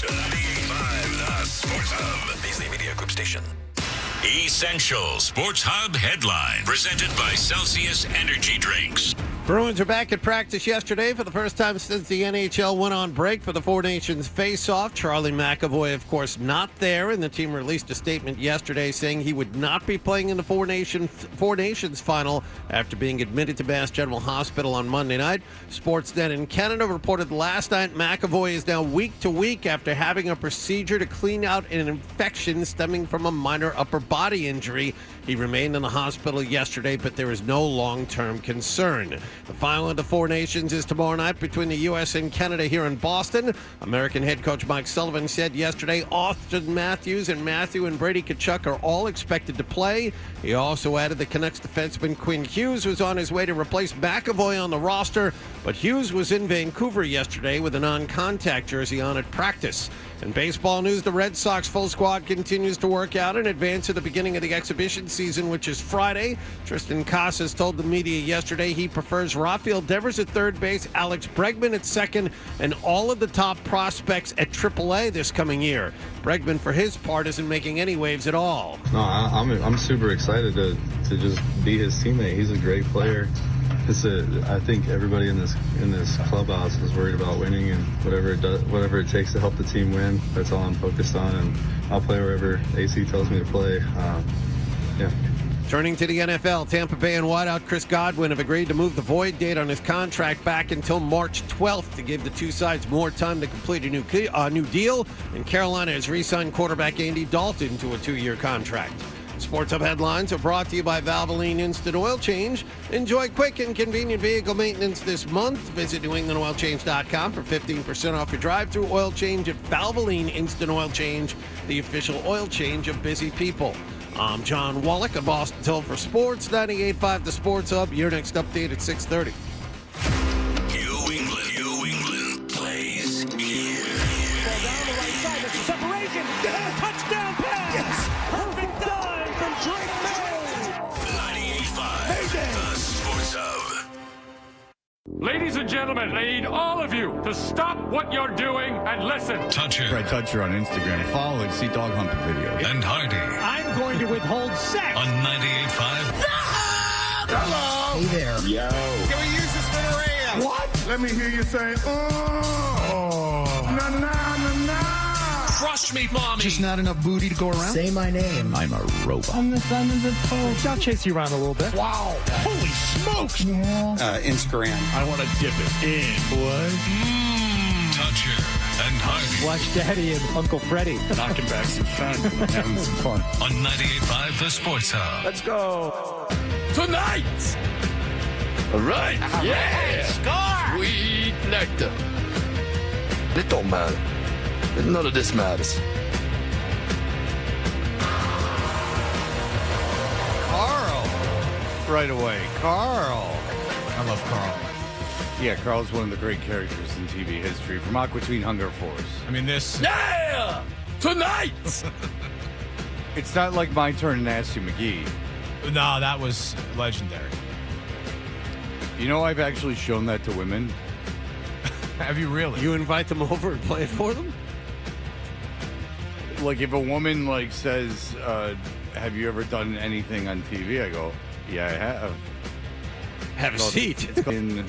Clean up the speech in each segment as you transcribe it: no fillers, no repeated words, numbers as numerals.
98.5, the Sports Hub. Beasley Media Group station. Essential Sports Hub headline. Presented by Celsius Energy Drinks. Bruins are back at practice yesterday for the first time since the NHL went on break for the Four Nations face-off. Charlie McAvoy, of course, not there, and the team released a statement yesterday saying he would not be playing in the Four Nations final after being admitted to Mass General Hospital on Monday night. Sportsnet in Canada reported last night McAvoy is now week to week after having a procedure to clean out an infection stemming from a minor upper body injury. He remained in the hospital yesterday, but there is no long-term concern. The final of the Four Nations is tomorrow night between the U.S. and Canada here in Boston. American head coach Mike Sullivan said yesterday Austin Matthews and Brady Tkachuk are all expected to play. He also added the Canucks defenseman Quinn Hughes was on his way to replace McAvoy on the roster, but Hughes was in Vancouver yesterday with a non-contact jersey on at practice. In baseball news, the Red Sox full squad continues to work out in advance of the beginning of the exhibition season, which is Friday. Tristan Casas told the media yesterday he prefers Rafael Devers at third base, Alex Bregman at second, and all of the top prospects at AAA this coming year. Bregman, for his part, isn't making any waves at all. No, I'm super excited to just be his teammate. He's a great player. I think everybody in this clubhouse is worried about winning, and whatever it takes to help the team win. That's all I'm focused on, and I'll play wherever AC tells me to play. Yeah. Turning to the NFL, Tampa Bay and wideout Chris Godwin have agreed to move the void date on his contract back until March 12th to give the two sides more time to complete a new deal. And Carolina has re-signed quarterback Andy Dalton to a 2-year contract. Sports Hub headlines are brought to you by Valvoline Instant Oil Change. Enjoy quick and convenient vehicle maintenance this month. Visit NewEnglandOilChange.com for 15% off your drive-through oil change at Valvoline Instant Oil Change, the official oil change of busy people. I'm John Wallach of Boston Hill for Sports, 98.5 The Sports Hub. Your next update at 6:30. New England plays here. Ball down the right side. There's a separation. Touchdown pass. Yes. Perfect dive from Drake May. 98.5 The Sports Hub. Ladies and gentlemen, I need all of you to stop what you're doing and listen. Toucher Fred Toucher on Instagram. Follow and see dog humping videos. and Hardy I'm going to withhold sex. on 98.5. Hello. Hey there. Yo. Can we use this for the radio? What? Let me hear you say, oh. Na, na, na, na. Crush me, mommy. Just not enough booty to go around? Say my name. I'm a robot. I'm the son of the post. I'll chase you around a little bit. Wow. Holy smokes. Yeah. Instagram. I want to dip it in. What? Toucher and Hardy Watch Daddy and Uncle Freddie. Knocking back some fun. Having some fun. on 98.5 The Sports Hub. Let's go. Tonight. All right. Yeah. Score! Sweet nectar. It don't matter. None of this matters. Carl. Right away. Carl. I love Carl. Yeah, Carl's one of the great characters in TV history. From Aqua Teen Hunger Force. I mean, this. Yeah! Tonight! It's not like My Turn and Nasty McGee. No, that was legendary. You know, I've actually shown that to women. Have you really? You invite them over and play it for them? Like, if a woman, like, says, have you ever done anything on TV? I go, yeah, I have. Have a So seat. It's in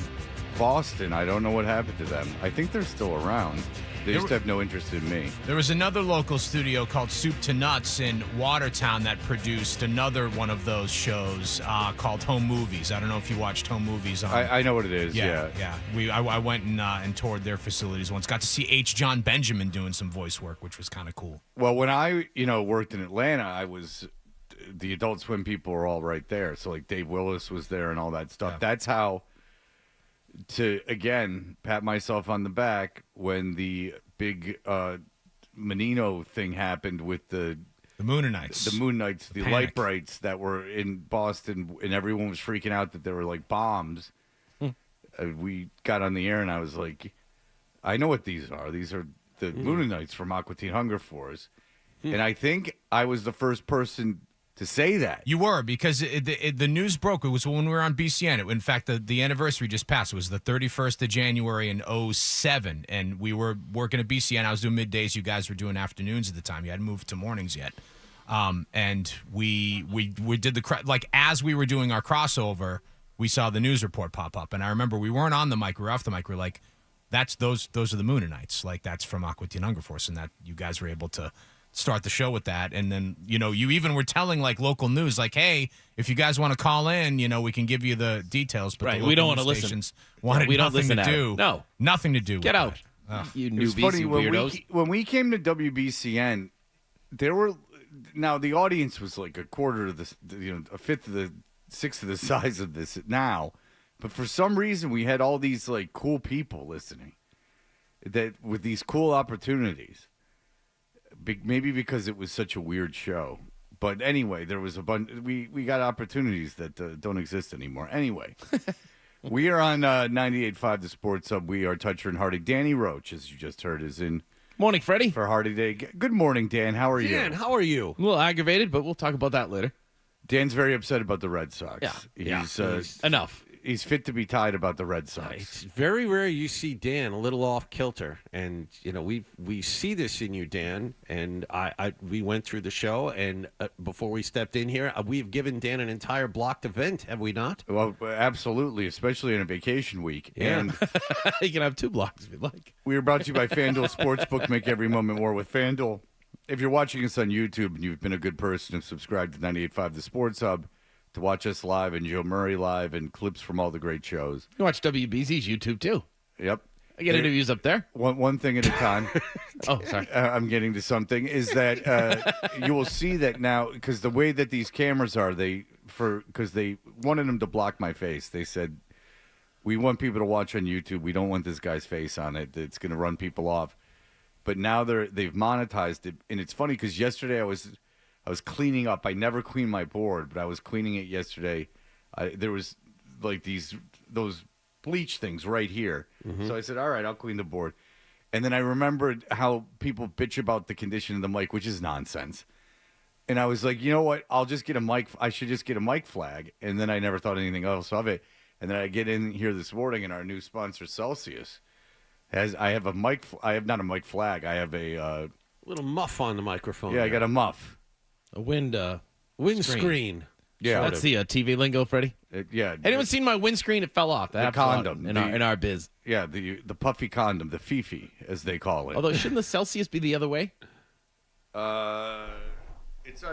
Boston. I don't know what happened to them. I think they're still around. They just have no interest in me. There was another local studio called Soup to Nuts in Watertown that produced another one of those shows called Home Movies. I don't know if you watched Home Movies. I know what it is, yeah. I went and toured their facilities once. Got to see H. John Benjamin doing some voice work, which was kind of cool. Well, when I, worked in Atlanta, the Adult Swim people were all right there. So, like, Dave Willis was there and all that stuff. Yeah. That's how, to, again, pat myself on the back when the big Menino thing happened with the Mooninites. The Mooninites, the Panic. light brights that were in Boston, and everyone was freaking out that they were like bombs. We got on the air, and I was like, I know what these are. These are the Mooninites from Aqua Teen Hunger Force. And I think I was the first person to say that. You were, because the news broke. It was when we were on BCN. In fact, the anniversary just passed. It was the 31st of January in 2007, and we were working at BCN. I was doing middays. You guys were doing afternoons at the time. You hadn't moved to mornings yet. And we did like as we were doing our crossover, we saw the news report pop up. And I remember we weren't on the mic. We were off the mic. We were like, those are the Moonanites. Like, that's from Aqua Teen Hunger Force, and that you guys were able to start the show with that. And then, you even were telling like local news, like, hey, if you guys want to call in, we can give you the details. But right, the we don't want to listen. Wanted we don't nothing listen to do. No, nothing to do. Get with out, you It was newbies, funny, you weirdos. when we came to WBCN, there were now the audience was like a quarter of this, a fifth of the sixth of the size of this now, but for some reason we had all these like cool people listening that with these cool opportunities. Maybe because it was such a weird show. But anyway, there was a bunch. We got opportunities that don't exist anymore. Anyway, we are on 98.5 The Sports Hub. We are Toucher and Hardy. Danny Roche, as you just heard, is in. Morning, Freddie. For Hardy Day. Good morning, Dan. How are you? Dan, how are you? A little aggravated, but we'll talk about that later. Dan's very upset about the Red Sox. Yeah. He's Enough. He's fit to be tied about the Red Sox. It's very rare you see Dan a little off kilter, and we see this in you, Dan. And we went through the show, and before we stepped in here, we've given Dan an entire blocked event, have we not? Well, absolutely, especially in a vacation week. Yeah. And you can have 2 blocks if you'd like. we are brought to you by FanDuel Sportsbook. Make every moment more with FanDuel. If you're watching us on YouTube and you've been a good person and subscribed to 98.5 The Sports Hub to watch us live and Joe Murray live and clips from all the great shows. You watch WBZ's YouTube, too. Yep. I get interviews up there. One thing at a time. Oh, sorry. I'm getting to something. Is that you will see that now, because the way that these cameras are, because they wanted them to block my face. They said, we want people to watch on YouTube. We don't want this guy's face on it. It's going to run people off. But now they've monetized it. And it's funny because yesterday I was cleaning up. I never clean my board, but I was cleaning it yesterday. There was like those bleach things right here. Mm-hmm. So I said, all right, I'll clean the board. And then I remembered how people bitch about the condition of the mic, which is nonsense. And I was like, you know what? I'll just get a mic. I should just get a mic flag. And then I never thought anything else of it. And then I get in here this morning, and our new sponsor, Celsius, I have a mic. I have not a mic flag. I have a little muff on the microphone. Yeah, I got a muff. A windscreen. Yeah, that's the TV lingo, Freddie. Yeah. Anyone seen my windscreen? It fell off. The condom in our biz. Yeah, the puffy condom, the Fifi, as they call it. Although shouldn't the Celsius be the other way? It's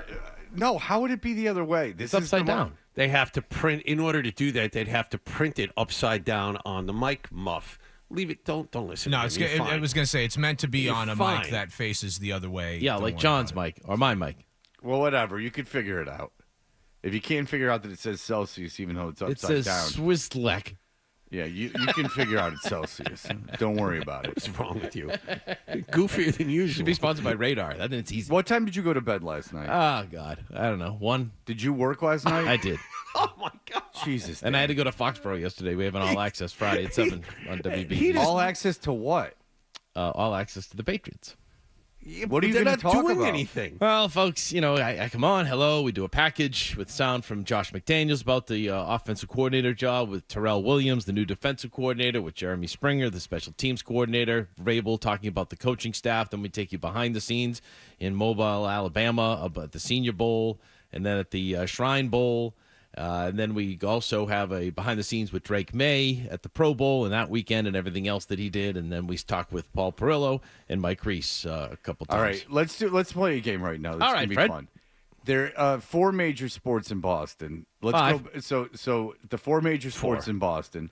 no. How would it be the other way? It's upside down. They have to print in order to do that. They'd have to print it upside down on the mic muff. Leave it. Don't listen. No, to him. I was going to say it's meant to be You're on a fine. mic that faces the other way. Yeah, Don't like worry John's about mic or my mic. Well, whatever. You could figure it out. If you can't figure out that it says Celsius, even though it's upside it says down. Swizzleck. Yeah, you can figure out it's Celsius. Don't worry about it. What's wrong with you? Goofier than usual. Should be sponsored by Radar. Then it's easy. What time did you go to bed last night? Oh, God. I don't know. 1. Did you work last night? I did. Oh, my God. Jesus. And I had to go to Foxborough yesterday. We have an All Access Friday at 7 on WB. All access to what? All Access to the Patriots. Yeah, what are you they're going not to talk doing about? anything. Well, folks, I come on. Hello. We do a package with sound from Josh McDaniels about the offensive coordinator job, with Terrell Williams, the new defensive coordinator, with Jeremy Springer, the special teams coordinator, Vrabel talking about the coaching staff. Then we take you behind the scenes in Mobile, Alabama, about the Senior Bowl, and then at the Shrine Bowl. And then we also have a behind the scenes with Drake May at the Pro Bowl and that weekend and everything else that he did. And then we talk with Paul Perillo and Mike Reese a couple times. All right, let's play a game right now. This All is right, gonna be Fred. fun. There are 4 major sports in Boston. Let's 5. go. So the 4 major sports in Boston.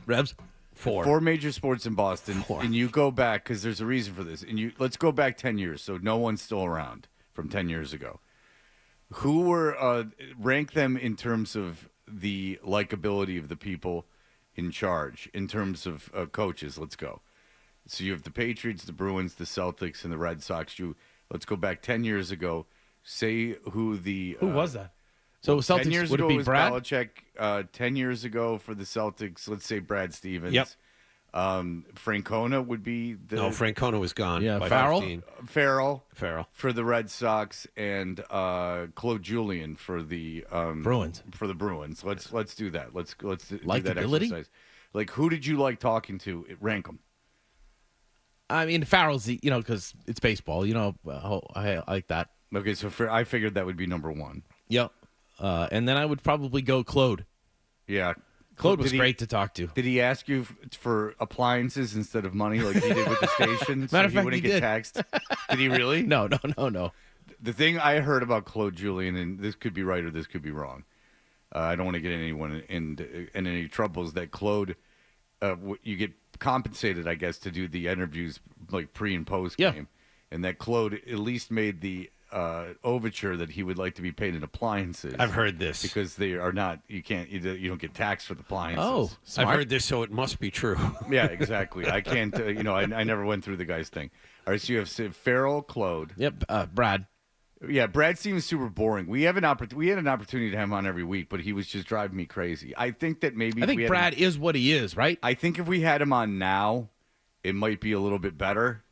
Rebs? 4 major sports in Boston, 4. and you go back because there's a reason for this. And let's go back 10 years, so no one's still around from 10 years ago. Who were rank them in terms of the likability of the people in charge, in terms of coaches? Let's go. So you have the Patriots, the Bruins, the Celtics, and the Red Sox. Let's go back 10 years ago. Say who was that? So Celtics, 10 years would ago it be was Brad? Belichick. 10 years ago for the Celtics, let's say Brad Stevens. Yep. Francona would be the No, Francona was gone. Yeah, by Farrell? 15. Farrell for the Red Sox and Claude Julien for the Bruins. For the Bruins. Let's do that. Let's do that Likability? exercise. Like, who did you like talking to? Rank them. I mean, Farrell's, because it's baseball. I like that. Okay, so I figured that would be number one. Yep. And then I would probably go Claude. Yeah. Claude was great to talk to. Did he ask you for appliances instead of money like he did with the station? So Matter of fact, he wouldn't he get did. taxed? Did he really? No. The thing I heard about Claude Julien, and this could be right or this could be wrong. I don't want to get anyone in any trouble, is that Claude, you get compensated, I guess, to do the interviews like pre and post game. And that Claude at least made the overture that he would like to be paid in appliances. I've heard this. Because they are not, you don't get taxed for the appliances. Oh, I've heard this, so it must be true. Yeah, exactly. I can't, I never went through the guy's thing. All right, so you have Farrell, Claude. Yep, Brad. Yeah, Brad seems super boring. We had an opportunity to have him on every week, but he was just driving me crazy. I think that maybe Brad is what he is, right? I think if we had him on now, it might be a little bit better.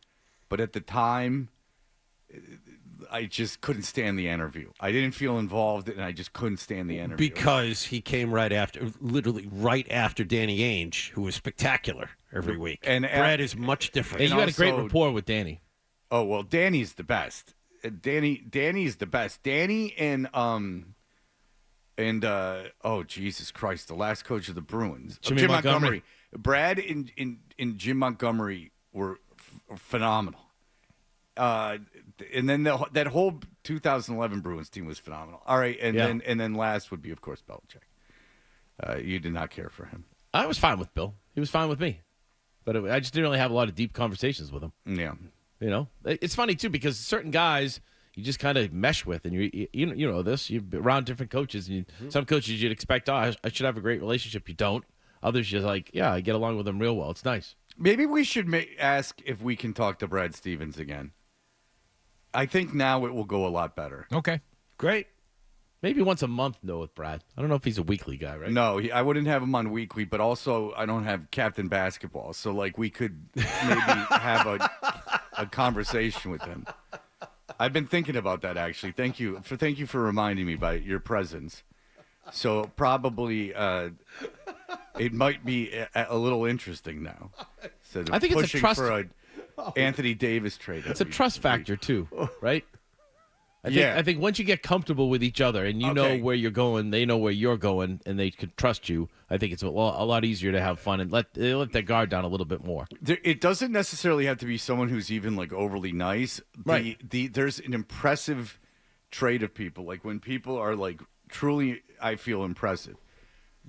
But at the time, I just couldn't stand the interview. I didn't feel involved, and I just couldn't stand the interview. Because he came literally right after Danny Ainge, who was spectacular every week. And Brad is much different. And you had a great also- rapport with Danny. Oh, well, Danny's the best. Danny's the best. Danny and oh, Jesus Christ, the last coach of the Bruins, Jimmy Jim Montgomery. Brad and Jim Montgomery were phenomenal. And then that whole 2011 Bruins team was phenomenal. All right, and then last would be, of course, Belichick. You did not care for him. I was fine with Bill. He was fine with me. But I just didn't really have a lot of deep conversations with him. Yeah. It's funny, too, because certain guys you just kind of mesh with, and you know this. You're around different coaches, and some coaches you'd expect, I should have a great relationship. You don't. Others, you're like, yeah, I get along with them real well. It's nice. Maybe we should ask if we can talk to Brad Stevens again. I think now it will go a lot better. Okay. Great. Maybe once a month, though, with Brad. I don't know if he's a weekly guy, right? No, I wouldn't have him on weekly, but also I don't have Captain Basketball, so like we could maybe have a conversation with him. I've been thinking about that actually. Thank you for reminding me by your presence. So probably it might be a little interesting now. Instead of I think it's a pushing trust for a Anthony Davis trade. It's a trust factor too, right? I think once you get comfortable with each other and you know where you're going, they know where you're going, and they can trust you, I think it's a lot easier to have fun and let their guard down a little bit more. It doesn't necessarily have to be someone who's even like overly nice. Right. There's an impressive trait of people. Like when people are like truly, I feel impressive.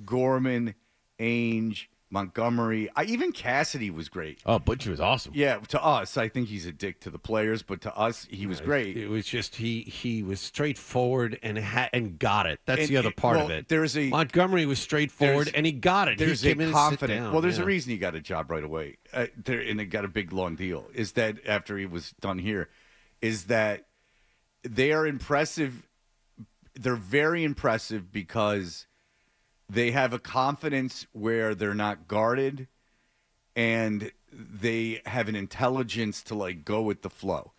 Gorman, Ainge, Montgomery, even Cassidy was great. Oh, Butcher was awesome. Yeah, to us, I think he's a dick to the players, but to us, he was great. It was just he was straightforward and got it. That's the other part of it. Montgomery was straightforward and he got it. There's he came in confident. down, well, there's a reason he got a job right away, and he got a big long deal. Is that after he was done here, is that they are impressive. They're very impressive because they have a confidence where they're not guarded, and they have an intelligence to like go with the flow.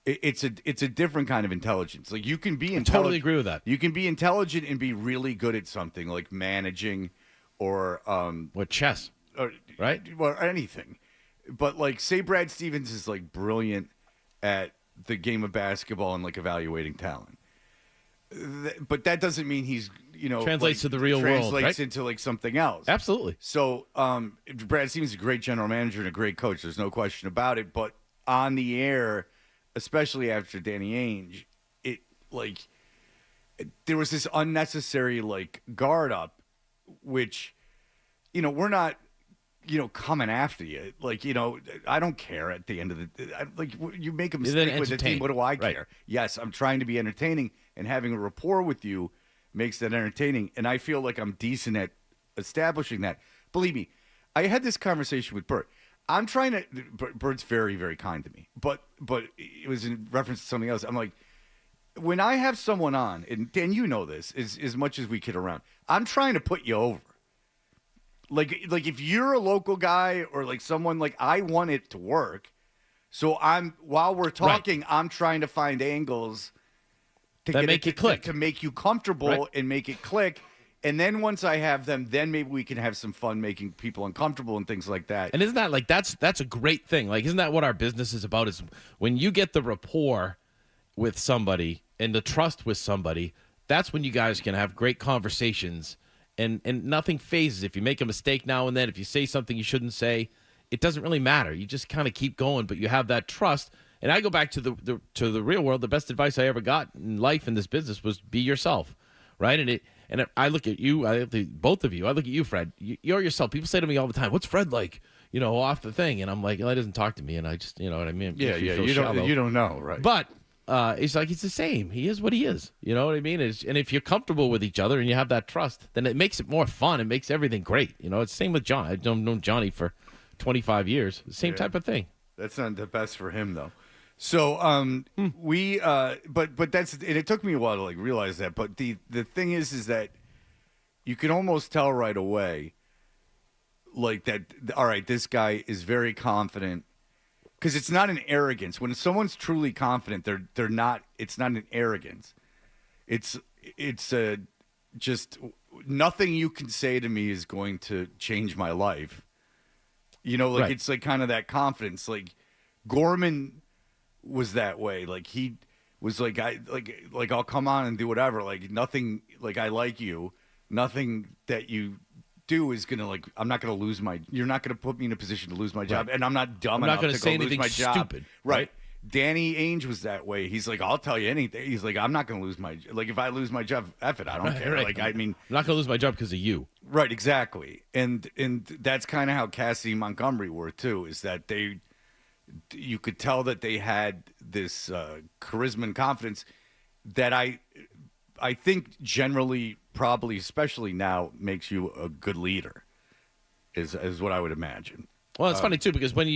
It's a different kind of intelligence. Like you can be intelligent. Totally agree with that. You can be intelligent and be really good at something like managing or chess, right? Or anything. But like say Brad Stevens is like brilliant at the game of basketball and like evaluating talent. But that doesn't mean he's, translates to the real world, right? Translates into like something else. Absolutely. So Brad Stevens is a great general manager and a great coach. There's no question about it. But on the air, especially after Danny Ainge, there was this unnecessary like guard up, which, we're not, coming after you. Like, I don't care at the end of the you make a mistake with the team. What do I care? Right. Yes, I'm trying to be entertaining, and having a rapport with you makes that entertaining. And I feel like I'm decent at establishing that. Believe me, I had this conversation with Bert. I'm trying to. Bert's very, very kind to me, but it was in reference to something else. I'm like, when I have someone on, and Dan, you know this as much as we kid around, I'm trying to put you over. like if you're a local guy or like someone like I want it to work. So while we're talking, I'm trying to find angles to make it click, to make you comfortable and make it click. And then once I have them, then maybe we can have some fun making people uncomfortable and things like that. And isn't that like that's a great thing? Like, isn't that what our business is about? Is when you get the rapport with somebody and the trust with somebody, that's when you guys can have great conversations and nothing phases. If you make a mistake now and then, if you say something you shouldn't say, it doesn't really matter. You just kind of keep going, but you have that trust. And I go back to the real world. The best advice I ever got in life in this business was be yourself, right? And I look at you, both of you. I look at you, Fred. You're yourself. People say to me all the time, "What's Fred like?" Off the thing, and I'm like, "Well, he doesn't talk to me," and I just, you know what I mean? Yeah. You don't know, right? But it's like he's the same. He is what he is. You know what I mean? And if you're comfortable with each other and you have that trust, then it makes it more fun. It makes everything great. It's the same with John. I've known Johnny for 25 years. Same type of thing. That's not the best for him, though. So but that's, and it took me a while to like realize that. But the thing is that you can almost tell right away, like that. All right, this guy is very confident, because it's not an arrogance. When someone's truly confident, they're not. It's not an arrogance. It's just nothing you can say to me is going to change my life. Right. It's like kind of that confidence. Like Gorman was that way. Like he was like, I'll come on and do whatever. Like nothing, like I like you. Nothing that you do is going to I'm not going to lose you're not going to put me in a position to lose my job. Right. And I'm not dumb enough to say go lose anything my job. Stupid. Right. Danny Ainge was that way. He's like, I'll tell you anything. He's like, I'm not going to lose if I lose my job, F it. I don't care. Right. Like, I mean, I'm not going to lose my job because of you. Right. Exactly. And that's kind of how Cassie Montgomery were too, is that you could tell that they had this charisma and confidence that I think generally, probably, especially now, makes you a good leader, is what I would imagine. Well, it's funny too, because when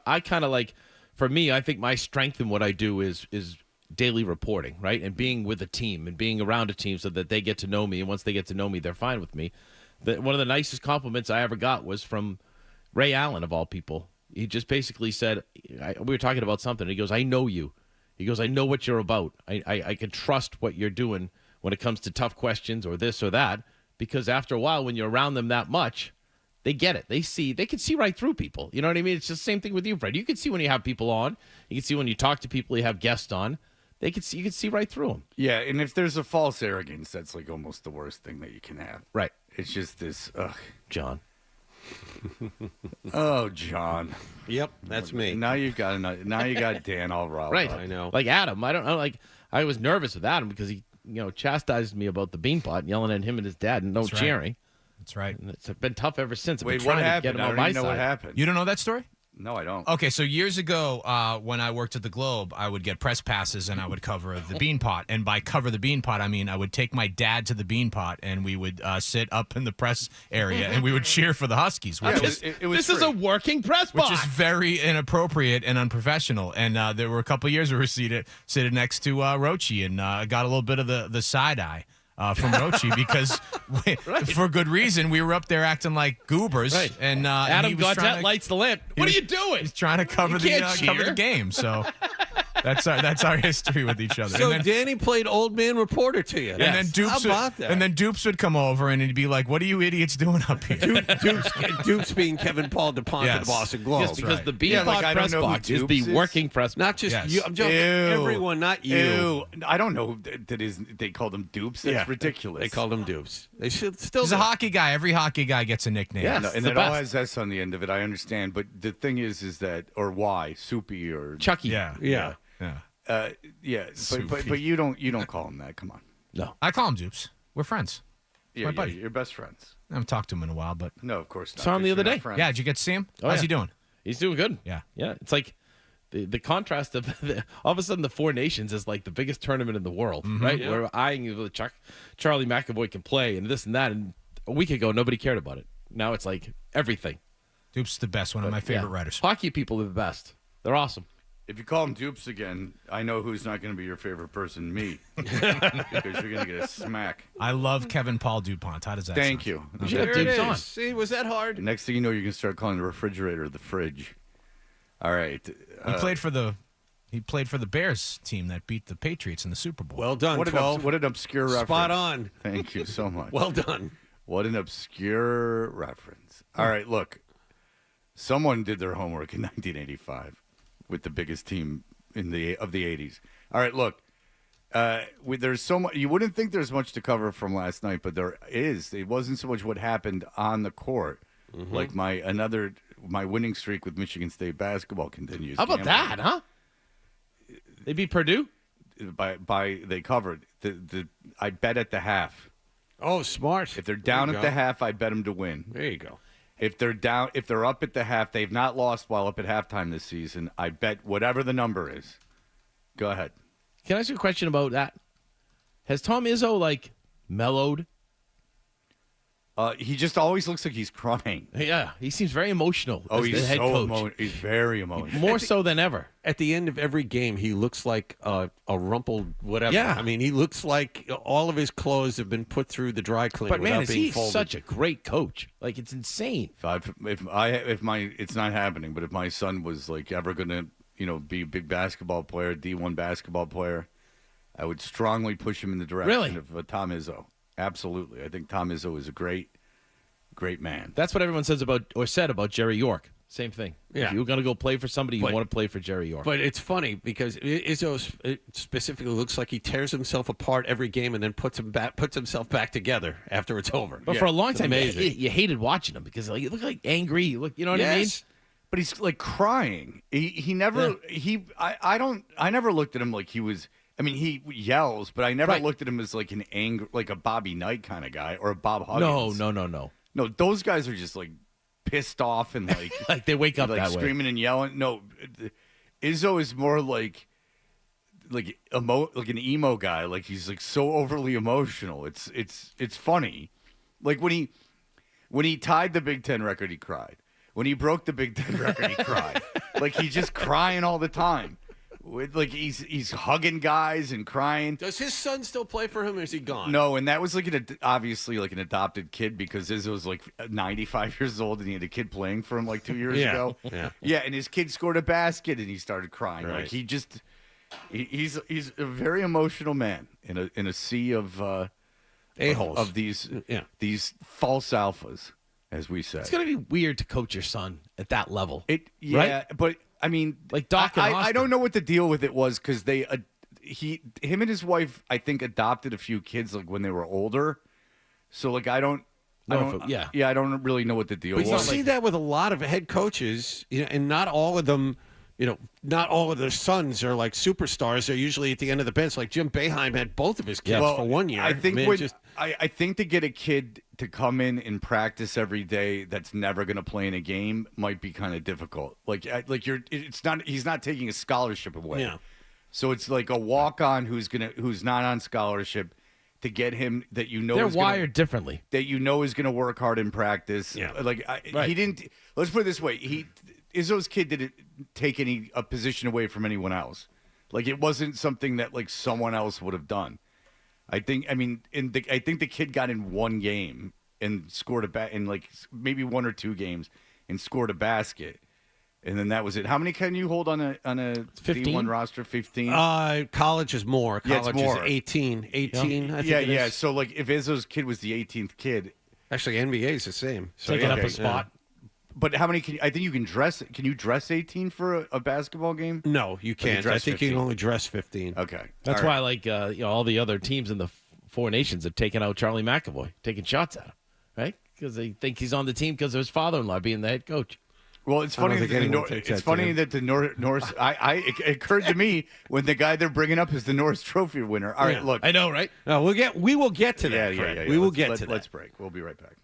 I kind of like, for me, I think my strength in what I do is daily reporting, right? And being with a team and being around a team so that they get to know me. And once they get to know me, they're fine with me. One of the nicest compliments I ever got was from Ray Allen, of all people. He just basically said, we were talking about something. He goes, I know you. He goes, I know what you're about. I can trust what you're doing when it comes to tough questions or this or that, because after a while, when you're around them that much, they get it. They can see right through people. You know what I mean? It's just the same thing with you, Fred. You can see when you have people on. You can see when you talk to people, you have guests on. You can see right through them. Yeah, and if there's a false arrogance, that's like almost the worst thing that you can have. Right. It's just this, John. Oh, John. Yep, that's me. Now you got Dan all riled right. up. I know. Like Adam, I don't know. Like I was nervous with Adam because he, chastised me about the beanpot, yelling at him and his dad, and no That's right. cheering. That's right. And it's been tough ever since. Wait, what happened? I don't even know what happened. You don't know that story? No, I don't. Okay, so years ago, when I worked at the Globe, I would get press passes and I would cover the Beanpot. And by cover the Beanpot, I mean I would take my dad to the Beanpot and we would sit up in the press area and we would cheer for the Huskies. Which This is a working press box. Which is very inappropriate and unprofessional. And there were a couple of years we were seated next to Roche and got a little bit of the side eye. From Roche because for good reason we were up there acting like goobers, right. And Adam he was Gaudette lights the lamp. What are you doing? He's trying to cover the game. So that's our history with each other. So and then, Danny played old man reporter to you. And then Dupes would come over and he'd be like, "What are you idiots doing up here?" Dupes being Kevin Paul DuPont of the Boston Globe. Yes, because the Beanpot press box is the working press box. Not just you. I'm joking. Everyone, not you. Ew. I don't know they called them Dupes. That's ridiculous. They called him Dupes. They should still. He's a hockey guy. Every hockey guy gets a nickname. Yeah, and it all has S on the end of it. I understand, but the thing is that, or why Soupy or Chucky? Yeah. But you don't call him that. Come on. No, I call him Dupes. We're friends. Yeah, you're best friends. I haven't talked to him in a while, but No, of course not. Saw him the other day. yeah. Did you get to see him? How's he doing? He's doing good. Yeah. It's like the contrast of all of a sudden the Four Nations is like the biggest tournament in the world, right? Yeah. We're eyeing Charlie McAvoy can play and this and that, and a week ago nobody cared about it. Now it's like everything. Dupes is the best. One of my favorite writers. Hockey people are the best. They're awesome. If you call him dupes again, I know who's not going to be your favorite person, me. Because you're going to get a smack. I love Kevin Paul DuPont. How does that Thank sound? you. There it is. See, was that hard? Next thing you know, you're going to start calling the refrigerator the fridge. All right. He played for the Bears team that beat the Patriots in the Super Bowl. Well done, What 12. an obscure reference. Spot on. Thank you so much. Well done. What an obscure reference. All right, look. Someone did their homework in 1985 with the biggest team of the 80s. All right, look. There's so much. You wouldn't think there's much to cover from last night, but there is. It wasn't so much what happened on the court. Like my winning streak with Michigan State basketball continues. How about that, huh? They beat Purdue? They covered. I bet at the half. Oh, smart. If they're down at the half, I bet them to win. There you go. If they're up at the half, they've not lost while up at halftime this season. I bet whatever the number is. Go ahead. Can I ask you a question about that? Has Tom Izzo, mellowed? He just always looks like he's crying. Yeah, he seems very emotional. Oh, as he's the head coach. He's very emotional. More so than ever. At the end of every game, he looks like a rumpled whatever. Yeah. I mean, he looks like all of his clothes have been put through the dry cleaner But man, without is being he folded. such a great coach? It's insane. It's not happening, but if my son was ever going to, be a big basketball player, D1 basketball player, I would strongly push him in the direction of Tom Izzo. Absolutely. I think Tom Izzo is a great man. That's what everyone said about Jerry York. Same thing. Yeah. If you're going to go play for somebody, you want to play for Jerry York. But it's funny because Izzo specifically looks like he tears himself apart every game and then puts himself back together after it's over. But for a long time, amazing. you hated watching him because you look angry. You know what I mean? But he's crying. He never I never looked at him like he was. I mean, he yells, but I never looked at him as an anger, like a Bobby Knight kind of guy or a Bob Huggins. No. No, those guys are just pissed off and they wake up that screaming and yelling. No, Izzo is more like an emo guy. He's so overly emotional. It's funny. When he tied the Big Ten record, he cried. When he broke the Big Ten record, he cried. He's just crying all the time. He's hugging guys and crying. Does his son still play for him, or is he gone? No, and that was obviously an adopted kid because Izzo was 95 years old and he had a kid playing for him 2 years ago. Yeah, and his kid scored a basket and he started crying. Right. He's a very emotional man in a sea of a-holes of these false alphas, as we say. It's going to be weird to coach your son at that level. Right? But I mean, Doc and I don't know what the deal with it was because him and his wife, I think, adopted a few kids when they were older. So I don't really know what the deal But was. you see that with a lot of head coaches, and not all of them. Not all of their sons are superstars. They're usually at the end of the bench. Jim Boeheim had both of his kids for 1 year. I think I think to get a kid to come in and practice every day that's never going to play in a game might be kind of difficult. He's not taking a scholarship away. Yeah. So it's a walk-on who's not on scholarship to get him that they're wired differently. That is going to work hard in practice. Yeah. He didn't. Let's put it this way. Izzo's kid didn't take a position away from anyone else. It wasn't something that someone else would have done. I think the kid got in one game and scored in maybe one or two games and scored a basket. And then that was it. How many can you hold on a 15? D1 roster? 15? College is more. College it's more. is 18. 18, I think it is. So if Izzo's kid was the 18th kid. Actually, NBA is the same. So taking up a spot. But how many I think you can dress? Can you dress 18 for a basketball game? No, you can't. I think 15. you can only dress 15. Okay. That's why all the other teams in the Four Nations have taken out Charlie McAvoy, taking shots at him, right? Because they think he's on the team because of his father-in-law being the head coach. Well, it's funny that the Norris. It occurred to me when the guy they're bringing up is the Norris Trophy winner. All right, look. I know, right? No, we will get to that. Yeah. We will get to that. Let's break. We'll be right back.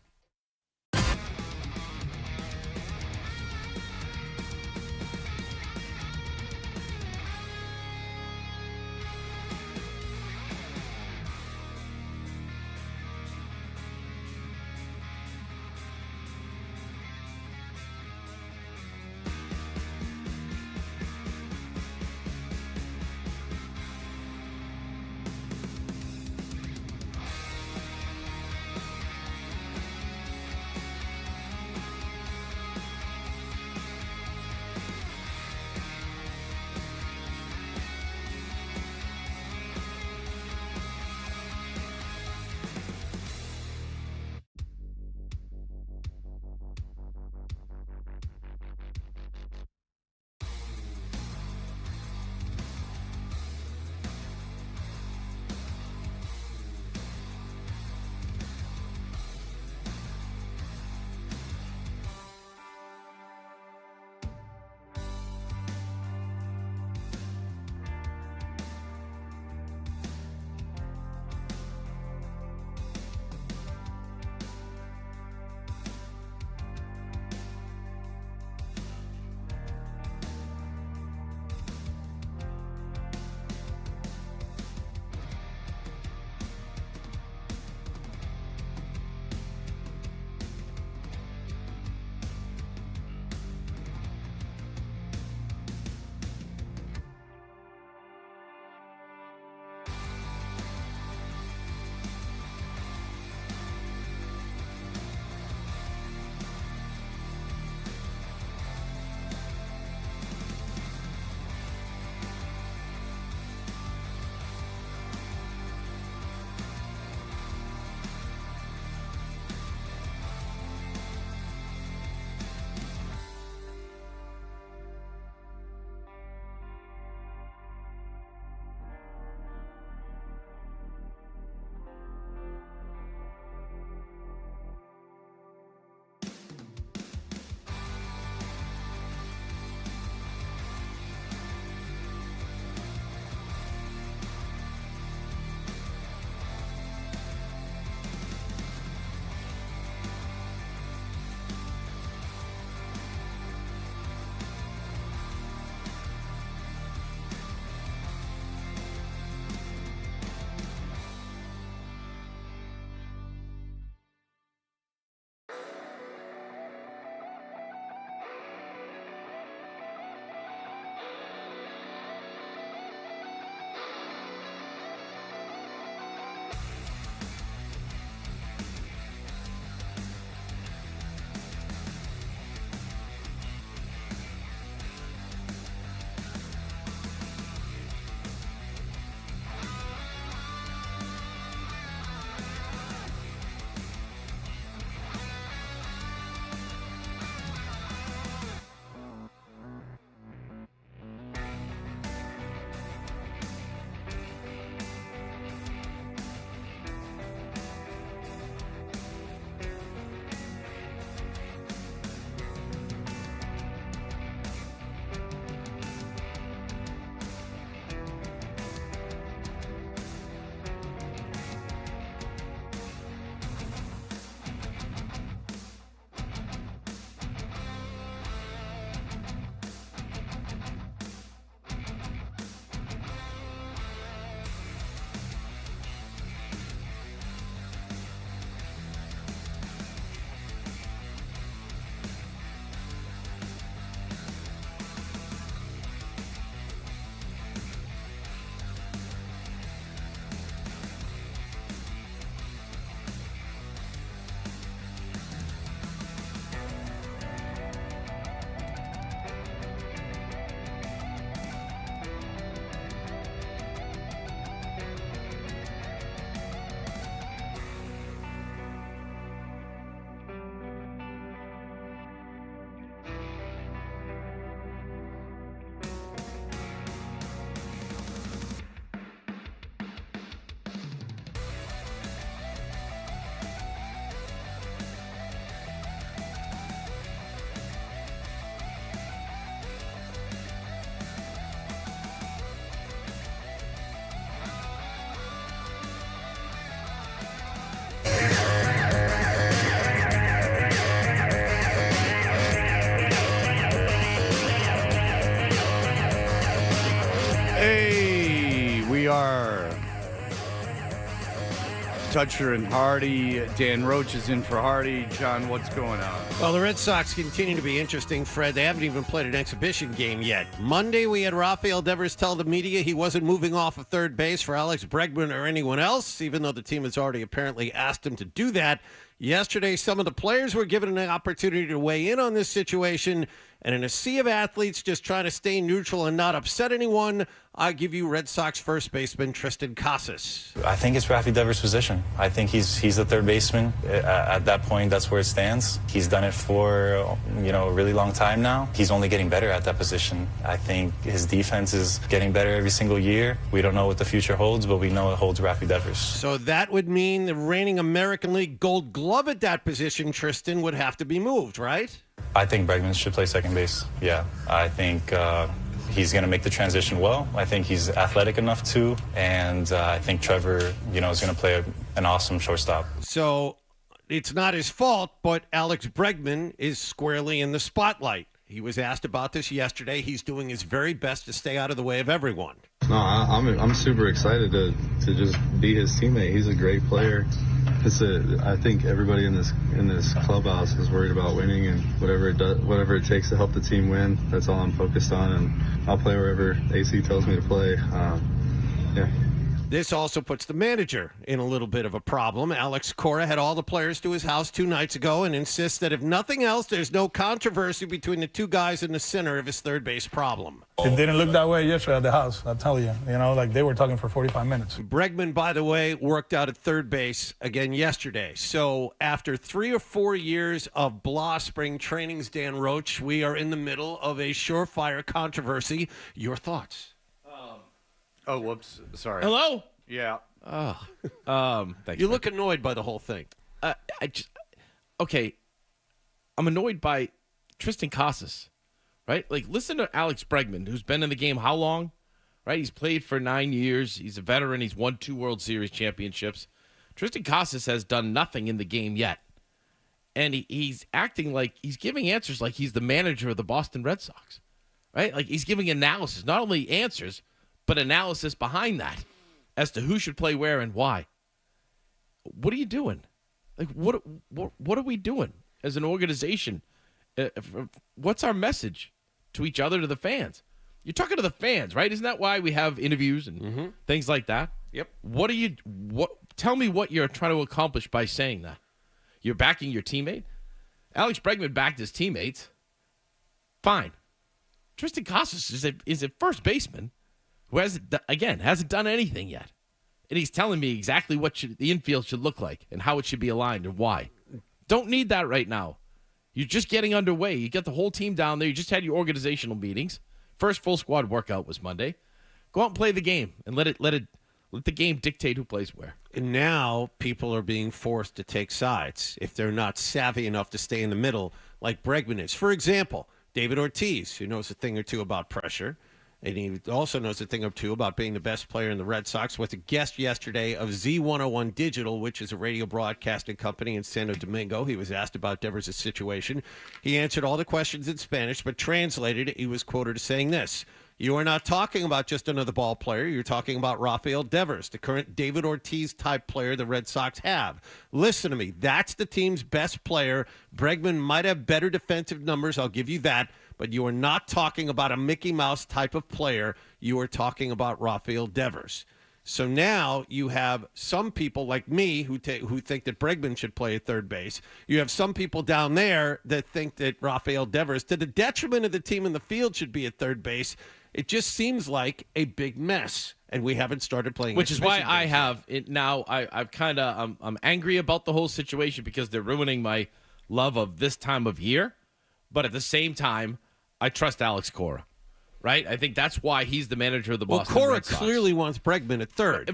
are Toucher and Hardy. Dan Roche is in for Hardy. John, what's going on? Well, the Red Sox continue to be interesting, Fred. They haven't even played an exhibition game yet. Monday, we had Rafael Devers tell the media he wasn't moving off of third base for Alex Bregman or anyone else, even though the team has already apparently asked him to do that. Yesterday, some of the players were given an opportunity to weigh in on this situation. And in a sea of athletes just trying to stay neutral and not upset anyone, I give you Red Sox first baseman Tristan Casas. I think it's Rafi Devers' position. I think he's the third baseman. At that point, that's where it stands. He's done it for a really long time now. He's only getting better at that position. I think his defense is getting better every single year. We don't know what the future holds, but we know it holds Rafi Devers. So that would mean the reigning American League Gold Glove at that position, Tristan, would have to be moved, right? I think Bregman should play second base. Yeah, I think he's going to make the transition well. I think he's athletic enough to, and I think Trevor, is going to play an awesome shortstop. So it's not his fault, but Alex Bregman is squarely in the spotlight. He was asked about this yesterday. He's doing his very best to stay out of the way of everyone. No, I'm super excited to just be his teammate. He's a great player. I think everybody in this clubhouse is worried about winning, and whatever it takes to help the team win. That's all I'm focused on, and I'll play wherever AC tells me to play. Yeah. This also puts the manager in a little bit of a problem. Alex Cora had all the players to his house 2 nights ago and insists that if nothing else, there's no controversy between the two guys in the center of his third base problem. It didn't look that way yesterday at the house, I'll tell you. They were talking for 45 minutes. Bregman, by the way, worked out at third base again yesterday. So after 3 or 4 years of blah spring trainings, Dan Roche, we are in the middle of a surefire controversy. Your thoughts? Oh, whoops. Sorry. Hello? Yeah. Thanks. You look annoyed by the whole thing. Okay. I'm annoyed by Tristan Casas, right? Like, listen to Alex Bregman, who's been in the game how long? Right? He's played for 9 years. He's a veteran. He's won 2 World Series championships. Tristan Casas has done nothing in the game yet. And he's acting like he's giving answers like he's the manager of the Boston Red Sox, right? Like, he's giving analysis, not only answers, but analysis behind that as to who should play where and why. What are you doing? Like, what are we doing as an organization? What's our message to each other, to the fans? You're talking to the fans, right? Isn't that why we have interviews and things like that? Yep. Tell me what you're trying to accomplish by saying that. You're backing your teammate? Alex Bregman backed his teammates. Fine. Tristan Casas is a first baseman who hasn't done anything yet. And he's telling me exactly what the infield should look like and how it should be aligned and why. Don't need that right now. You're just getting underway. You got the whole team down there. You just had your organizational meetings. First full squad workout was Monday. Go out and play the game and let the game dictate who plays where. And now people are being forced to take sides if they're not savvy enough to stay in the middle like Bregman is. For example, David Ortiz, who knows a thing or two about pressure. And he also knows a thing or two about being the best player in the Red Sox. Was a guest yesterday of Z101 Digital, which is a radio broadcasting company in Santo Domingo. He was asked about Devers' situation. He answered all the questions in Spanish, but translated, he was quoted as saying this: "You are not talking about just another ball player. You're talking about Rafael Devers, the current David Ortiz-type player the Red Sox have. Listen to me. That's the team's best player. Bregman might have better defensive numbers. I'll give you that. But you are not talking about a Mickey Mouse type of player. You are talking about Rafael Devers." So now you have some people like me who think that Bregman should play at third base. You have some people down there that think that Rafael Devers, to the detriment of the team in the field, should be at third base. It just seems like a big mess, and we haven't started playing. Which is why I have it now. I'm angry about the whole situation because they're ruining my love of this time of year. But at the same time, I trust Alex Cora, right? I think that's why he's the manager of the Boston Red Sox. Cora clearly wants Bregman at third.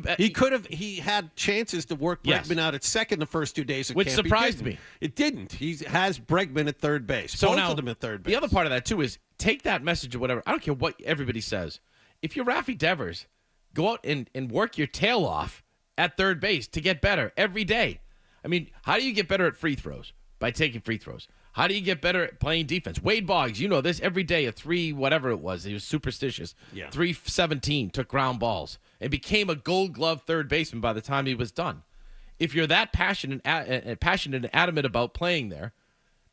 He had chances to work Bregman out at second the first 2 days of which camp. surprised me. It didn't. He has Bregman at third base. So both now, of them at third base. The other part of that, too, is take that message or whatever. I don't care what everybody says. If you're Rafi Devers, go out and work your tail off at third base to get better every day. I mean, how do you get better at free throws? By taking free throws. How do you get better at playing defense? Wade Boggs, you know this, every day a 3 whatever it was. He was superstitious. Yeah. 317 took ground balls and became a Gold Glove third baseman by the time he was done. If you're that passionate and adamant about playing there,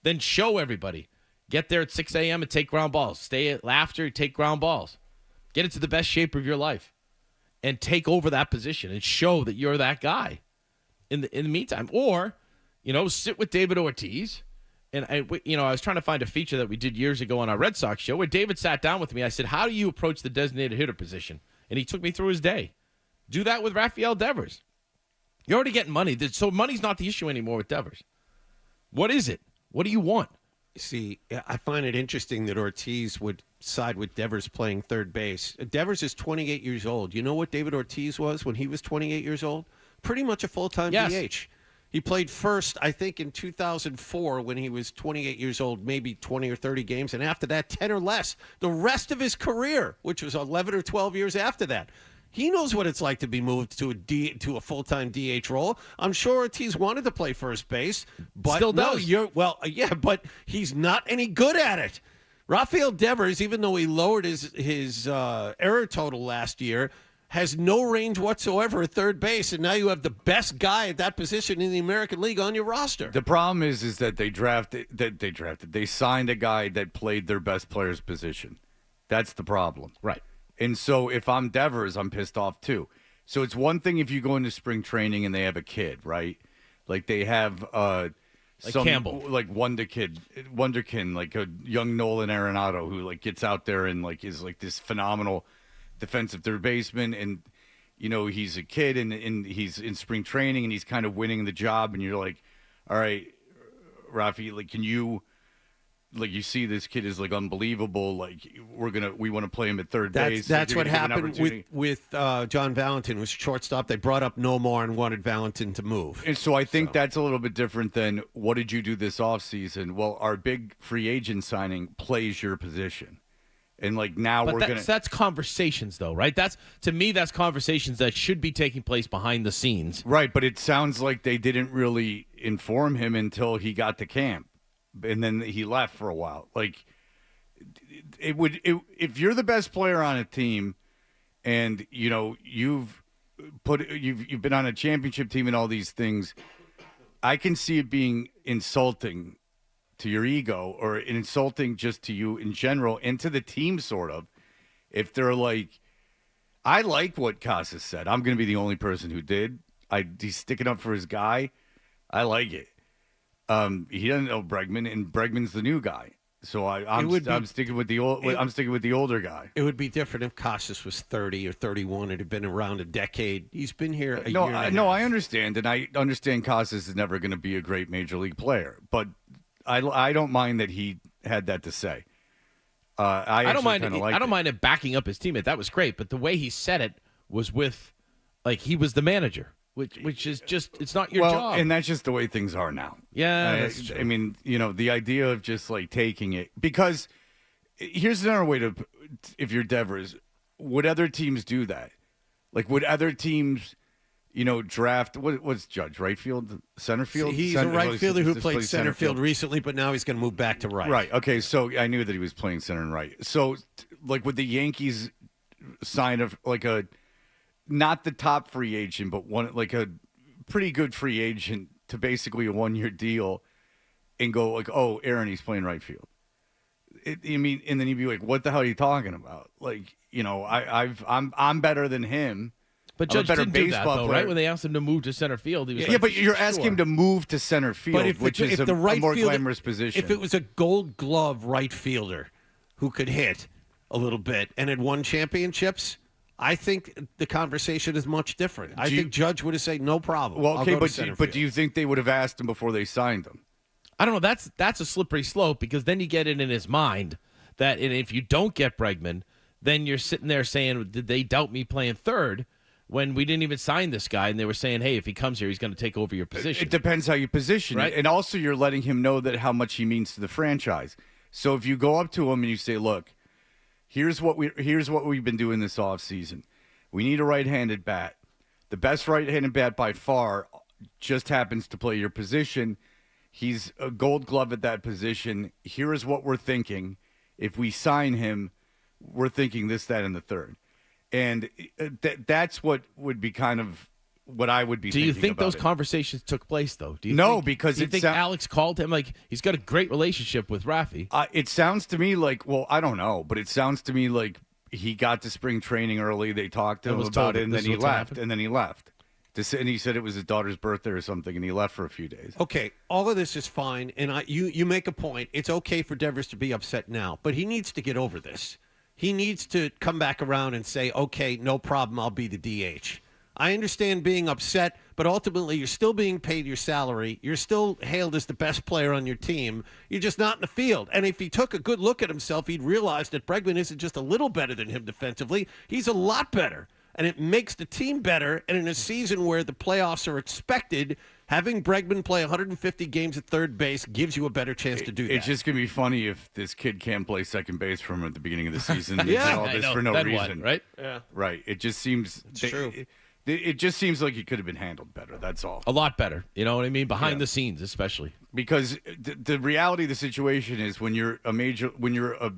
then show everybody. Get there at 6 a.m. and take ground balls. Stay at after, take ground balls. Get into the best shape of your life and take over that position and show that you're that guy in the meantime. Or, sit with David Ortiz. And I was trying to find a feature that we did years ago on our Red Sox show where David sat down with me. I said, how do you approach the designated hitter position? And he took me through his day. Do that with Rafael Devers. You're already getting money. So money's not the issue anymore with Devers. What is it? What do you want? See, I find it interesting that Ortiz would side with Devers playing third base. Devers is 28 years old. You know what David Ortiz was when he was 28 years old? Pretty much a full-time DH. He played first, I think, in 2004 when he was 28 years old, maybe 20 or 30 games, and after that, 10 or less. The rest of his career, which was 11 or 12 years after that. He knows what it's like to be moved to a full-time DH role. I'm sure Ortiz wanted to play first base, but still does. But he's not any good at it. Rafael Devers, even though he lowered his error total last year, has no range whatsoever at third base, and now you have the best guy at that position in the American League on your roster. The problem is that they signed a guy that played their best player's position. That's the problem. Right. And so if I'm Devers, I'm pissed off too. So it's one thing if you go into spring training and they have a kid, right? Like they have some Campbell, like Wonderkin, like a young Nolan Arenado who like gets out there and like is like this phenomenal defensive third baseman, and he's a kid and he's in spring training and he's kind of winning the job, and you're like, all right, Rafi, like can you you see this kid is like unbelievable, like we want to play him at third base. That's what happened with John Valentin, was shortstop. They brought up Nomar and wanted Valentin to move. And so I think that's a little bit different than what did you do this offseason? Well, our big free agent signing plays your position. And now that's conversations though, right? To me, that's conversations that should be taking place behind the scenes. Right, but it sounds like they didn't really inform him until he got to camp. And then he left for a while. Like if you're the best player on a team and you've been on a championship team and all these things, I can see it being insulting to your ego or insulting just to you in general and to the team sort of. If they're like, I like what Casas said. I'm going to be the only person who did. He's sticking up for his guy. I like it. He doesn't know Bregman, and Bregman's the new guy. So I'm sticking with the old. I'm sticking with the older guy. It would be different if Casas was 30 or 31 and had been around a decade. He's been here a year. I understand, and I understand Casas is never going to be a great major league player, but I don't mind that he had that to say. I don't mind it backing up his teammate. That was great, but the way he said it was with, like, he was the manager, which is just, it's not your job. And that's just the way things are now. Yeah, that's true. I mean, the idea of just like taking it, because here's another way to, if you're Devers, would other teams do that? Like, would other teams, draft, what's Judge, right field, center field? He's a right fielder who played center field recently, but now he's going to move back to right. Right. Okay. So I knew that he was playing center and right. So, like, would the Yankees sign of like not the top free agent, but like a pretty good free agent to basically a 1-year deal, and go like, oh, Aaron, he's playing right field. And then you'd be like, what the hell are you talking about? Like, I'm better than him. But Judge didn't do that, though, right? When they asked him to move to center field, he was but you're asking him to move to center field, which is a more glamorous position. If it was a Gold Glove right fielder who could hit a little bit and had won championships, I think the conversation is much different. I think Judge would have said, no problem. Well, okay, but do you think they would have asked him before they signed him? I don't know. That's a slippery slope, because then you get it in his mind that if you don't get Bregman, then you're sitting there saying, did they doubt me playing third? When we didn't even sign this guy, and they were saying, hey, if he comes here, he's going to take over your position. It depends how you position it. And also you're letting him know that how much he means to the franchise. So if you go up to him and you say, look, here's what we've been doing this offseason. We need a right-handed bat. The best right-handed bat by far just happens to play your position. He's a Gold Glove at that position. Here is what we're thinking. If we sign him, we're thinking this, that, and the third. And that's what would be kind of what I would be thinking about. Do you think those conversations took place, though? Do you think Alex called him? Like, he's got a great relationship with Raffi. It sounds to me like, well, I don't know, but it sounds to me like he got to spring training early. They talked to him about it, and then he left. And he said it was his daughter's birthday or something, and he left for a few days. Okay, all of this is fine, and you make a point. It's okay for Devers to be upset now, but he needs to get over this. He needs to come back around and say, okay, no problem, I'll be the DH. I understand being upset, but ultimately you're still being paid your salary. You're still hailed as the best player on your team. You're just not in the field. And if he took a good look at himself, he'd realize that Bregman isn't just a little better than him defensively. He's a lot better. And it makes the team better. And in a season where the playoffs are expected, having Bregman play 150 games at third base gives you a better chance to do that. It's just going to be funny if this kid can't play second base for him at the beginning of the season. Yeah. All this for no reason. Right? Yeah. Right. It just seems... true. It just seems like it could have been handled better. That's all. A lot better. You know what I mean? Behind the scenes, especially. Because the reality of the situation is when you're a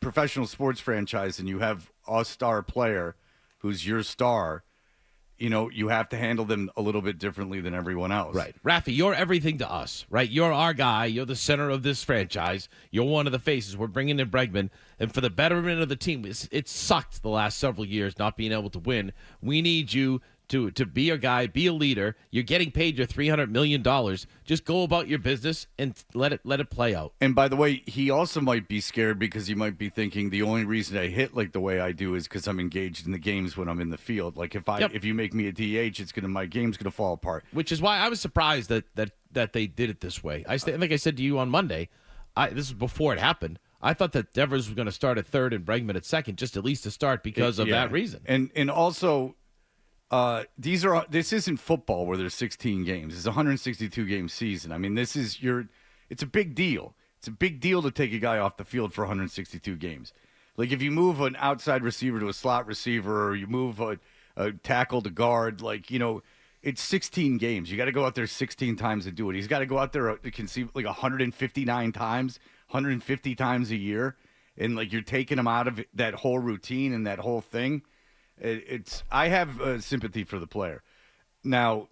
professional sports franchise and you have a star player who's your star, you have to handle them a little bit differently than everyone else. Right. Raffi, you're everything to us, right? You're our guy. You're the center of this franchise. You're one of the faces. We're bringing in Bregman. And for the betterment of the team, it sucked the last several years not being able to win. We need you to be a guy, be a leader. You're getting paid your $300 million. Just go about your business and let it play out. And by the way, he also might be scared because he might be thinking the only reason I hit like the way I do is because I'm engaged in the games when I'm in the field. Like if you make me a DH, my game's gonna fall apart. Which is why I was surprised that they did it this way. I think I said to you on Monday, this was before it happened. I thought that Devers was going to start at third and Bregman at second, just at least to start because of that reason. And also. This isn't football where there's 16 games. It's a 162 game season. I mean, it's a big deal. It's a big deal to take a guy off the field for 162 games. Like if you move an outside receiver to a slot receiver, or you move a tackle to guard, it's 16 games. You got to go out there 16 times to do it. He's got to go out there like 159 times, 150 times a year, and you're taking him out of that whole routine and that whole thing. I have sympathy for the player. Now,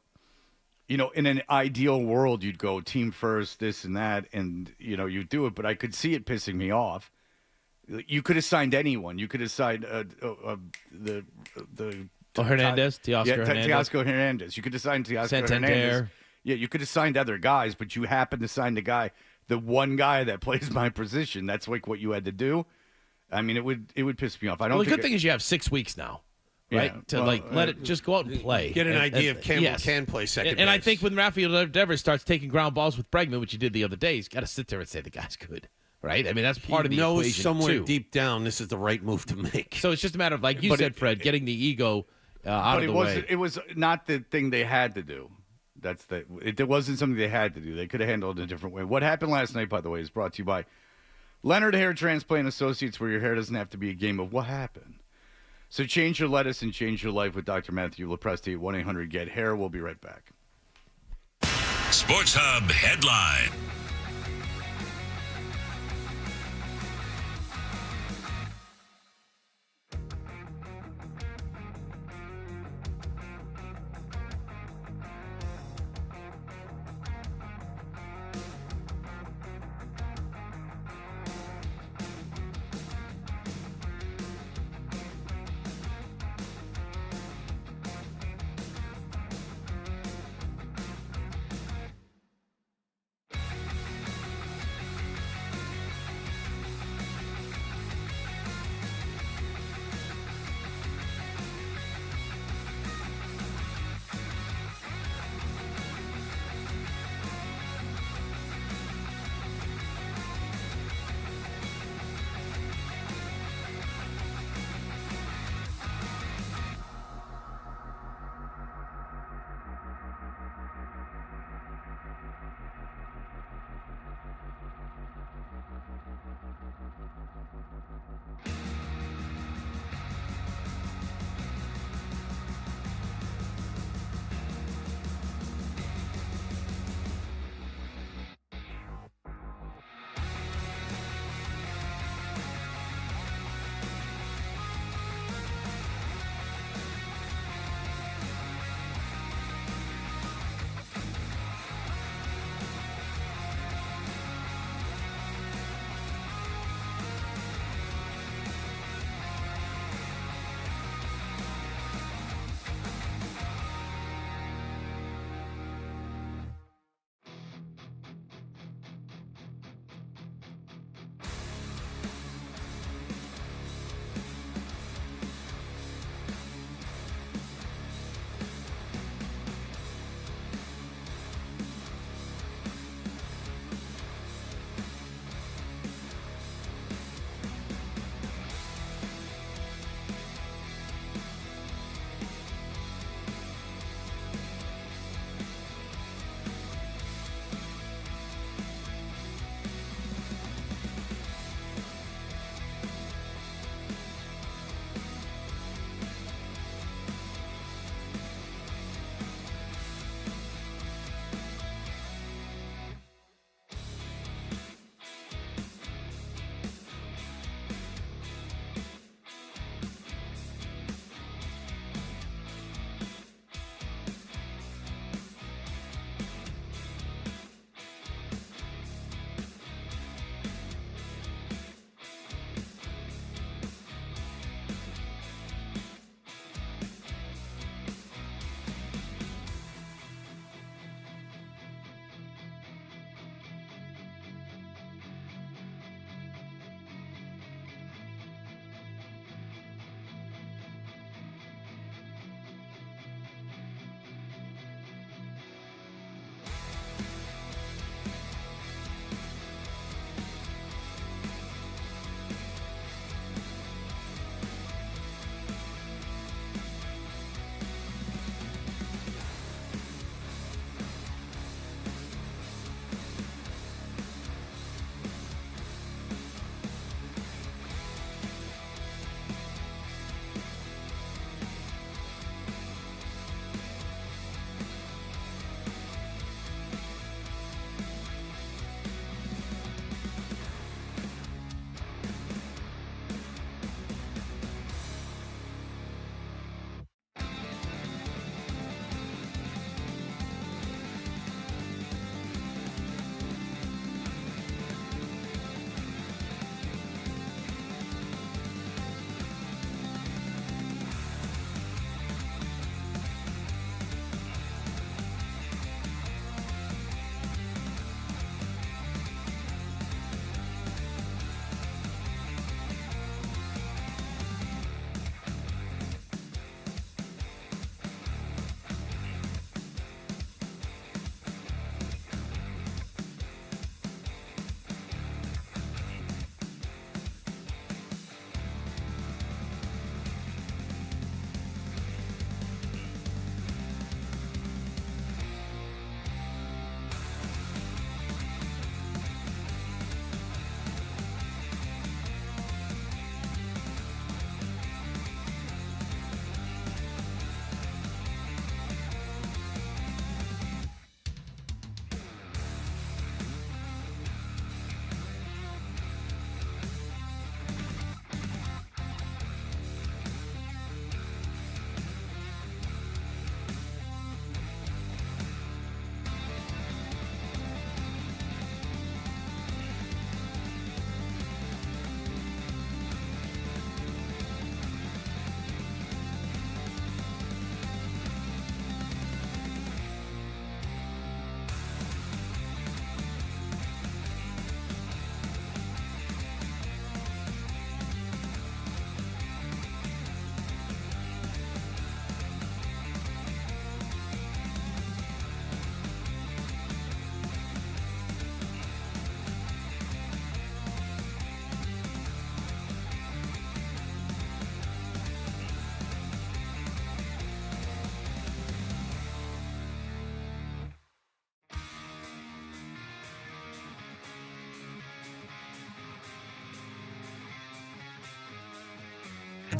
in an ideal world, you'd go team first, this and that, and you do it. But I could see it pissing me off. You could have signed anyone. You could have signed Hernandez, Teoscar Hernandez. You could have signed Teoscar Hernandez. Yeah, you could have signed other guys, but you happened to sign the one guy that plays my position. That's what you had to do. I mean, it would piss me off. The good thing is you have 6 weeks now. Right? To let it just go out and play. Get an idea if Campbell can play second base. And I think when Rafael Devers starts taking ground balls with Bregman, which he did the other day, he's got to sit there and say the guy's good. Right? I mean, that's part of the equation, knows somewhere too. deep down this is the right move to make. So it's just a matter of, like you said, Fred, getting the ego out of the way. It was not the thing they had to do. It wasn't something they had to do. They could have handled it a different way. What happened last night, by the way, is brought to you by Leonard Hair Transplant Associates, where your hair doesn't have to be a game of what happened. So change your lettuce and change your life with Dr. Matthew Lepresti at 1-800-GET-HAIR. We'll be right back. Sports Hub Headline.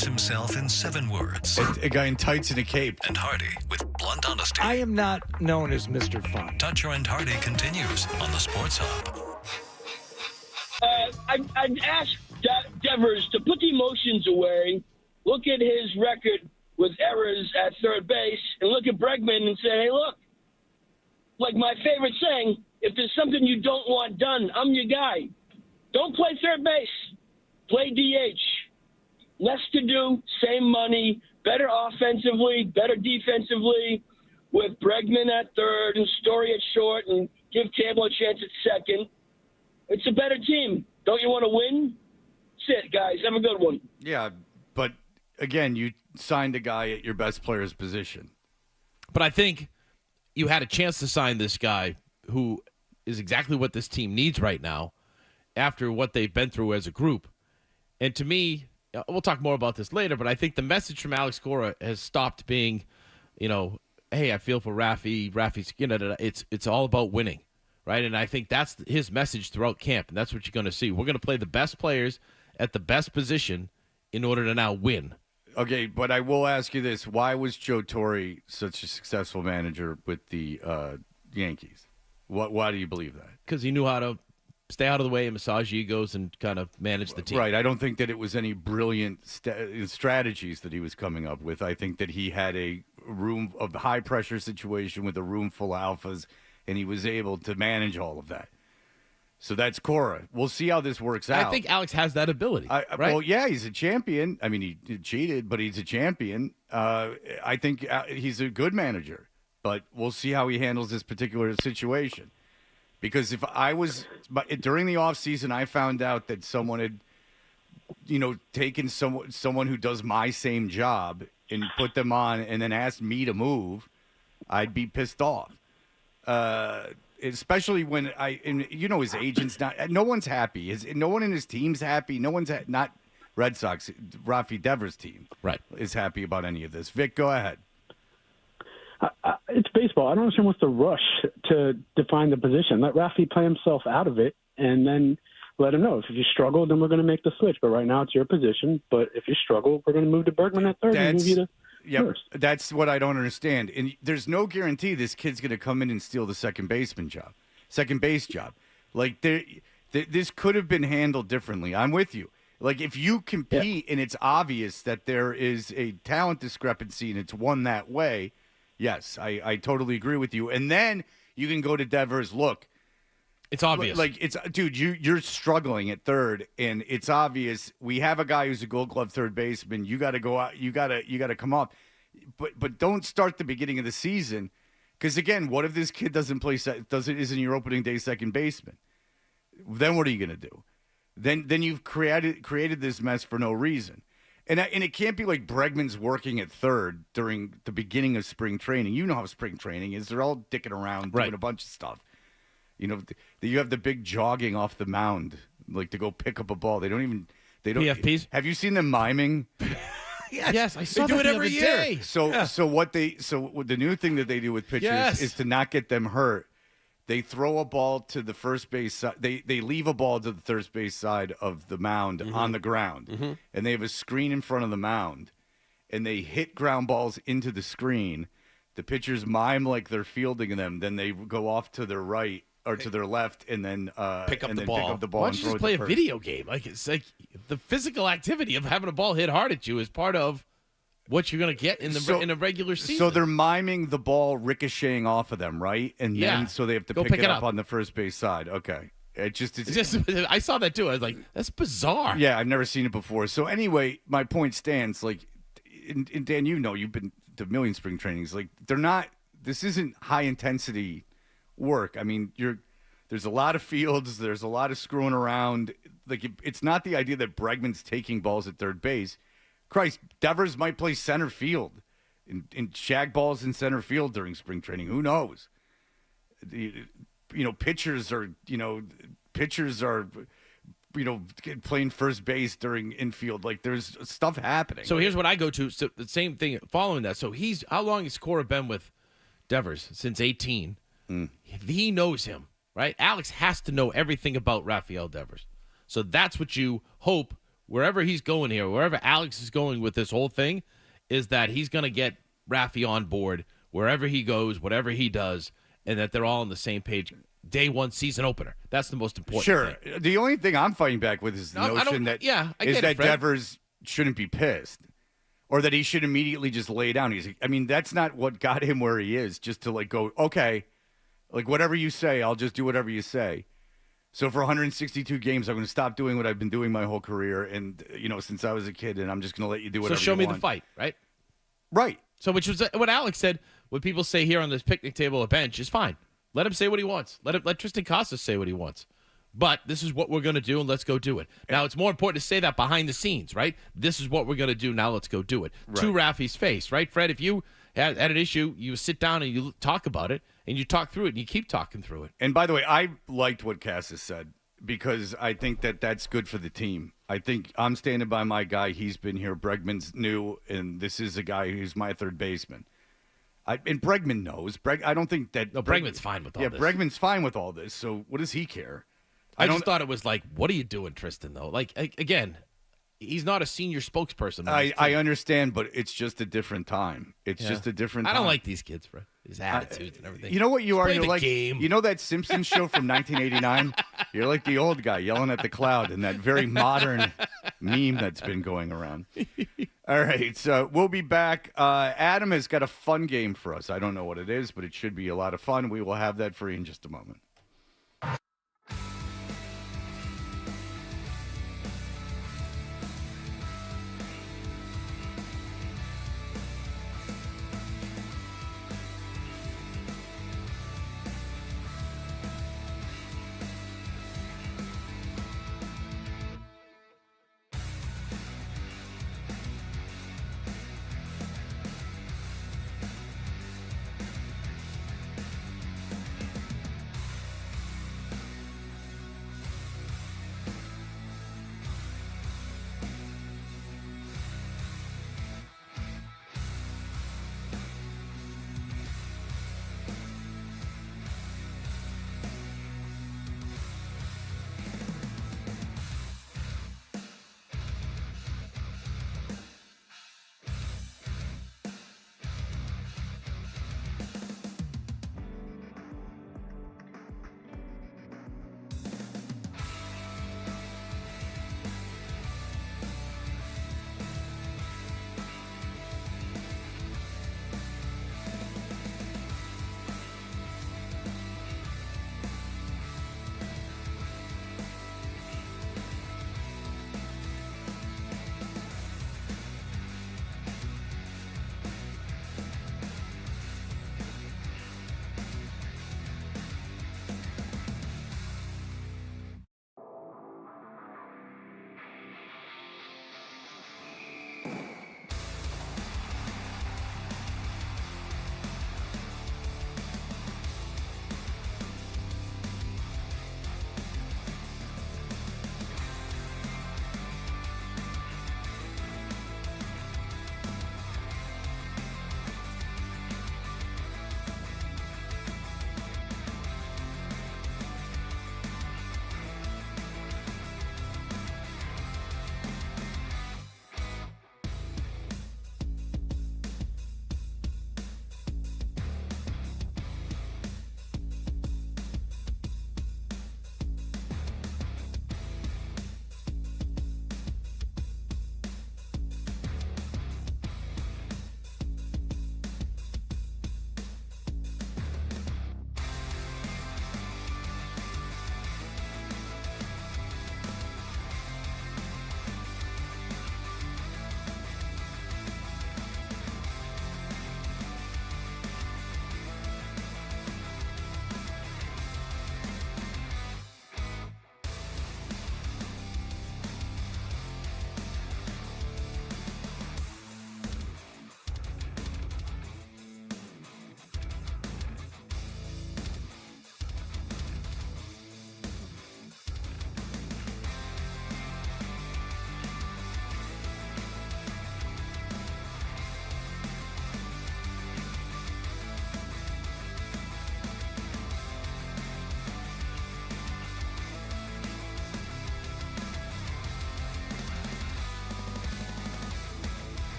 describes himself in 7 words. A guy in tights and a cape. And Hardy with blunt honesty. I am not known as Mr. Fun. Toucher and Hardy continues on the Sports Hub. I'd ask Devers to put the emotions away, look at his record with errors at third base, and look at Bregman and say, hey, look, like my favorite saying, if there's something you don't want done, I'm your guy. Don't play third base. Play DH. Less to do, same money, better offensively, better defensively, with Bregman at third and Story at short and give Campbell a chance at second. It's a better team. Don't you want to win? Sit, guys. Have a good one. Yeah, but again, you signed a guy at your best player's position. But I think you had a chance to sign this guy who is exactly what this team needs right now after what they've been through as a group. And to me, we'll talk more about this later, but I think the message from Alex Cora has stopped being, hey, I feel for Raffy. Raffy's, it's all about winning, right? And I think that's his message throughout camp, and that's what you're going to see. We're going to play the best players at the best position in order to now win. Okay, but I will ask you this. Why was Joe Torre such a successful manager with the Yankees? Why do you believe that? Because he knew how to stay out of the way and massage egos and kind of manage the team. Right. I don't think that it was any brilliant strategies that he was coming up with. I think that he had a room of high-pressure situation with a room full of alphas, and he was able to manage all of that. So that's Cora. We'll see how this works out. I think Alex has that ability. Right? Well, yeah, he's a champion. I mean, he cheated, but he's a champion. I think he's a good manager, but we'll see how he handles this particular situation. Because if I was during the offseason, I found out that someone had, taken someone who does my same job and put them on and then asked me to move, I'd be pissed off. Especially when his agent's not. No one's happy. No one in his team's happy. No one's not Red Sox. Rafi Devers' team is happy about any of this. Vic, go ahead. It's baseball. I don't understand what's the rush to define the position. Let Rafi play himself out of it, and then let him know. If you struggle, then we're going to make the switch. But right now, it's your position. But if you struggle, we're going to move to Bregman at third and move you to first. That's what I don't understand. And there's no guarantee this kid's going to come in and steal the second base job. Like, this could have been handled differently. I'm with you. Like, if you compete and it's obvious that there is a talent discrepancy and it's won that way, yes, I totally agree with you. And then you can go to Devers. Look, it's obvious. Dude, you're struggling at third, and it's obvious. We have a guy who's a Gold Glove third baseman. You got to go out. You got to come up. But don't start the beginning of the season, because again, what if this kid doesn't isn't your opening day second baseman? Then what are you going to do? Then you've created this mess for no reason. And it can't be like Bregman's working at third during the beginning of spring training. You know how spring training is. They're all dicking around doing a bunch of stuff. You have the big jogging off the mound, like to go pick up a ball. They don't. PFPs? Have you seen them miming? Yes, I saw they do that it the every other year. day. So the new thing that they do with pitchers is to not get them hurt. They throw a ball to the first base side. They leave a ball to the third base side of the mound on the ground, and they have a screen in front of the mound, and they hit ground balls into the screen. The pitchers mime like they're fielding them. Then they go off to their right or to their left, and then pick up the ball. Pick up the ball. Why and don't you throw just it play to a first. video game? It's like the physical activity of having a ball hit hard at you is part of what you're going to get in a regular season. So they're miming the ball ricocheting off of them, right? And then so they have to pick it up on the first base side. Okay. I saw that too. I was like, that's bizarre. Yeah, I've never seen it before. So anyway, my point stands. Like, and Dan, you've been to a million spring trainings. Like, this isn't high intensity work. I mean, there's a lot of fields. There's a lot of screwing around. Like, it's not the idea that Bregman's taking balls at third base. Christ, Devers might play center field and shag balls in center field during spring training. Who knows? Pitchers are playing first base during infield. Like, there's stuff happening. So here's what I go to. So the same thing following that. So how long has Cora been with Devers? Since 18. He knows him, right? Alex has to know everything about Rafael Devers. So that's what you hope wherever he's going here, wherever Alex is going with this whole thing, is that he's going to get Raffy on board wherever he goes, whatever he does, and that they're all on the same page. Day one season opener. That's the most important thing. The only thing I'm fighting back with is the notion that Devers shouldn't be pissed. Or that he should immediately just lay down. That's not what got him where he is, just to go, okay, whatever you say, I'll just do whatever you say. So for 162 games, I'm going to stop doing what I've been doing my whole career and, since I was a kid, and I'm just going to let you do whatever you want. So show me the fight, right? Right. So which was what Alex said, what people say here on this picnic table or bench is fine. Let him say what he wants. Let Tristan Casas say what he wants. But this is what we're going to do, and let's go do it. Now, it's more important to say that behind the scenes, right? This is what we're going to do. Now let's go do it. Right. To Raffy's face, right, Fred? If you had an issue, you sit down and you talk about it, and you talk through it, and you keep talking through it. And by the way, I liked what Casas said because I think that that's good for the team. I think I'm standing by my guy. He's been here. Bregman's new, and this is a guy who's my third baseman. And Bregman knows. I don't think that... No, Bregman's fine with all this. Yeah, Bregman's fine with all this, so what does he care? I just thought it was what are you doing, Tristan, though? Again, he's not a senior spokesperson. I understand, but it's just a different time. It's just a different time. I don't like these kids, bro. His attitudes and everything. You know what you are? You're like, game. You know that Simpsons show from 1989? You're like the old guy yelling at the cloud in that very modern meme that's been going around. All right, so we'll be back. Adam has got a fun game for us. I don't know what it is, but it should be a lot of fun. We will have that for you in just a moment.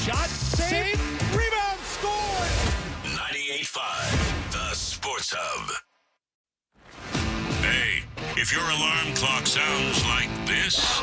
Shot, save, rebound, score! 98.5, the Sports Hub. Hey, if your alarm clock sounds like this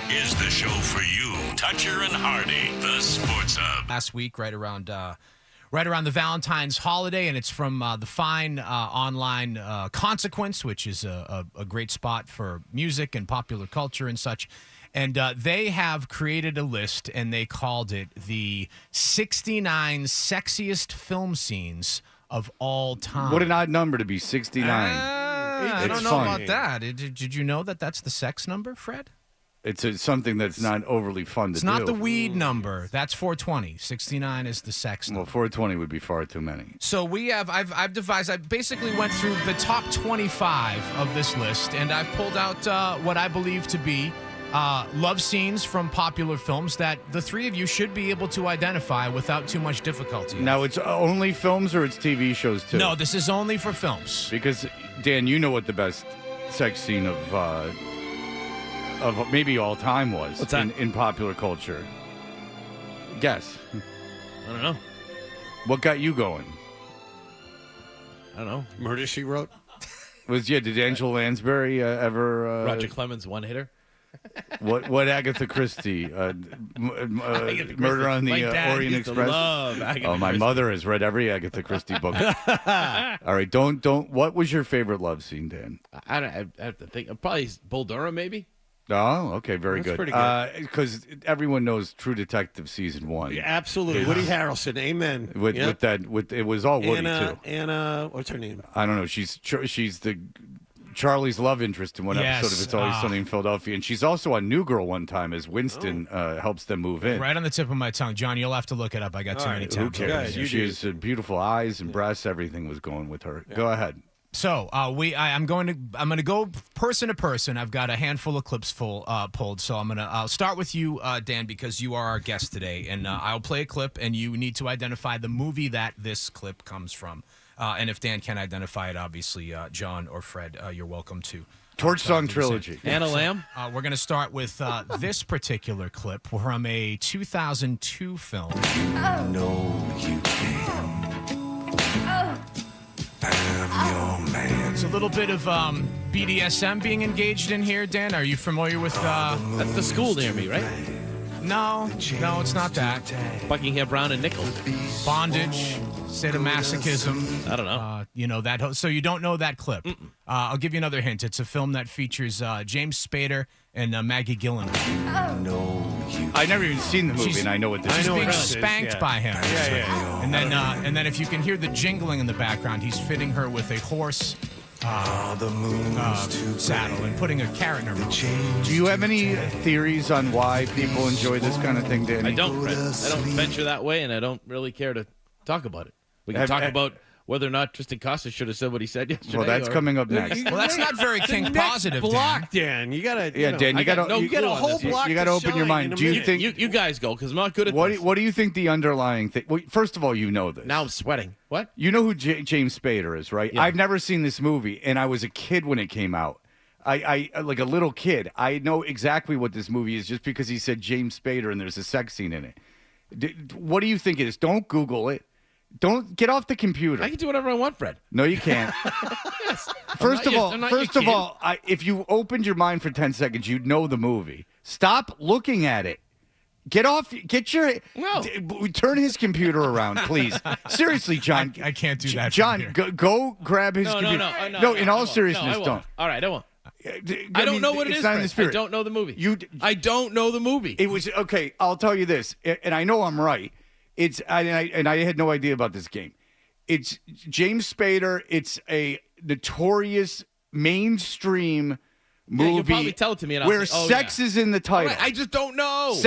is the show for you. Toucher and Hardy, the Sports Hub. Last week, right around the Valentine's holiday, and it's from the fine online Consequence, which is a great spot for music and popular culture and such. And they have created a list, and they called it the 69 sexiest film scenes of all time. What an odd number to be 69. I don't know about that. Did you know that that's the sex number, Fred? It's something that's not overly fun to do. It's not the weed number. That's 420. 69 is the sex number. Well, 420 would be far too many. So I basically went through the top 25 of this list, and I've pulled out what I believe to be love scenes from popular films that the three of you should be able to identify without too much difficulty. Now, it's only films or it's TV shows too? No, this is only for films. Because, Dan, you know what the best sex scene of maybe all time was. What's that? In popular culture. Guess. I don't know. What got you going? I don't know. Murder, She Wrote? Did Angela Lansbury ever... Roger Clemens one-hitter? What Agatha Christie? Murder on the Orient Express? My mother has read every Agatha Christie book. All right, don't. What was your favorite love scene, Dan? I have to think. Probably Bull Durham, maybe? Oh, okay, very That's good. pretty good. Because everyone knows True Detective season 1. Yeah, absolutely. Woody Harrelson, amen. It was all Woody too. Anna, what's her name? I don't know. She's the Charlie's love interest in one episode of It's Always Sunny in Philadelphia, and she's also on New Girl one time as Winston helps them move in. Right on the tip of my tongue, John. You'll have to look it up. I got too many tabs. Who cares? She has beautiful eyes and breasts. Everything was going with her. Yeah. Go ahead. So I'm going to go person to person. I've got a handful of clips pulled. So I'll start with you, Dan, because you are our guest today, and I'll play a clip, and you need to identify the movie that this clip comes from. And if Dan can identify it, obviously, John or Fred, you're welcome to. Torch Song Trilogy. Anna Lamb. We're going to start with this particular clip from a 2002 film. No, you can't. I'm your man. It's a little bit of BDSM being engaged in here, Dan. Are you familiar with... That's the school near me, right? No, it's not that. Buckingham Brown and Nichols. Bondage, sadomasochism. I don't know. That. So you don't know that clip. I'll give you another hint. It's a film that features James Spader and Maggie Gyllenhaal. No, you I've never even seen the movie, and I know what this is. She's being spanked by him. Yeah. And then if you can hear the jingling in the background, he's fitting her with a horse saddle and putting a carrot in her mouth. Do you have any theories on why people enjoy this kind of thing, Danny? I don't, Fred. I don't venture that way, and I don't really care to talk about it. We can talk about whether or not Tristan Casas should have said what he said yesterday. Well, that's coming up next. Well, that's not very kink positive, block, Dan. You gotta. Dan, you got a whole block. You got to open your mind. Do you think you guys go? Because I'm not good at what? this. What do you think the underlying thing? Well, first of all, you know this. Now I'm sweating. What? You know who James Spader is, right? Yeah. I've never seen this movie, and I was a kid when it came out. I like a little kid. I know exactly what this movie is just because he said James Spader and there's a sex scene in it. What do you think it is? Don't Google it. Don't get off the computer. I can do whatever I want, Fred. No, you can't. First of all, if you opened your mind for 10 seconds, you'd know the movie. Stop looking at it. Get off. Get your. No. Turn his computer around, please. Seriously, John. I can't do that. John, go grab his computer. No, in all seriousness, don't. All right, I won't. I don't know what it is. Not in the spirit. I don't know the movie. I don't know the movie. It was okay. I'll tell you this, and I know I'm right. I had no idea about this game. It's James Spader. It's a notorious mainstream movie. You'll probably tell it to me, and I'll where say, sex is in the title. Right, I just don't know.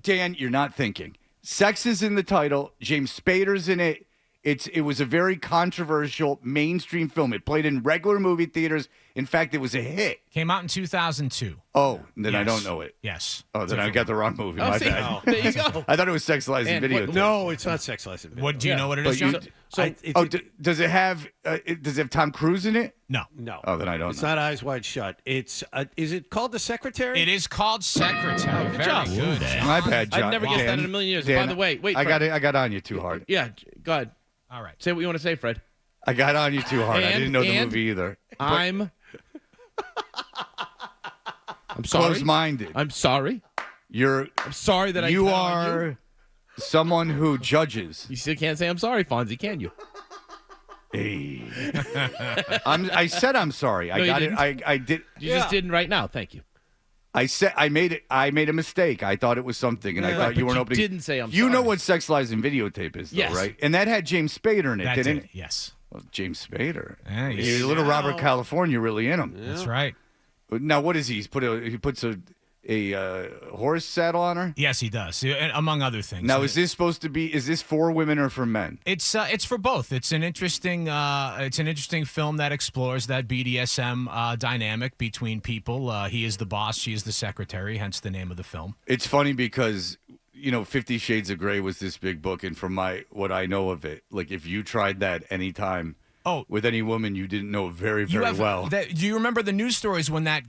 Dan, you're not thinking. Sex is in the title. James Spader's in it. It was a very controversial mainstream film. It played in regular movie theaters. In fact, it was a hit. Came out in 2002. Oh, then I Yes. don't know it. Yes. Oh, then I got the wrong movie. My see? bad. Oh, there you go. I thought it was Sex Lies and Video. No, it's not Sex Lies and Video. What do you know what it is, But John? does it have Tom Cruise in it? No. No. Oh, then I don't It's know. not Eyes Wide Shut. It's is it called The Secretary? It is called Secretary. Very job. good. My bad, John. I'd never guessed that in a million years. By the way, wait, I Fred. got on you too hard. Yeah, go ahead. All right. Say what you want to say, Fred. I got on you too hard. I didn't know the movie either. I'm sorry. Close-minded. I'm sorry. I'm sorry that you I are someone who judges. You still can't say I'm sorry, Fonzie, can you? Hey. I said I'm sorry. No, I you got didn't. it. I did. You just didn't right now. Thank you. I said I made it. I made a mistake. I thought it was something, and I thought you but weren't you opening. didn't say I'm You know sorry. what Sex Lies and Videotape is, though, Yes. right? And that had James Spader in it, That didn't did, it? yes. Well, James Spader. Yeah, He's a little Robert California really in him. That's right. Now, what is he? He puts a horse saddle on her? Yes, he does, among other things. Now, is this for women or for men? It's for both. It's an interesting film that explores that BDSM dynamic between people. He is the boss, she is the secretary, hence the name of the film. It's funny because 50 Shades of Grey was this big book, and from what I know of it, like if you tried that anytime with any woman, you didn't know very, very well. Do you remember the news stories when that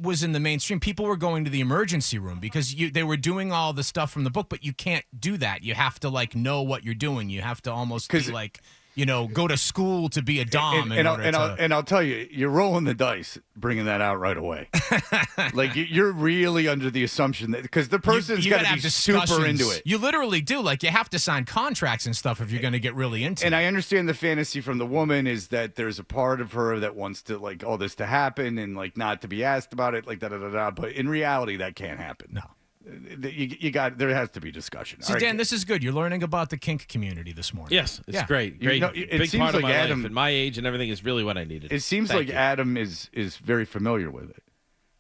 was in the mainstream? People were going to the emergency room because they were doing all the stuff from the book, but you can't do that. You have to know what you're doing. You have to almost be go to school to be a dom. And I'll tell you, you're rolling the dice bringing that out right away. Like you're really under the assumption that because the person's got to be super into it. You literally do. Like you have to sign contracts and stuff if you're going to get really into it. And I understand the fantasy from the woman is that there's a part of her that wants to all this to happen and not to be asked about it, But in reality, that can't happen. No. There has to be discussion. See, Dan, this is good. You're learning about the kink community this morning. Yes, it's great. Great. It big seems part of like my Adam, life and my age and everything is really what I needed. It seems Thank like you. Adam is very familiar with it.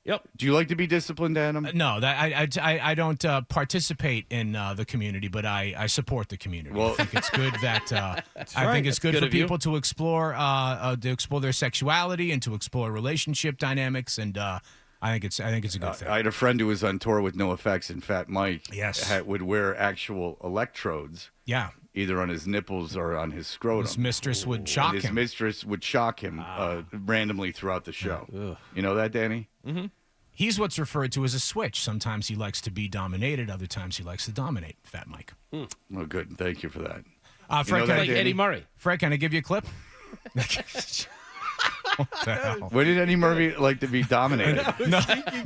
Yep. Do you like to be disciplined, Adam? No, I don't participate in the community, but I support the community. Well, I think it's good that I think it's good for people to explore their sexuality and to explore relationship dynamics, and I think it's a good thing. I had a friend who was on tour with No Effects, and Fat Mike Yes. would wear actual electrodes. Yeah. Either on his nipples or on his scrotum. His mistress would shock him. him. His mistress would shock him randomly throughout the show. Ugh. You know that, Danny? Mm-hmm. He's what's referred to as a switch. Sometimes he likes to be dominated. Other times he likes to dominate. Fat Mike. Well, good. Thank you for that. Fred, can like Eddie Murray. Fred, can I give you a clip? When did Eddie Murray like to be dominated?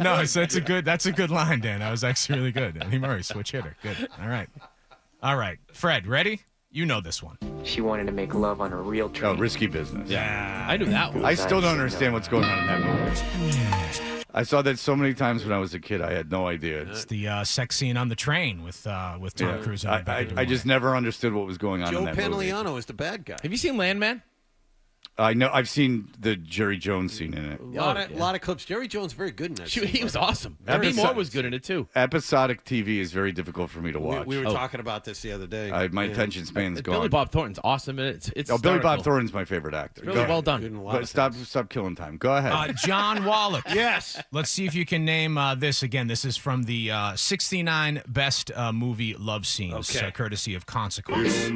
No. So that's a good line, Dan. That was actually really good. Eddie Murray, switch hitter. Good. All right. Fred, ready? You know this one. She wanted to make love on a real tree. Oh, Risky Business. Yeah, I knew that one. I still don't understand what's going on in that movie. I saw that so many times when I was a kid. I had no idea. It's the sex scene on the train with Tom Cruise. And I just never understood what was going on in that movie. Joe Pantoliano is the bad guy. Have you seen Landman? I know. I've seen the Jerry Jones scene in it. A lot of clips. Jerry Jones very good in that. He was awesome. Demi Moore was good in it too. Episodic TV is very difficult for me to watch. We were talking about this the other day. My attention span's gone. Billy Bob Thornton's awesome in it. It's Billy Bob hysterical. Thornton's my favorite actor. Really well done. But stop killing time. Go ahead. John Wallach. Yes. Let's see if you can name this again. This is from the 69 best movie love scenes, courtesy of Consequence.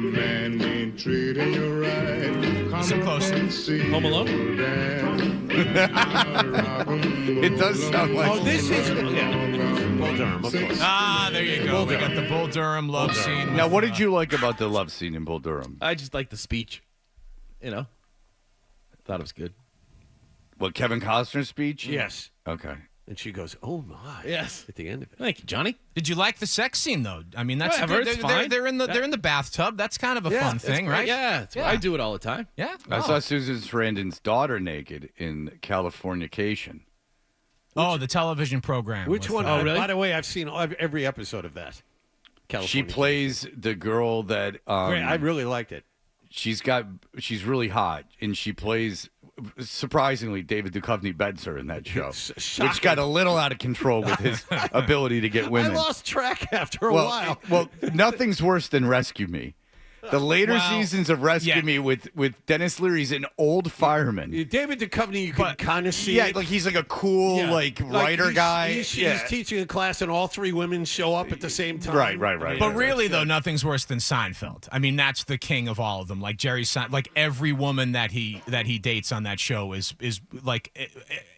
Listen closely. Home Alone? It does sound like. Oh, this is Bull Durham, of course. There you go. We got the Bull Durham love scene. Now, what did you like about the love scene in Bull Durham? I just like the speech. Thought it was good. What, Kevin Costner's speech? Yes. Okay. And she goes, "Oh my!" Yes. At the end of it. Thank you, Johnny. Did you like the sex scene though? I mean, that's Whatever, it's fine. They're in the bathtub. That's kind of a fun thing, right? Yeah, I do it all the time. Yeah. I saw Susan Sarandon's daughter naked in Californication. The television program. Which one? Oh, really? By the way, I've seen every episode of that. She plays the girl that. I really liked it. She's really hot, and she plays. Surprisingly, David Duchovny beds her in that show, which got a little out of control with his ability to get women. I lost track after a while. Well, nothing's worse than Rescue Me. The later seasons of Rescue Me with Dennis Leary's an old fireman. David Duchovny, you can kind of see Yeah, it. like he's like a cool writer guy. He's teaching a class and all three women show up at the same time. Right. But really, though, nothing's worse than Seinfeld. I mean, that's the king of all of them. Like Jerry Seinfeld, like every woman that he dates on that show is like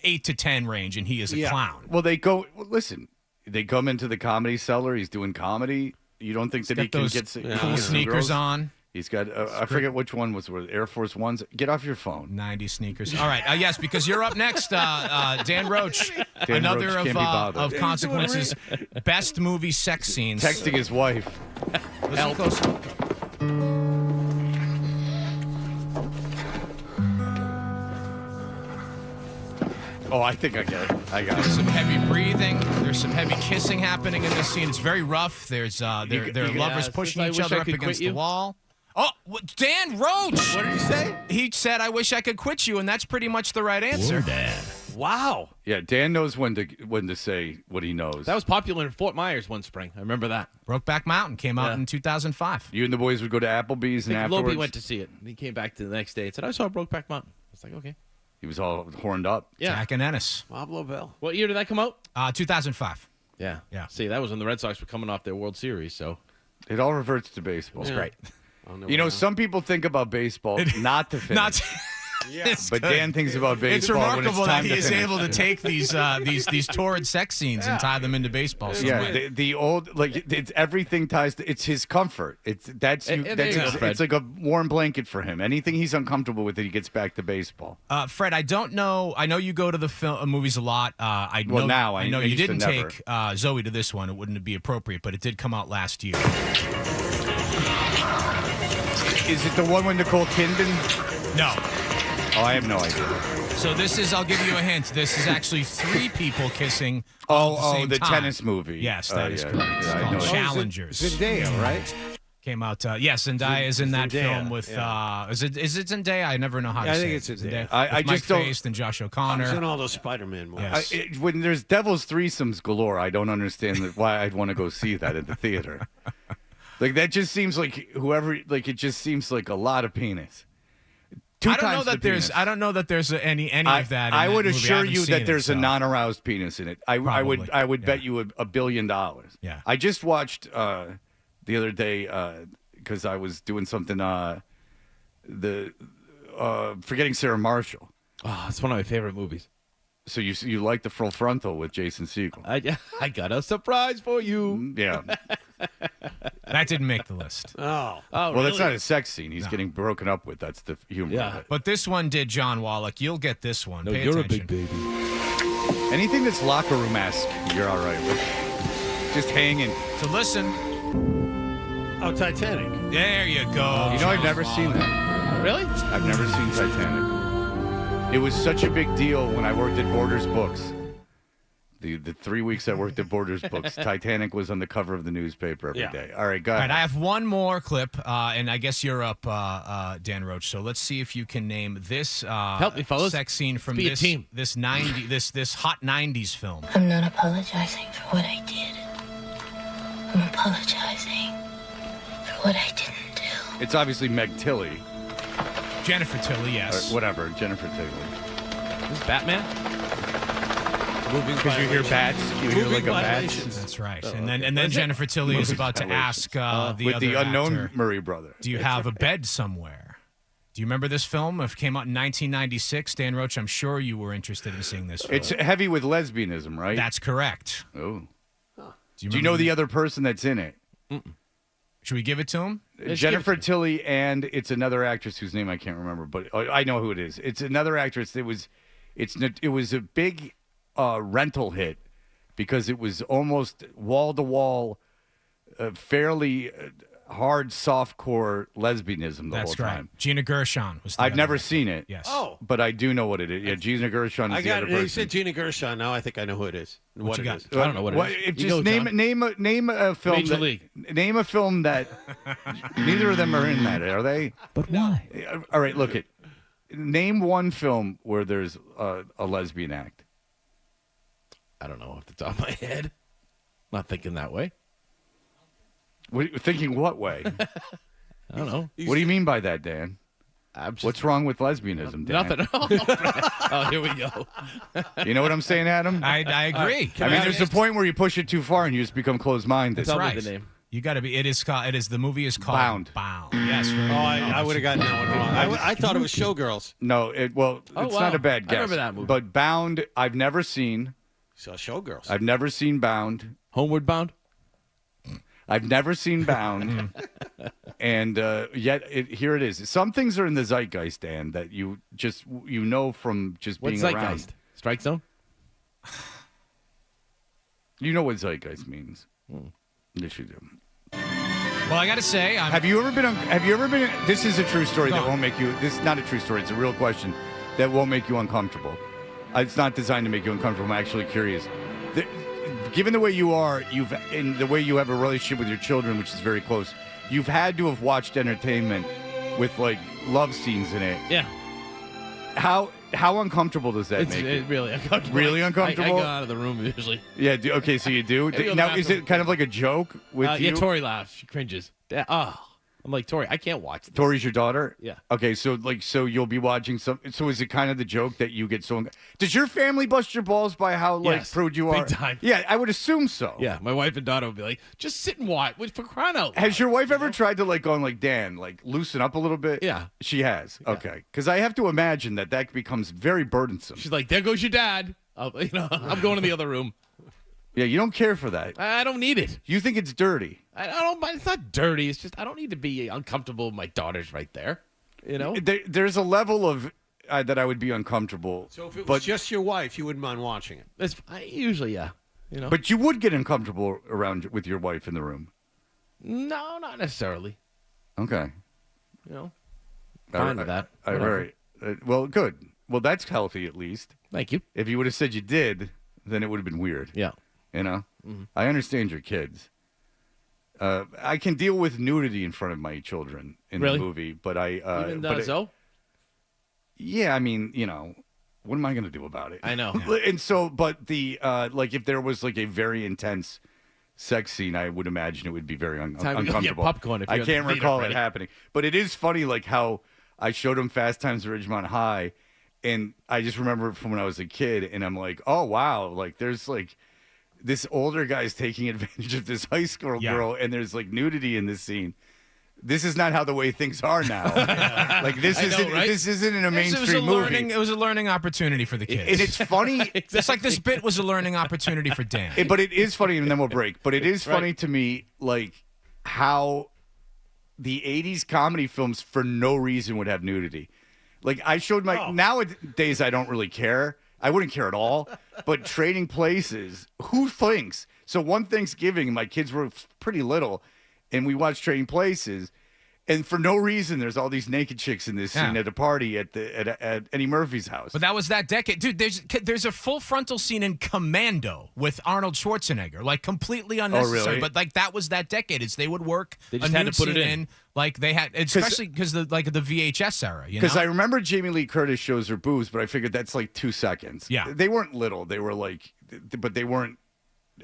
8 to 10 range, and he is a clown. Well, listen. They come into the comedy cellar. He's doing comedy. You don't think that he can get cool sneakers on? He's got, I forget which one was Air Force Ones. Get off your phone. 90 sneakers. All right. Yes, because you're up next, Dan Roche. Another Roche can't be bothered. of Consequences' best movie sex scenes. Texting his wife. Listen close. Oh, I think I get it. I got There's it. some heavy breathing. There's some heavy kissing happening in this scene. It's very rough. There's their lovers pushing each other up against the wall. Oh, Dan Roche! What did he say? He said, "I wish I could quit you," and that's pretty much the right answer. Dan. Wow. Yeah, Dan knows when to say what he knows. That was popular in Fort Myers one spring. I remember that. Brokeback Mountain came out in 2005. You and the boys would go to Applebee's, and afterwards Lobie went to see it. And he came back to the next day and said, "I saw Brokeback Mountain." I was like, "Okay." He was all horned up. Yeah. Jack and Ennis. Bob Lobel. What year did that come out? 2005. Yeah. Yeah. See, that was when the Red Sox were coming off their World Series, so It all reverts to baseball. it's great. You know, some people think about baseball not to finish. Not. But Dan thinks about baseball. It's remarkable when it's time that he to is finish. able to take these torrid sex scenes and tie them into baseball. Yeah, the old it's everything ties to it's his comfort. It's like a warm blanket for him. Anything he's uncomfortable with, he gets back to baseball. Fred, I don't know. I know you go to the movies a lot. I know you used to didn't never. take Zoe to this one. It wouldn't be appropriate, but it did come out last year. Is it the one with Nicole Kidman? No. Oh, I have no idea. So I'll give you a hint. This is actually 3 people kissing all at the same the time. tennis movie. Yes, that is correct. Yeah, It's I called know it. Challengers. Zendaya, right? Came out. Yes, Zendaya is in that Zendaya, film with. Is it Zendaya? I never know how to I say think it. it's Zendaya. I With Mike just don't- Faced and Josh He's O'Connor. in all those Spider-Man movies. Yes. When there's devil's threesomes galore, I don't understand why I'd want to go see that at the theater. Like that just seems like it just seems like a lot of penis. I don't know that there's any of that. I would movie. assure haven't you seen that it, there's a so. non-aroused penis in it. I would bet you $1 billion. Yeah. I just watched the other day because I was doing something. Forgetting Sarah Marshall. Oh, it's one of my favorite movies. So you like the Full Frontal with Jason Segel? I got a surprise for you. Yeah. That didn't make the list. Oh. Well, really? that's not a sex scene. He's getting broken up with. That's the humor. Yeah. Of it. But this one did John Wallach. You'll get this one. No, Pay you're attention. a big baby. Anything that's locker room-esque, you're all right with. Just hanging. So listen. Oh, Titanic. There you go. You know, I've never seen that. Really? I've never seen Titanic. It was such a big deal when I worked at Borders Books. The 3 weeks I worked at Borders Books, Titanic was on the cover of the newspaper every day. All right, go All ahead. right, I have one more clip, and I guess you're up, Dan Roche. So let's see if you can name this Help me, fellas. sex scene from Be a this team. this hot 90s film. I'm not apologizing for what I did. I'm apologizing for what I didn't do. It's obviously Meg Tilly. Jennifer Tilly, yes. Or whatever, Jennifer Tilly. This is Batman? Because you hear bats, you hear like a bat. That's right. And then Jennifer Tilly is about to ask the with other the unknown actor, Murray brother. do you have a bed somewhere? Do you remember this film? It came out in 1996. Dan Roche, I'm sure you were interested in seeing this film. It's heavy with lesbianism, right? That's correct. Oh. Do you know the other person that's in it? Should we give it to him? Jennifer Tilly, and it's another actress whose name I can't remember, but I know who it is. It's another actress. It was a big rental hit because it was almost wall to wall, fairly hard softcore lesbianism the whole That's right. time. Gina Gershon was. I've never seen it. Yes. Oh. But I do know what it is. Yeah, Gina Gershon is I the got other it. person. You said Gina Gershon. Now I think I know who it is. What you it got? is. I don't know what it is. If You just go, John. name a film. Major League. Name a film that neither of them are in that, are they? But why? All right, look it. Name one film where there's a lesbian act. I don't know off the top of my head. Not thinking that way. Thinking what way? I don't know. What do you mean by that, Dan? What's wrong with lesbianism, Dan? Nothing. Oh, here we go. You know what I'm saying, Adam? I agree. I mean, there's a point where you push it too far and you just become closed-minded. That's right. The name. You got to be. The movie is called Bound. Yes. I would have gotten that one wrong. I thought it was Showgirls. No, it's not a bad guess. I remember that movie. But Bound, I've never seen. So Showgirls. I've never seen Bound. Homeward Bound? I've never seen Bound. And yet, here it is. Some things are in the zeitgeist, Dan, that you know from just being What's around. zeitgeist? Strike Zone? You know what zeitgeist means. Yes, you do. Well, I got to say, Have you ever been? This is a true story that won't make you. This is not a true story. It's a real question that won't make you uncomfortable. It's not designed to make you uncomfortable. I'm actually curious. Given the way you are, and the way you have a relationship with your children, which is very close, you've had to have watched entertainment with like love scenes in it. Yeah. How uncomfortable does that make you? It's really uncomfortable. Really uncomfortable? I go out of the room usually. Yeah. Okay, so you do. Now, is it kind of like a joke with you? Yeah, Tori laughs. She cringes. Yeah. I'm like, Tori, I can't watch this. Tori's your daughter? Yeah. Okay, so you'll be watching some. So is it kind of the joke that you get so? Does your family bust your balls by how Yes, prude you are? big time. Yeah, I would assume so. Yeah, my wife and daughter would be like, just sit and watch. For crying out loud. Has your wife ever tried to go on Dan, loosen up a little bit? Yeah. She has. Yeah. Okay. Because I have to imagine that becomes very burdensome. She's like, there goes your dad. I'm going to the other room. Yeah, you don't care for that. I don't need it. You think it's dirty. I don't mind. It's not dirty. It's just I don't need to be uncomfortable with my daughter's right there. You know? There's a level of that I would be uncomfortable. So if it was just your wife, you wouldn't mind watching it. Usually, yeah. But you would get uncomfortable with your wife in the room. No, not necessarily. Okay. Fine with that. Well, good. Well, that's healthy at least. Thank you. If you would have said you did, then it would have been weird. Yeah. Mm-hmm. I understand your kids. I can deal with nudity in front of my children in the movie, but Even Zoe? Yeah, I mean, what am I going to do about it? I know. And so, but if there was a very intense sex scene, I would imagine it would be very uncomfortable. Get popcorn if I you're can't in the theater recall already. it happening. But it is funny, how I showed him Fast Times at Ridgemont High, and I just remember from when I was a kid, and I'm like, oh, wow, there's this older guy's taking advantage of this high school girl, and there's nudity in this scene. This is not how the way things are now. This isn't in a mainstream movie. It was a learning opportunity for the kids. And it's funny. It's like this bit was a learning opportunity for Dan. But it is funny, and then we'll break. But it is funny to me, how the 80s comedy films for no reason would have nudity. I showed nowadays I don't really care. I wouldn't care at all. But Trading Places, who thinks? So one Thanksgiving, my kids were pretty little, and we watched Trading Places, and for no reason, there's all these naked chicks in this scene at a party at Eddie Murphy's house. But that was that decade, dude. There's a full frontal scene in Commando with Arnold Schwarzenegger, completely unnecessary. Oh, really? But that was that decade. They would work. They just a had nude to put it scene in. They had, especially because the VHS era. Because I remember Jamie Lee Curtis shows her boobs, but I figured that's 2 seconds. Yeah, they weren't little. They were but they weren't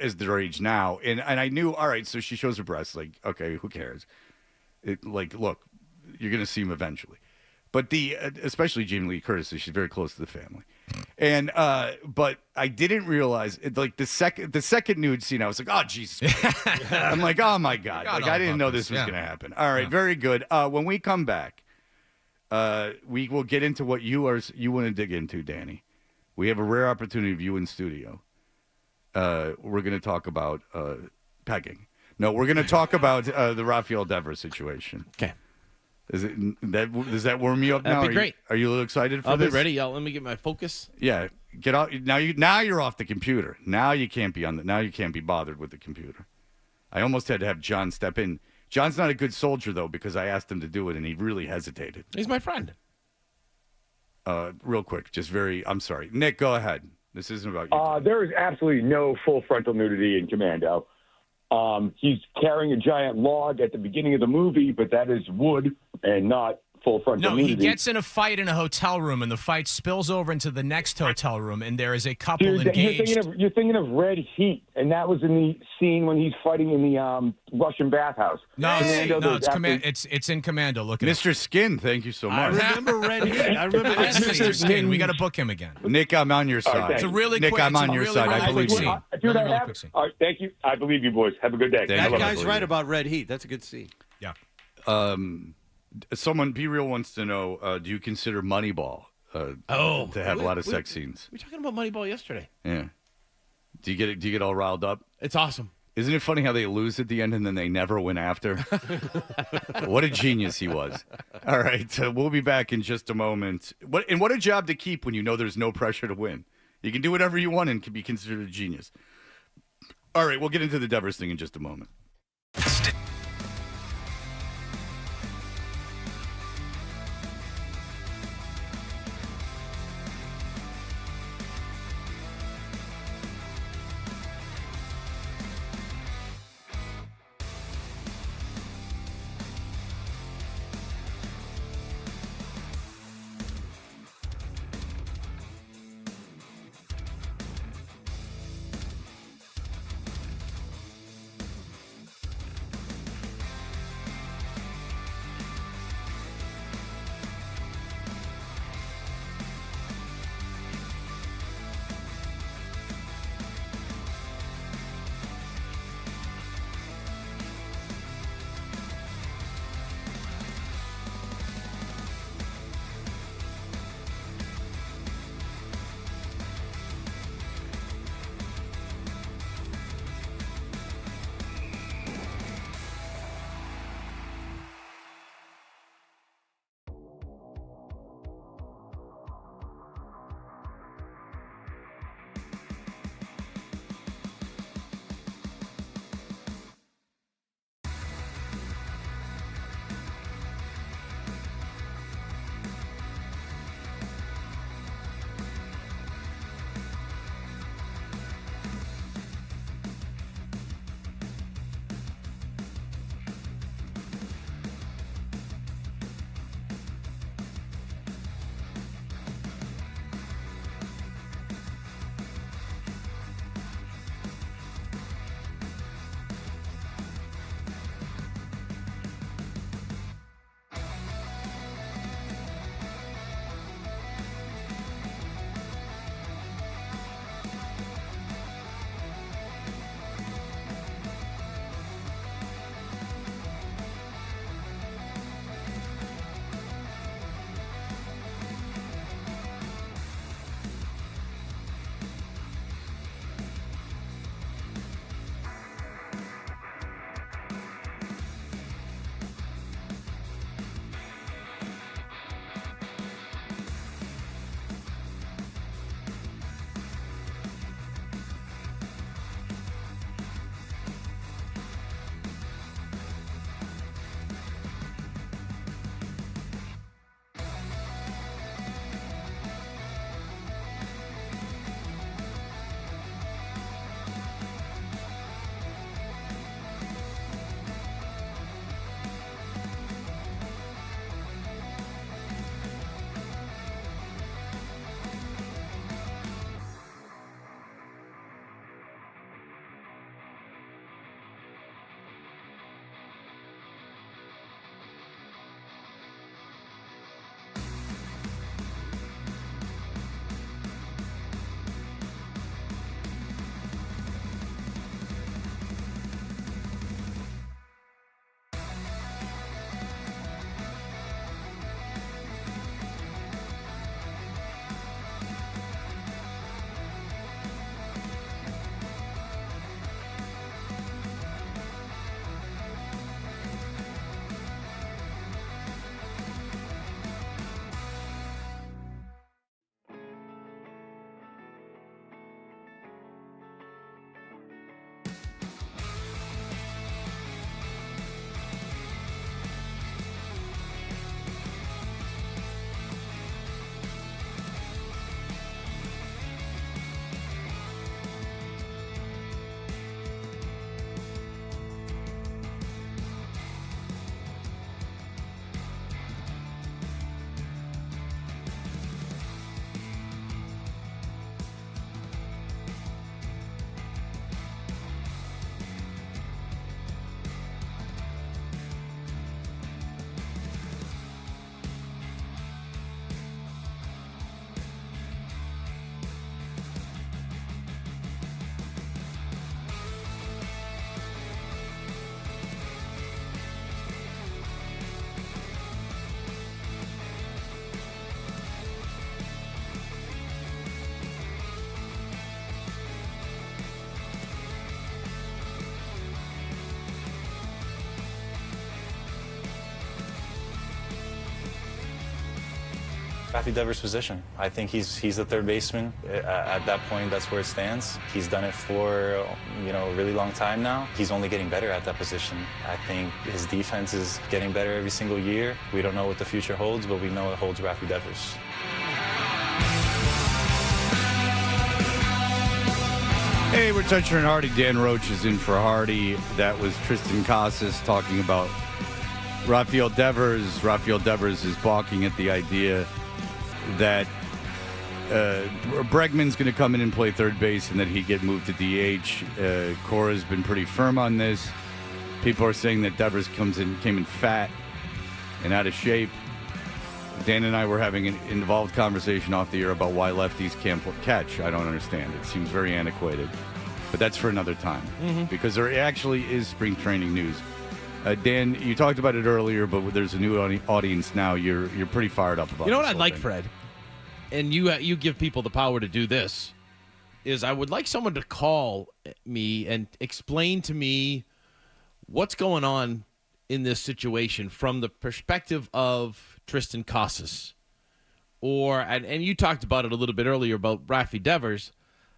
as their age now. And I knew, all right, so she shows her breasts. Okay, who cares? Look, you're going to see him eventually. But especially Jamie Lee Curtis, she's very close to the family. And but I didn't realize the second nude scene. I was like, oh Jesus Christ. I'm like, oh my God. I didn't know this was going to happen. All right, very good. When we come back, we will get into what you want to dig into, Danny. We have a rare opportunity of you in studio. We're going to talk about pegging. No, we're going to talk about the Rafael Devers situation. Okay. Does that warm you up now? That'd be great. Are you a little excited for I'll this? be ready. Let me get my focus. Yeah, get out now. You're off the computer. Now you can't be now you can't be bothered with the computer. I almost had to have John step in. John's not a good soldier though, because I asked him to do it and he really hesitated. He's my friend. Real quick, I'm sorry, Nick. Go ahead. This isn't about you. There is absolutely no full frontal nudity in Commando. He's carrying a giant log at the beginning of the movie, but that is wood and not full frontal No, nudity. he gets in a fight in a hotel room, and the fight spills over into the next hotel room, and there is a couple engaged. You're thinking of Red Heat, and that was in the scene when he's fighting in the Russian bathhouse. No, Commando, it's in Commando. Look at Mr. Skin, thank you so I much. remember Red Heat. I remember that. That's Mr. Skin. We got to book him again. Nick, I'm on your side. Okay. It's a really Nick, quick. I'm on your side. I believe you. Really quick scene. All right, thank you. I believe you, boys. Have a good day. That you. guy's right about Red Heat. That's a good scene. Yeah. Someone, Be Real wants to know, do you consider Moneyball to have a lot of sex scenes? We were talking about Moneyball yesterday. Yeah. Do you get all riled up? It's awesome. Isn't it funny how they lose at the end and then they never win after? What a genius he was. All right, we'll be back in just a moment. What a job to keep when you know there's no pressure to win. You can do whatever you want and can be considered a genius. All right, we'll get into the Devers thing in just a moment. Rafi Devers' position. I think he's the third baseman. At that point, that's where it stands. He's done it for a really long time now. He's only getting better at that position. I think his defense is getting better every single year. We don't know what the future holds, but we know it holds Rafi Devers. Hey, we're touching on Hardy. Dan Roche is in for Hardy. That was Tristan Casas talking about Rafael Devers. Rafael Devers is balking at the idea that Bregman's going to come in and play third base and that he get moved to DH. Cora's been pretty firm on this. People are saying that Devers came in fat and out of shape. Dan and I were having an involved conversation off the air about why lefties can't catch. I don't understand. It seems very antiquated. But that's for another time because there actually is spring training news. Dan, you talked about it earlier, but there's a new audience now. You're pretty fired up about it. You know what I'd like, Fred? And you give people the power to do this, is I would like someone to call me and explain to me what's going on in this situation from the perspective of Tristan Casas. And you talked about it a little bit earlier about Rafi Devers.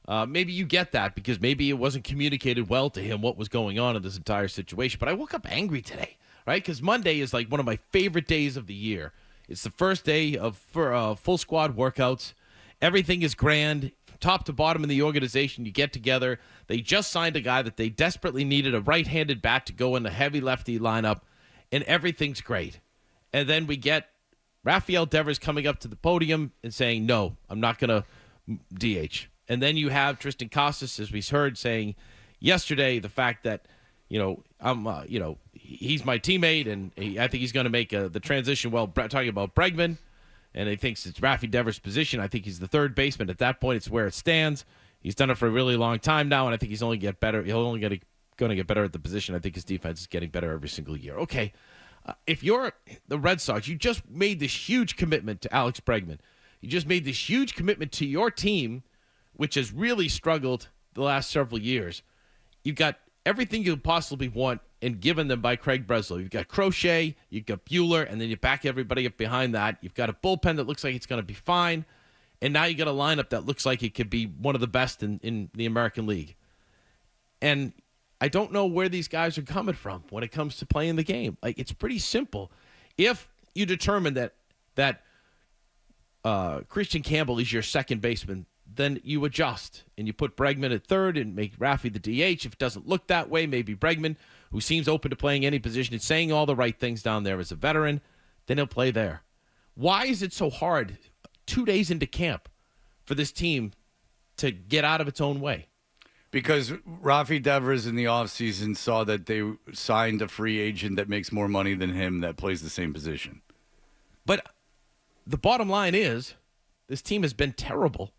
Maybe you get that because maybe it wasn't communicated well to him what was going on in this entire situation. But I woke up angry today, right? Because Monday is like one of my favorite days of the year. It's the first day of full squad workouts. Everything is grand. From top to bottom in the organization, you get together. They just signed a guy that they desperately needed, a right-handed bat to go in the heavy lefty lineup, and everything's great. And then we get Rafael Devers coming up to the podium and saying, no, I'm not going to DH. And then you have Tristan Casas, as we heard, saying yesterday the fact that, he's my teammate and I think he's going to make the transition well, talking about Bregman, and he thinks it's Rafi Devers' position. I think he's the third baseman. At that point, it's where it stands. He's done it for a really long time now, and I think he's only get better. He'll only going to get better at the position. I think his defense is getting better every single year. Okay, if you're the Red Sox, you just made this huge commitment to Alex Bregman. You just made this huge commitment to your team, which has really struggled the last several years. You've got everything you could possibly want and given them by Craig Breslow. You've got Crochet, you've got Bueller, and then you back everybody up behind that. You've got a bullpen that looks like it's going to be fine, and now you got a lineup that looks like it could be one of the best in the American League. And I don't know where these guys are coming from when it comes to playing the game. Like, it's pretty simple. If you determine that Christian Campbell is your second baseman, then you adjust and you put Bregman at third and make Rafi the DH. If it doesn't look that way, maybe Bregman, who seems open to playing any position and saying all the right things down there as a veteran, then he'll play there. Why is it so hard 2 days into camp for this team to get out of its own way? Because Rafi Devers in the offseason saw that they signed a free agent that makes more money than him that plays the same position. But the bottom line is this team has been terrible.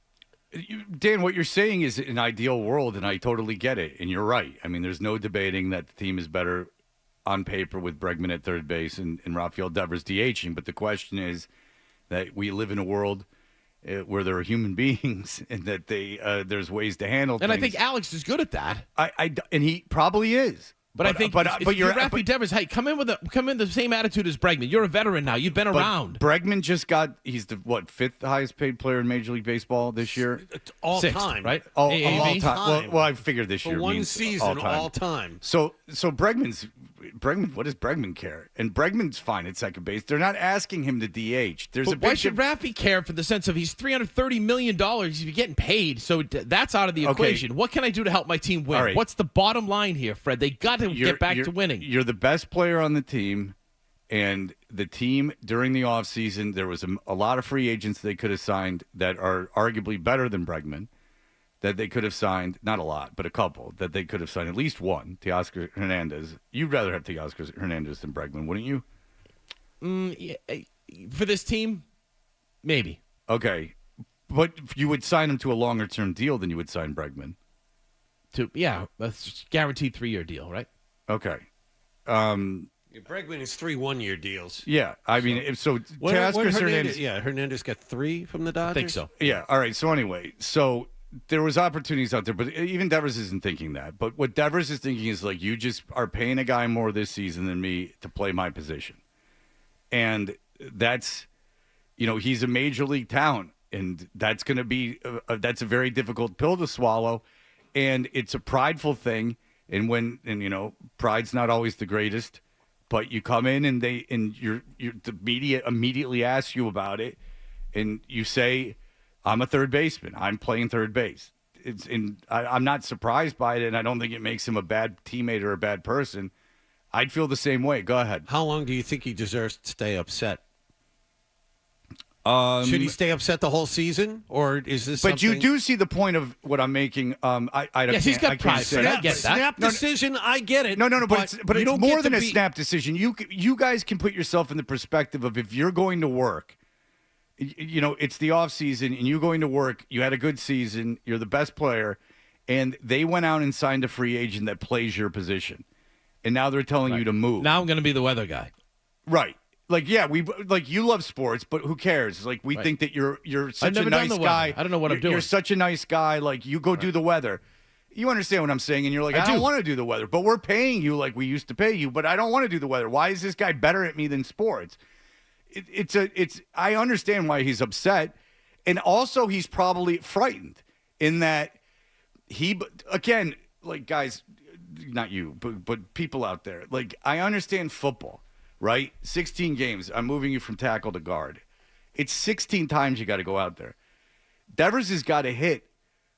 Dan, what you're saying is an ideal world, and I totally get it, and you're right. I mean, there's no debating that the team is better on paper with Bregman at third base and Rafael Devers DHing, but the question is that we live in a world where there are human beings and that there's ways to handle things. And I think Alex is good at that. And he probably is. But I think you're Rafi Devers. Hey, come in the same attitude as Bregman. You're a veteran now. You've been around. Bregman just he's the fifth highest paid player in Major League Baseball this year, all Sixth, time, right? All time. Well, I figured this year for one means season, all time. So Bregman. What does Bregman care? And Bregman's fine at second base. They're not asking him to DH. Why should Rafi care for the sense of he's $330 million? He's getting paid, so that's out of the equation. What can I do to help my team win? All right. What's the bottom line here, Fred? They got to get back to winning. You're the best player on the team, and the team during the offseason, there was a lot of free agents they could have signed that are arguably better than Bregman. That they could have signed, not a lot, but a couple, that they could have signed at least one, Teoscar Hernandez. You'd rather have Teoscar Hernandez than Bregman, wouldn't you? For this team, maybe. Okay. But you would sign him to a longer-term deal than you would sign Bregman. A guaranteed 3-year deal, right? Okay. Bregman is 3 1-year deals. Yeah, I mean, Teoscar Hernandez. Yeah, Hernandez got 3 from the Dodgers. I think so. Yeah, all right. So anyway, there was opportunities out there, but even Devers isn't thinking that. But what Devers is thinking is like, you just are paying a guy more this season than me to play my position. And that's he's a major league talent, and that's going to be that's a very difficult pill to swallow, and it's a prideful thing. And pride's not always the greatest, but you come in and the media immediately asks you about it, and you say, "I'm a third baseman. I'm playing third base." I'm not surprised by it, and I don't think it makes him a bad teammate or a bad person. I'd feel the same way. Go ahead. How long do you think he deserves to stay upset? Should he stay upset the whole season, or is this? But you do see the point of what I'm making. Yes, he's got pride. I get that. Snap decision. I get it. No. But it's more than a snap decision. You guys can put yourself in the perspective of if you're going to work. It's the off season, and you're going to work. You had a good season. You're the best player, and they went out and signed a free agent that plays your position, and now they're telling you to move. Now I'm going to be the weather guy. Right. You love sports, but who cares? We think that you're such a nice guy. I don't know what I'm doing. You're such a nice guy. You go do the weather. You understand what I'm saying? And you're like, I don't want to do the weather, but we're paying you like we used to pay you, but I don't want to do the weather. Why is this guy better at me than sports? I understand why he's upset. And also he's probably frightened in that guys, not you, but people out there, I understand football. Right? 16 games. I'm moving you from tackle to guard. It's 16 times you got to go out there. Devers has got to hit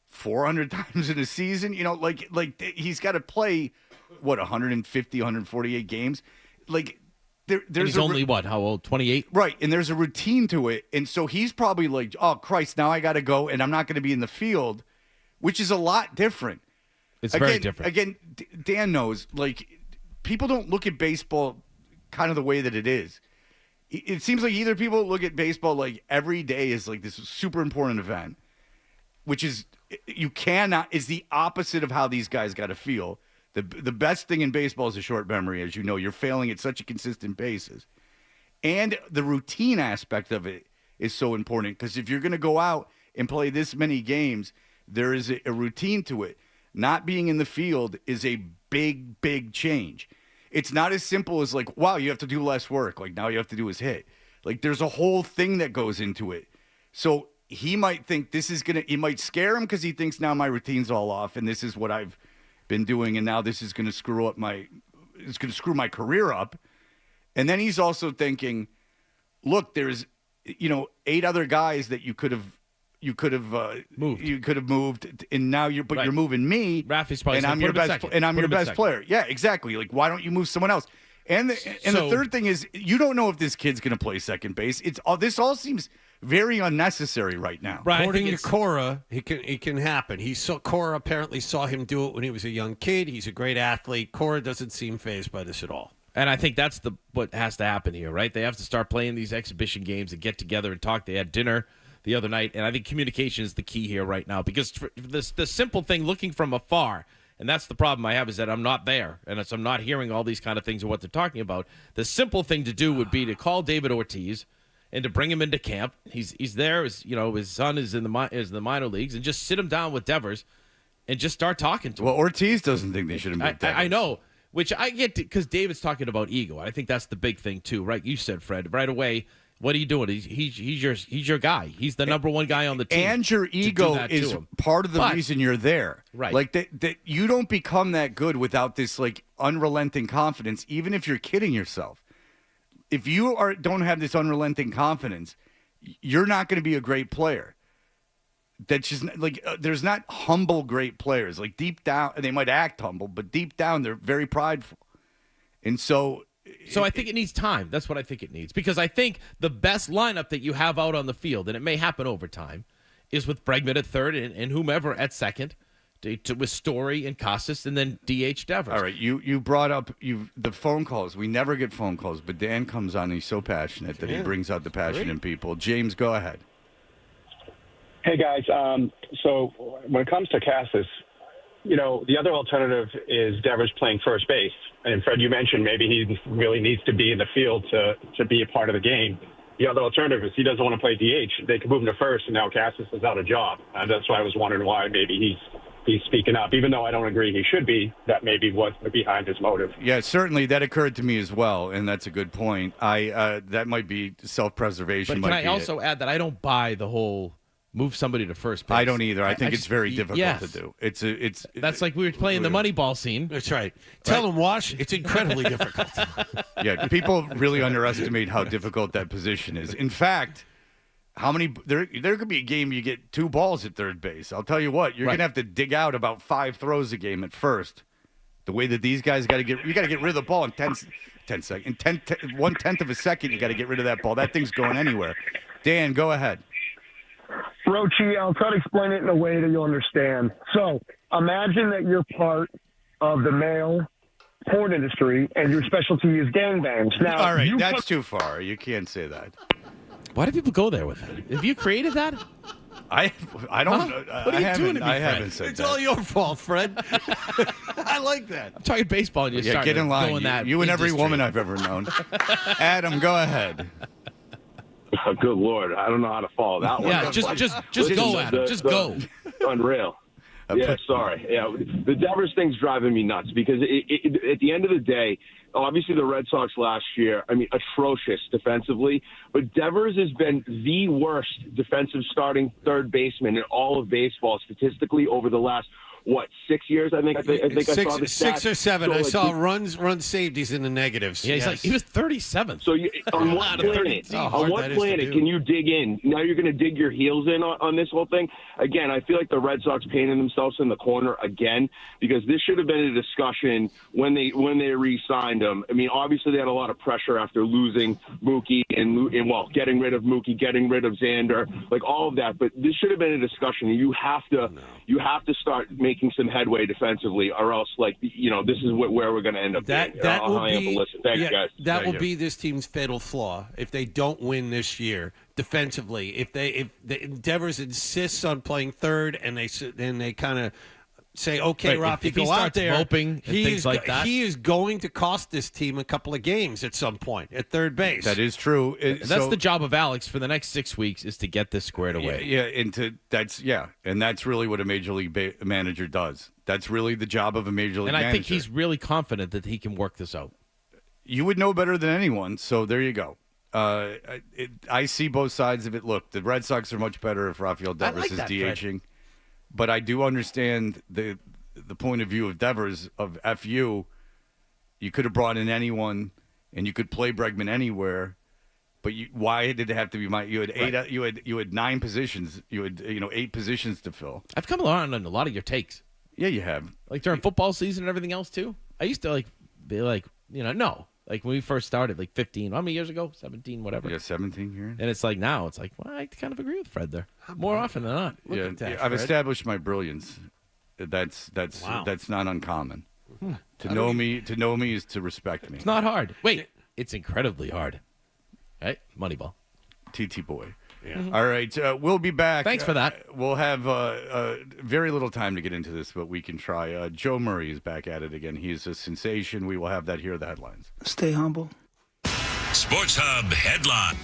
400 times in a season. He's got to play, 150, 148 games. There's only how old? 28? Right. And there's a routine to it. And so he's probably like, oh, Christ, now I got to go and I'm not going to be in the field, which is a lot different. It's very different. Again, Dan knows, people don't look at baseball kind of the way that it is. It seems like either people look at baseball every day is this super important event, which is is the opposite of how these guys got to feel. The best thing in baseball is a short memory, as you know. You're failing at such a consistent basis. And the routine aspect of it is so important because if you're going to go out and play this many games, there is a routine to it. Not being in the field is a big, big change. It's not as simple as wow, you have to do less work. Now you have to do his hit. There's a whole thing that goes into it. So he might think it might scare him because he thinks now my routine's all off and this is what I've been doing and now this is going to screw my career up. And then he's also thinking, look, there's 8 other guys that you could have moved, and now you're moving me. Rafi's probably and I'm your best player. Yeah, exactly. Why don't you move someone else? And the third thing is you don't know if this kid's going to play second base. This all seems very unnecessary right now. Right. According to Cora, it can happen. Cora apparently saw him do it when he was a young kid. He's a great athlete. Cora doesn't seem fazed by this at all. And I think that's what has to happen here, right? They have to start playing these exhibition games and get together and talk. They had dinner the other night, and I think communication is the key here right now because the simple thing looking from afar, and that's the problem I have is that I'm not there, and I'm not hearing all these kind of things of what they're talking about. The simple thing to do would be to call David Ortiz and to bring him into camp. He's there, his son is in the minor leagues, and just sit him down with Devers and just start talking to him. Well, Ortiz doesn't think they should have moved Devers. I know, which I get because David's talking about ego. I think that's the big thing too, right? You said, Fred, right away. What are you doing? He's your guy. He's the number one guy on the team. And your ego is part of the reason you're there. Right. That you don't become that good without this unrelenting confidence, even if you're kidding yourself. If you don't have this unrelenting confidence, you're not going to be a great player. That's just there's not humble great players. Deep down, they might act humble, but deep down they're very prideful. And so I think it needs time. That's what I think it needs. Because I think the best lineup that you have out on the field, and it may happen over time, is with Bregman at third and whomever at second, with Story and Casas, and then DH Devers. All right, you brought up the phone calls. We never get phone calls, but Dan comes on and he's so passionate that he brings out the passion in people. James, go ahead. Hey, guys. So when it comes to Casas, the other alternative is Devers playing first base. And Fred, you mentioned maybe he really needs to be in the field to be a part of the game. The other alternative is he doesn't want to play DH. They could move him to first, and now Casas is out of job. And that's why I was wondering why maybe he's speaking up, even though I don't agree he should be. That maybe was behind his motive. Yeah, certainly that occurred to me as well, and that's a good point. That might be self-preservation. But can I also add that I don't buy the whole move somebody to first base. I don't either. I think it's very difficult to do. That's like we were playing the Moneyball scene. That's right. Tell them, Wash, it's incredibly difficult. Yeah, people really underestimate how difficult that position is. In fact, there could be a game you get 2 balls at third base. I'll tell you what, you're going to have to dig out about 5 throws a game at first. The way that these guys you got to get rid of the ball in 10 seconds. In 1/10 of a second, you got to get rid of that ball. That thing's going anywhere. Dan, go ahead. Roche, I'll try to explain it in a way that you'll understand. So imagine that you're part of the male porn industry and your specialty is gangbangs. Now, all right, that's too far. You can't say that. Why do people go there with it? Have you created that? I don't know. What are you doing to me, I Fred? haven't said It's that. all your fault, Fred. I like that. I'm talking baseball and you're Yeah, get in line. Going that You and every industry. woman I've ever known. Adam, go ahead. Oh, good Lord. I don't know how to follow that one. Yeah, just go, Adam. Just go. Unreal. Yeah, sorry. Yeah, the Devers thing's driving me nuts because at the end of the day, obviously the Red Sox last year, I mean, atrocious defensively, but Devers has been the worst defensive starting third baseman in all of baseball statistically over the last, 6 years? I think I saw the 6 or 7. So, I saw runs saved. He's in the negatives. Yeah, he was 37th. So on what planet can you dig in? Now you're going to dig your heels in on this whole thing? Again, I feel like the Red Sox painted themselves in the corner again because this should have been a discussion when they re-signed him. I mean, obviously they had a lot of pressure after losing Mookie and getting rid of Mookie, getting rid of Xander, like all of that. But this should have been a discussion. You have to start making some headway defensively, or else, this is where we're going to end up. That will be Thanks, guys. That will be this team's fatal flaw if they don't win this year defensively. If the Devers insists on playing third and they kind of say, okay, Rafi, if he go out starts there. moping and things like that. He is going to cost this team a couple of games at some point at third base. That is true. That's the job of Alex for the next 6 weeks is to get this squared away. Yeah, and that's really what a major league manager does. That's really the job of a major league manager. And I think he's really confident that he can work this out. You would know better than anyone, so there you go. I see both sides of it. Look, the Red Sox are much better if Rafael Devers is DHing. Fred. But I do understand the point of view of Devers of FU. You could have brought in anyone, and you could play Bregman anywhere. But why did it have to be you had 8? You had 9 positions. You had 8 positions to fill. I've come along on a lot of your takes. Yeah, you have. Like during football season and everything else too. I used to be like no. Like when we first started, 15, how many years ago? 17, whatever. Yeah, 17 here. And it's now, it's I kind of agree with Fred there. More often than not. Look at that, I've Fred. established my brilliance. That's not uncommon. To know me is to respect me. It's not hard. Wait, it's incredibly hard. Right? Moneyball. TT boy. Yeah. Mm-hmm. All right, we'll be back. Thanks for that. We'll have very little time to get into this, but we can try. Joe Murray is back at it again. He's a sensation. We will have that here at the headlines. Stay humble. Sports Hub headline.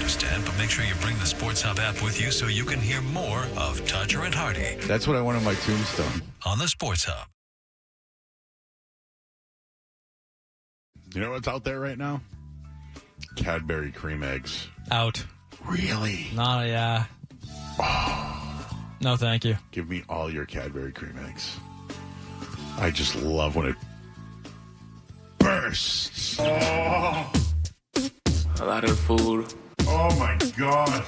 newsstand, but make sure you bring the Sports Hub app with you so you can hear more of Todger and Hardy. That's what I want on my tombstone. On the Sports Hub. You know what's out there right now? Cadbury cream eggs. Out. Really? No, yeah. No, thank you. Give me all your Cadbury cream eggs. I just love when it bursts. Oh. A lot of food. Oh, my God.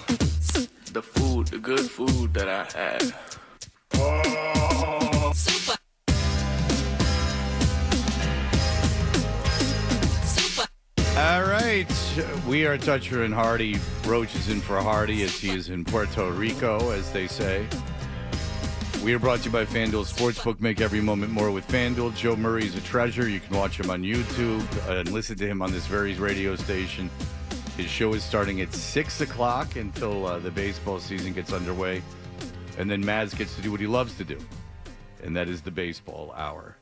The good food that I had. Oh. Super. All right. We are Toucher and Hardy. Roche is in for Hardy as he is in Puerto Rico, as they say. We are brought to you by FanDuel Sportsbook. Make every moment more with FanDuel. Joe Murray is a treasure. You can watch him on YouTube and listen to him on this very radio station. His show is starting at 6 o'clock until the baseball season gets underway. And then Mads gets to do what he loves to do, and that is the baseball hour,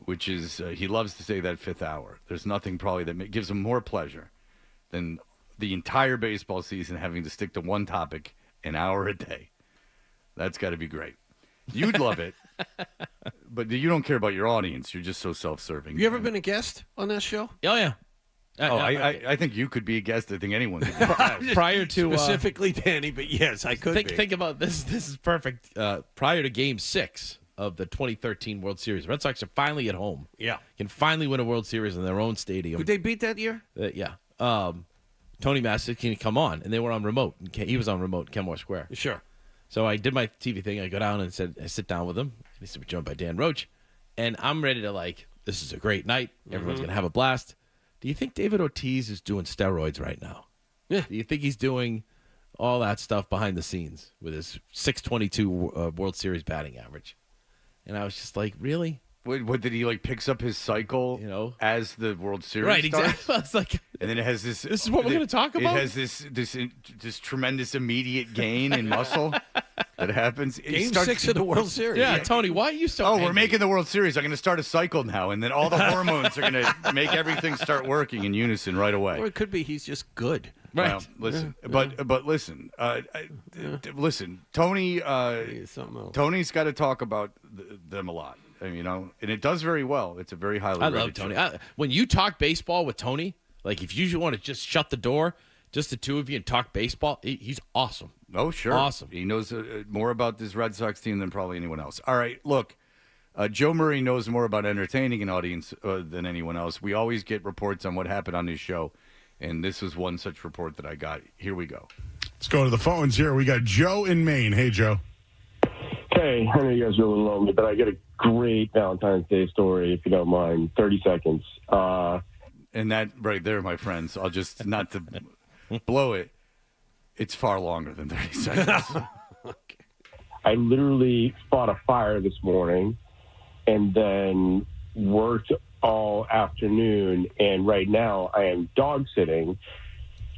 which is, he loves to say that fifth hour. There's nothing probably that gives him more pleasure than the entire baseball season having to stick to one topic an hour a day. That's got to be great. You'd love it, but you don't care about your audience. You're just so self-serving. You ever been a guest on that show? Oh, yeah. I think you could be a guest. I think anyone could be a guest. Prior to specifically Danny, but yes, I could be. Think about this. This is perfect. Prior to Game 6 of the 2013 World Series, Red Sox are finally at home. Yeah, can finally win a World Series in their own stadium. Who they beat that year? Yeah. Tony Massa can come on, and they were on remote. He was on remote, Kenmore Square. Sure. So I did my TV thing. I go down and I sit down with him. He said, we're joined by Dan Roche. And I'm ready to, this is a great night. Everyone's going to have a blast. Do you think David Ortiz is doing steroids right now? Yeah. Do you think he's doing all that stuff behind the scenes with his .622 World Series batting average? And I was just like, really? What did he picks up his cycle, as the World Series right? starts? Exactly. I was like, and then it has this. This is what we're going to talk about. It has this tremendous immediate gain in muscle that happens. Game 6 of the World Series. Yeah, Tony, why are you so? We're making the World Series. I'm going to start a cycle now, and then all the hormones are going to make everything start working in unison right away. Or it could be he's just good. Right. Well, listen, but listen, listen. Tony's got to talk about them a lot. And it does very well. It's a very highly rated love Tony. When you talk baseball with Tony, if you want to just shut the door, just the two of you, and talk baseball, he's awesome. Oh, sure. Awesome. He knows more about this Red Sox team than probably anyone else. All right, look, Joe Murray knows more about entertaining an audience than anyone else. We always get reports on what happened on his show, and this was one such report that I got. Here we go. Let's go to the phones here. We got Joe in Maine. Hey, Joe. Hey, I know you guys really love me, but I got a great Valentine's Day story, if you don't mind. 30 seconds. And that right there, my friends, I'll just, not to blow it, it's far longer than 30 seconds. Okay. I literally fought a fire this morning and then worked all afternoon, and right now I am dog sitting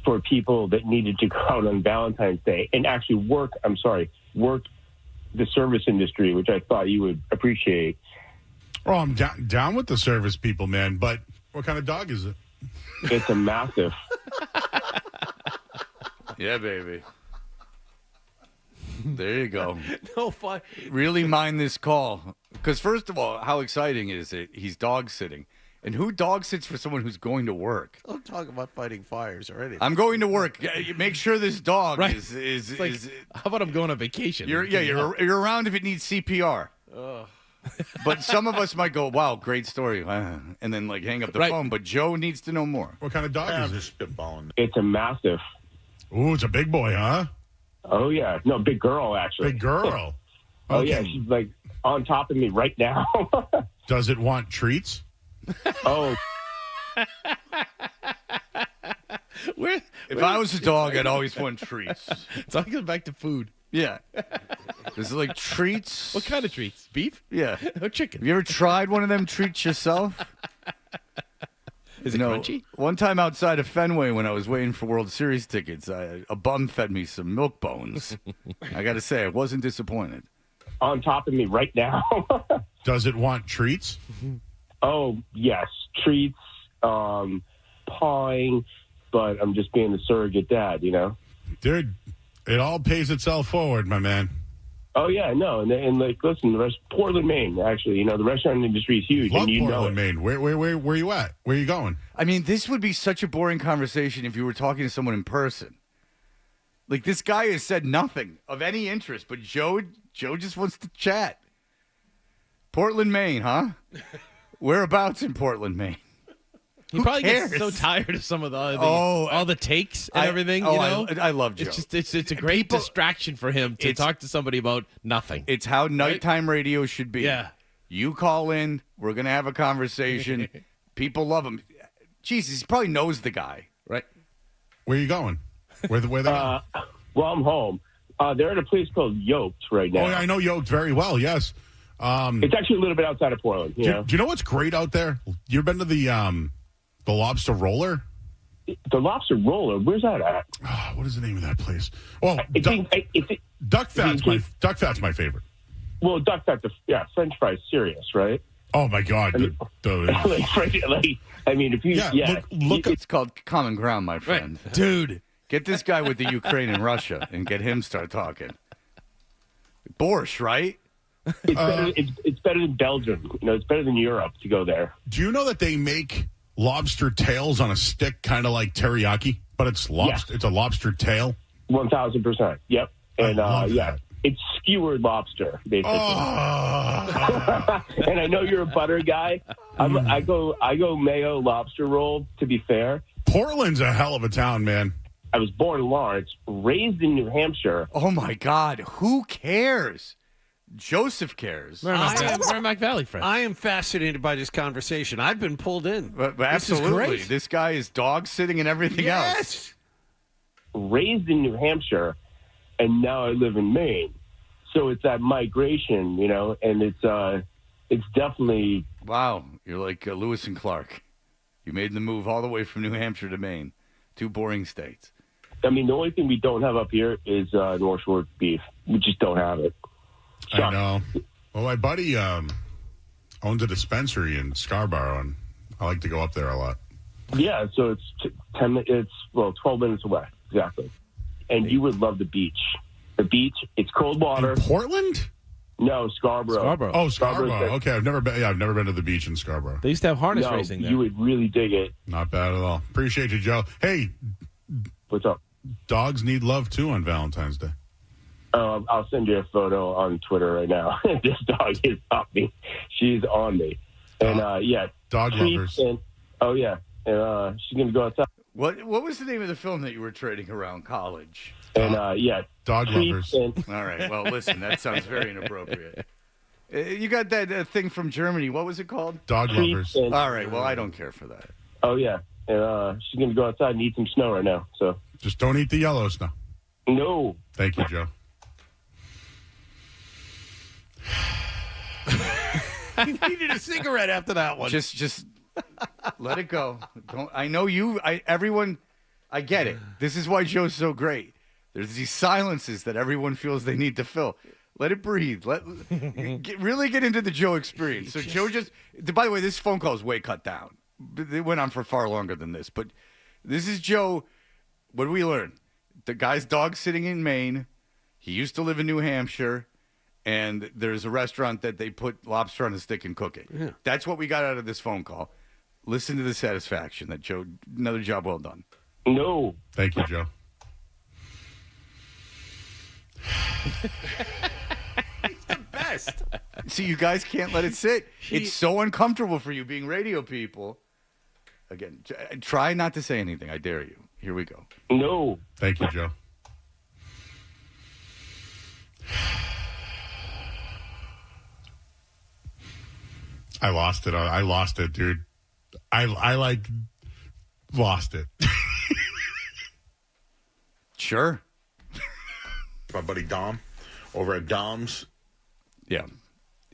for people that needed to go out on Valentine's Day and actually work the service industry, which I thought you would appreciate. Oh, I'm down with the service people, man. But what kind of dog is it? It's a mastiff. Yeah, baby. There you go. No fun. Really mind this call. Because first of all, how exciting is it? He's dog sitting. And who dog sits for someone who's going to work? Don't talk about fighting fires or anything. I'm going to work. Make sure this dog is how about I'm going on vacation? You're around if it needs CPR. But some of us might go, wow, great story. And then hang up the phone. But Joe needs to know more. What kind of dog is this? It's a mastiff. Ooh, it's a big boy, huh? Oh, yeah. No, big girl, actually. Big girl. Oh, yeah. She's on top of me right now. Does it want treats? Oh. If I was a dog, I'd always want treats. Talking back to food. Yeah. Is it treats? What kind of treats? Beef? Yeah. Or chicken? Have you ever tried one of them treats yourself? Is it crunchy? One time outside of Fenway when I was waiting for World Series tickets, a bum fed me some milk bones. I got to say, I wasn't disappointed. On top of me right now. Does it want treats? Oh, yes. Treats, pawing, but I'm just being the surrogate dad, Dude, it all pays itself forward, my man. Oh, yeah, no. And listen, Portland, Maine, actually, the restaurant industry is huge. Love and Portland, Maine. Where you at? Where you going? I mean, this would be such a boring conversation if you were talking to someone in person. Like, this guy has said nothing of any interest, but Joe just wants to chat. Portland, Maine, huh? Whereabouts in Portland, Maine? He probably gets so tired of some of the all the takes and everything. I love Joe. It's a great distraction for him to talk to somebody about nothing. It's how nighttime radio should be. Yeah. You call in, we're gonna have a conversation. People love him. Jesus, he probably knows the guy, right? Where you going? Where they going? Well, I'm home. They're at a place called Yoked right now. Oh, yeah, I know Yoked very well. Yes. It's actually a little bit outside of Portland. Do you know what's great out there? You ever been to the Lobster Roller? The Lobster Roller? Where's that at? Oh, what is the name of that place? Oh, Duck Fat's my favorite. Well, Duck Fat, French fries, serious, right? Oh my God! I mean, if you look, it's called Common Ground, my friend. Right. Dude, get this guy with the Ukraine and Russia and get him start talking. Borscht, right? It's better than Belgium. It's better than Europe to go there. Do you know that they make lobster tails on a stick, kind of like teriyaki, but it's lobster. Yes. It's a lobster tail. 1,000%. Yep. And it's skewered lobster, basically. Oh. And I know you're a butter guy. I go mayo lobster roll. To be fair, Portland's a hell of a town, man. I was born in Lawrence, raised in New Hampshire. Oh my God, who cares? Joseph cares. Merrimack Valley, friend. I am fascinated by this conversation. I've been pulled in. But absolutely. This guy is dog sitting and everything else. Raised in New Hampshire, and now I live in Maine. So it's that migration, and it's definitely... Wow, you're like Lewis and Clark. You made the move all the way from New Hampshire to Maine. Two boring states. I mean, the only thing we don't have up here is North Shore beef. We just don't have it. I know. Well, my buddy owns a dispensary in Scarborough, and I like to go up there a lot. Yeah, so it's 12 minutes away, exactly. And you would love the beach. The beach, it's cold water. In Portland? No, Scarborough. Oh, Scarborough. Okay, I've never been to the beach in Scarborough. They used to have harness racing there. You would really dig it. Not bad at all. Appreciate you, Joe. Hey, what's up? Dogs need love too on Valentine's Day. I'll send you a photo on Twitter right now. This dog is on me. She's on me. And, dog lovers. And she's going to go outside. What was the name of the film that you were trading around college? And, dog lovers. All right. Well, listen, that sounds very inappropriate. You got that thing from Germany. What was it called? Dog lovers. All right. Well, I don't care for that. Oh, yeah. And she's going to go outside and eat some snow right now. So just don't eat the yellow snow. No. Thank you, Joe. He needed a cigarette after that one. Just let it go. I know you. Everyone. I get it. This is why Joe's so great. There's these silences that everyone feels they need to fill. Let it breathe. Really get into the Joe experience. So Joe just. By the way, this phone call is way cut down. They went on for far longer than this. But this is Joe. What did we learn? The guy's dog sitting in Maine. He used to live in New Hampshire. And there's a restaurant that they put lobster on a stick and cook it. Yeah. That's what we got out of this phone call. Listen to the satisfaction that Joe, another job well done. No. Thank you, Joe. He's the best. See, you guys can't let it sit. It's so uncomfortable for you being radio people. Again, try not to say anything. I dare you. Here we go. No. Thank you, Joe. I lost it, dude. I lost it. Sure. My buddy Dom over at Dom's. Yeah.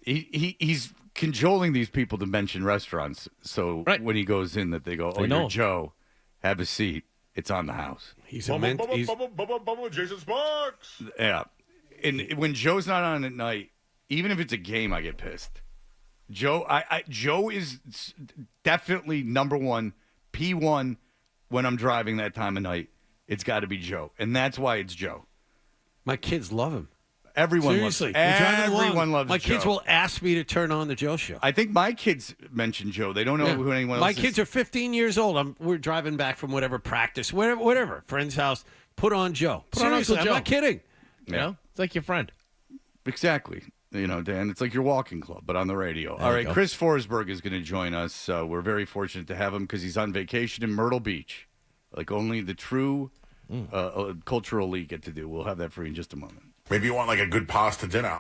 He's cajoling these people to mention restaurants. So when he goes in that they go, you're Joe. Have a seat. It's on the house. He's Jason Sparks. Yeah. And when Joe's not on at night, even if it's a game, I get pissed. Joe is definitely number one, P1 when I'm driving that time of night, it's got to be Joe. And that's why it's Joe. My kids love him. Everyone Seriously, loves everyone loves My Joe. kids will ask me to turn on the Joe Show. I think my kids mention Joe. They don't know who anyone else My is. kids are 15 years old. We're driving back from whatever practice, whatever, friend's house. Put on Joe. Seriously, I'm not kidding. You know, it's like your friend. Exactly. You know, Dan, it's like your walking club, but on the radio. There All you right, go. Chris Forsberg is going to join us. We're very fortunate to have him because he's on vacation in Myrtle Beach, like only the true cultural elite get to do. We'll have that for you in just a moment. Maybe you want like a good pasta dinner.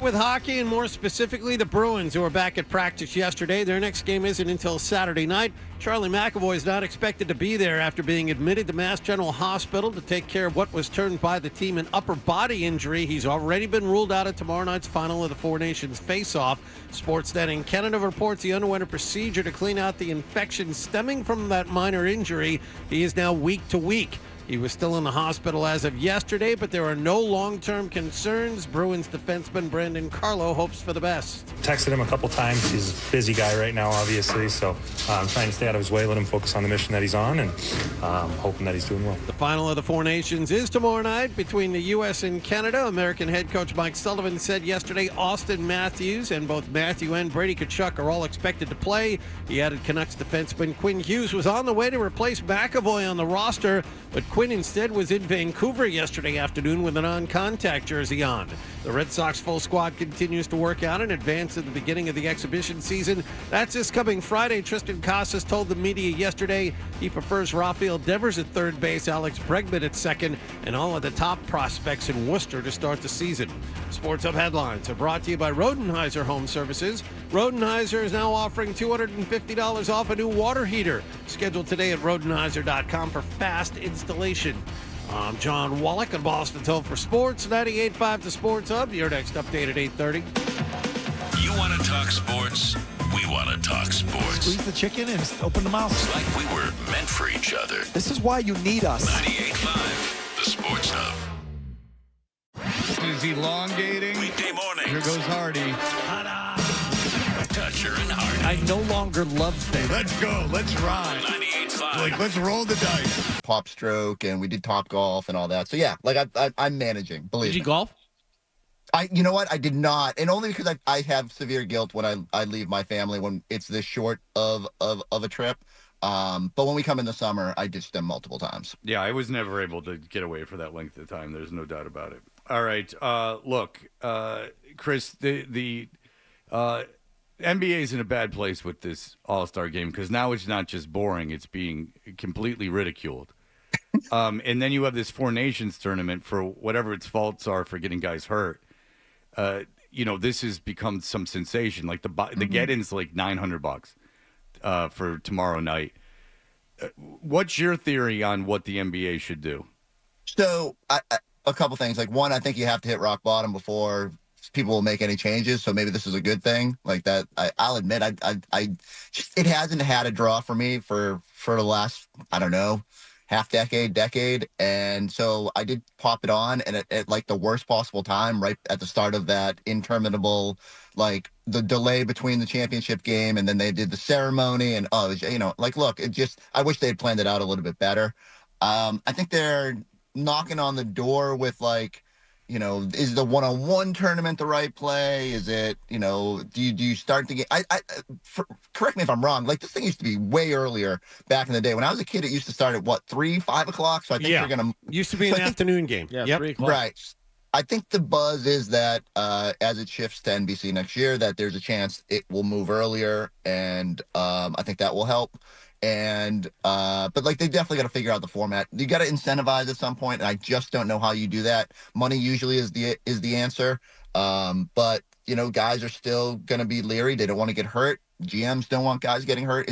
with hockey, and more specifically the Bruins, who are back at practice yesterday. Their next game isn't until Saturday night. Charlie McAvoy is not expected to be there after being admitted to Mass General Hospital to take care of what was turned by the team an upper body injury. He's already been ruled out at tomorrow night's final of the Four Nations face-off. Sportsnet in Canada reports he underwent a procedure to clean out the infection stemming from that minor injury. He is now week to week. He was still in the hospital as of yesterday, but there are no long-term concerns. Bruins defenseman Brandon Carlo hopes for the best. Texted him a couple times. He's a busy guy right now, obviously, so I'm trying to stay out of his way, let him focus on the mission that he's on, and hoping that he's doing well. The final of the Four Nations is tomorrow night between the U.S. and Canada. American head coach Mike Sullivan said yesterday Austin Matthews and both Matthew and Brady Tkachuk are all expected to play. He added Canucks defenseman Quinn Hughes was on the way to replace McAvoy on the roster, but Quinn instead was in Vancouver yesterday afternoon with a non-contact jersey on. The Red Sox full squad continues to work out in advance of the beginning of the exhibition season. That's this coming Friday. Tristan Casas told the media yesterday he prefers Rafael Devers at third base, Alex Bregman at second, and all of the top prospects in Worcester to start the season. Sports Hub headlines are brought to you by Rodenheiser Home Services. Rodenheiser is now offering $250 off a new water heater. Scheduled today at Rodenheiser.com for fast installation. I'm John Wallach on Boston's Home for Sports, 98.5 The Sports Hub. Your next update at 8:30. You want to talk sports? We want to talk sports. Squeeze the chicken and open the mouth. It's like we were meant for each other. This is why you need us. 98.5 The Sports Hub. Is elongating. Weekday mornings. Here goes Hardy. Toucher and Hardy. I no longer love them. Let's go. Let's ride. 98.5. Like, let's roll the dice. Pop stroke, and we did top golf and all that. So yeah, like I'm managing. Believe Did you me. golf? You know what? I did not, and only because I have severe guilt when I leave my family when it's this short of a trip. But when we come in the summer, I ditch them multiple times. Yeah, I was never able to get away for that length of time. There's no doubt about it. All right, look, Chris, the NBA is in a bad place with this All-Star game because now it's not just boring; it's being completely ridiculed. And then you have this Four Nations tournament for whatever its faults are for getting guys hurt. This has become some sensation. Like the get-in's like $900 for tomorrow night. What's your theory on what the NBA should do? So a couple things. Like one, I think you have to hit rock bottom before people will make any changes. So maybe this is a good thing. Like that, I'll admit, it hasn't had a draw for me for the last, I don't know, half decade. And so I did pop it on, and at like the worst possible time, right at the start of that interminable, like the delay between the championship game, and then they did the ceremony, and look, I wish they had planned it out a little bit better. I think they're knocking on the door with like, is the one-on-one tournament the right play? Is it, do you start to get, correct me if I'm wrong, like this thing used to be way earlier back in the day. When I was a kid, it used to start at 3, 5 o'clock. So I think they're going to. Used to be an afternoon game. Yeah, 3 o'clock. Right. I think the buzz is that as it shifts to NBC next year, that there's a chance it will move earlier. And I think that will help. And but like they definitely got to figure out the format. You got to incentivize at some point, and I just don't know how you do that. Money usually is the answer, but guys are still going to be leery. They don't want to get hurt. GMs don't want guys getting hurt.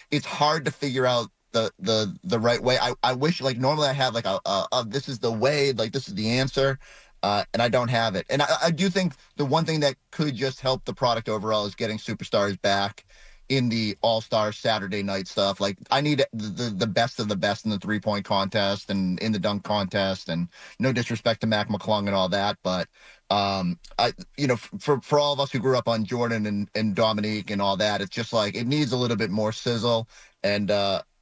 It's hard to figure out the right way. I wish, like, normally I have like a this is the way, like this is the answer, and I don't have it. And I do think the one thing that could just help the product overall is getting superstars back in the All-Star Saturday night stuff. Like I need the best of the best in the 3-point contest and in the dunk contest, and no disrespect to Mac McClung and all that, but for all of us who grew up on Jordan and Dominique and all that, it's just like it needs a little bit more sizzle, and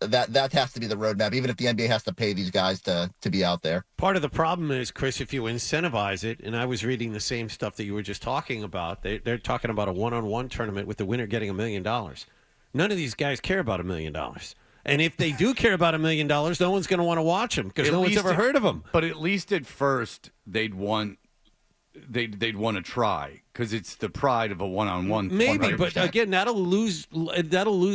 that has to be the roadmap, even if the NBA has to pay these guys to be out there. Part of the problem is, Chris, if you incentivize it, and I was reading the same stuff that you were just talking about, they're talking about a one-on-one tournament with the winner getting $1 million. None of these guys care about $1 million. And if they do care about $1 million, no one's going to want to watch them because no one's ever heard of them. But at least at first, they'd want to try because it's the pride of a one-on-one. Maybe, 100%. but again, that'll lose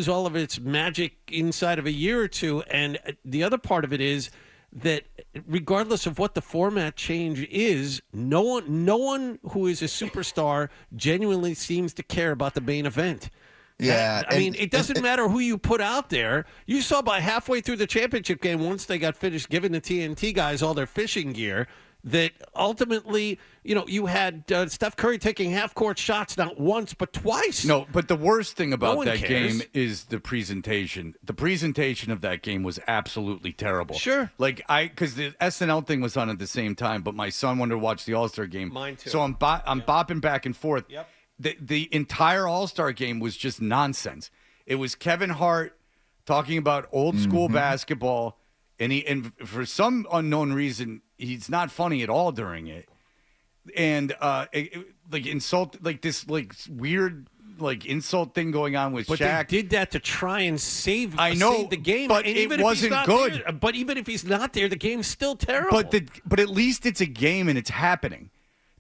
all of its magic inside of a year or two. And the other part of it is that regardless of what the format change is, no one who is a superstar genuinely seems to care about the main event. Yeah, I mean, it doesn't matter who you put out there. You saw by halfway through the championship game, once they got finished giving the TNT guys all their fishing gear, that ultimately, you had Steph Curry taking half-court shots not once but twice. No, but the worst thing about one that cares. game is the presentation. The presentation of that game was absolutely terrible. Sure. Because the SNL thing was on at the same time, but my son wanted to watch the All-Star game. Mine too. So I'm bopping back and forth. Yep. The entire All-Star game was just nonsense. It was Kevin Hart talking about old school basketball, and for some unknown reason, he's not funny at all during it. And weird insult thing going on with But Shaq. they did that to try and save the game. but And it even if he's wasn't not good. there- but even if he's not there, the game's still terrible. But at least it's a game and it's happening.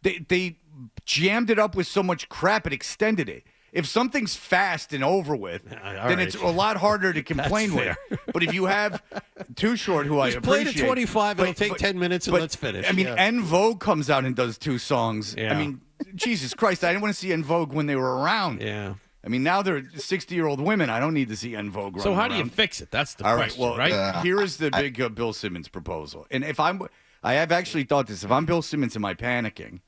They jammed it up with so much crap, it extended it. If something's fast and over with, then it's a lot harder to complain with. But if you have Too Short, who I appreciate. Played at 25, it'll take 10 minutes and let's finish. I mean, Yeah. En Vogue comes out and does 2 songs. Yeah. I mean, Jesus Christ, I didn't want to see En Vogue when they were around. Yeah. I mean, now they're 60-year-old women. I don't need to see En Vogue So running how do you around. fix it? That's the All question, right, well, right? here is the big Bill Simmons proposal. And I have actually thought this. If I'm Bill Simmons, am I panicking?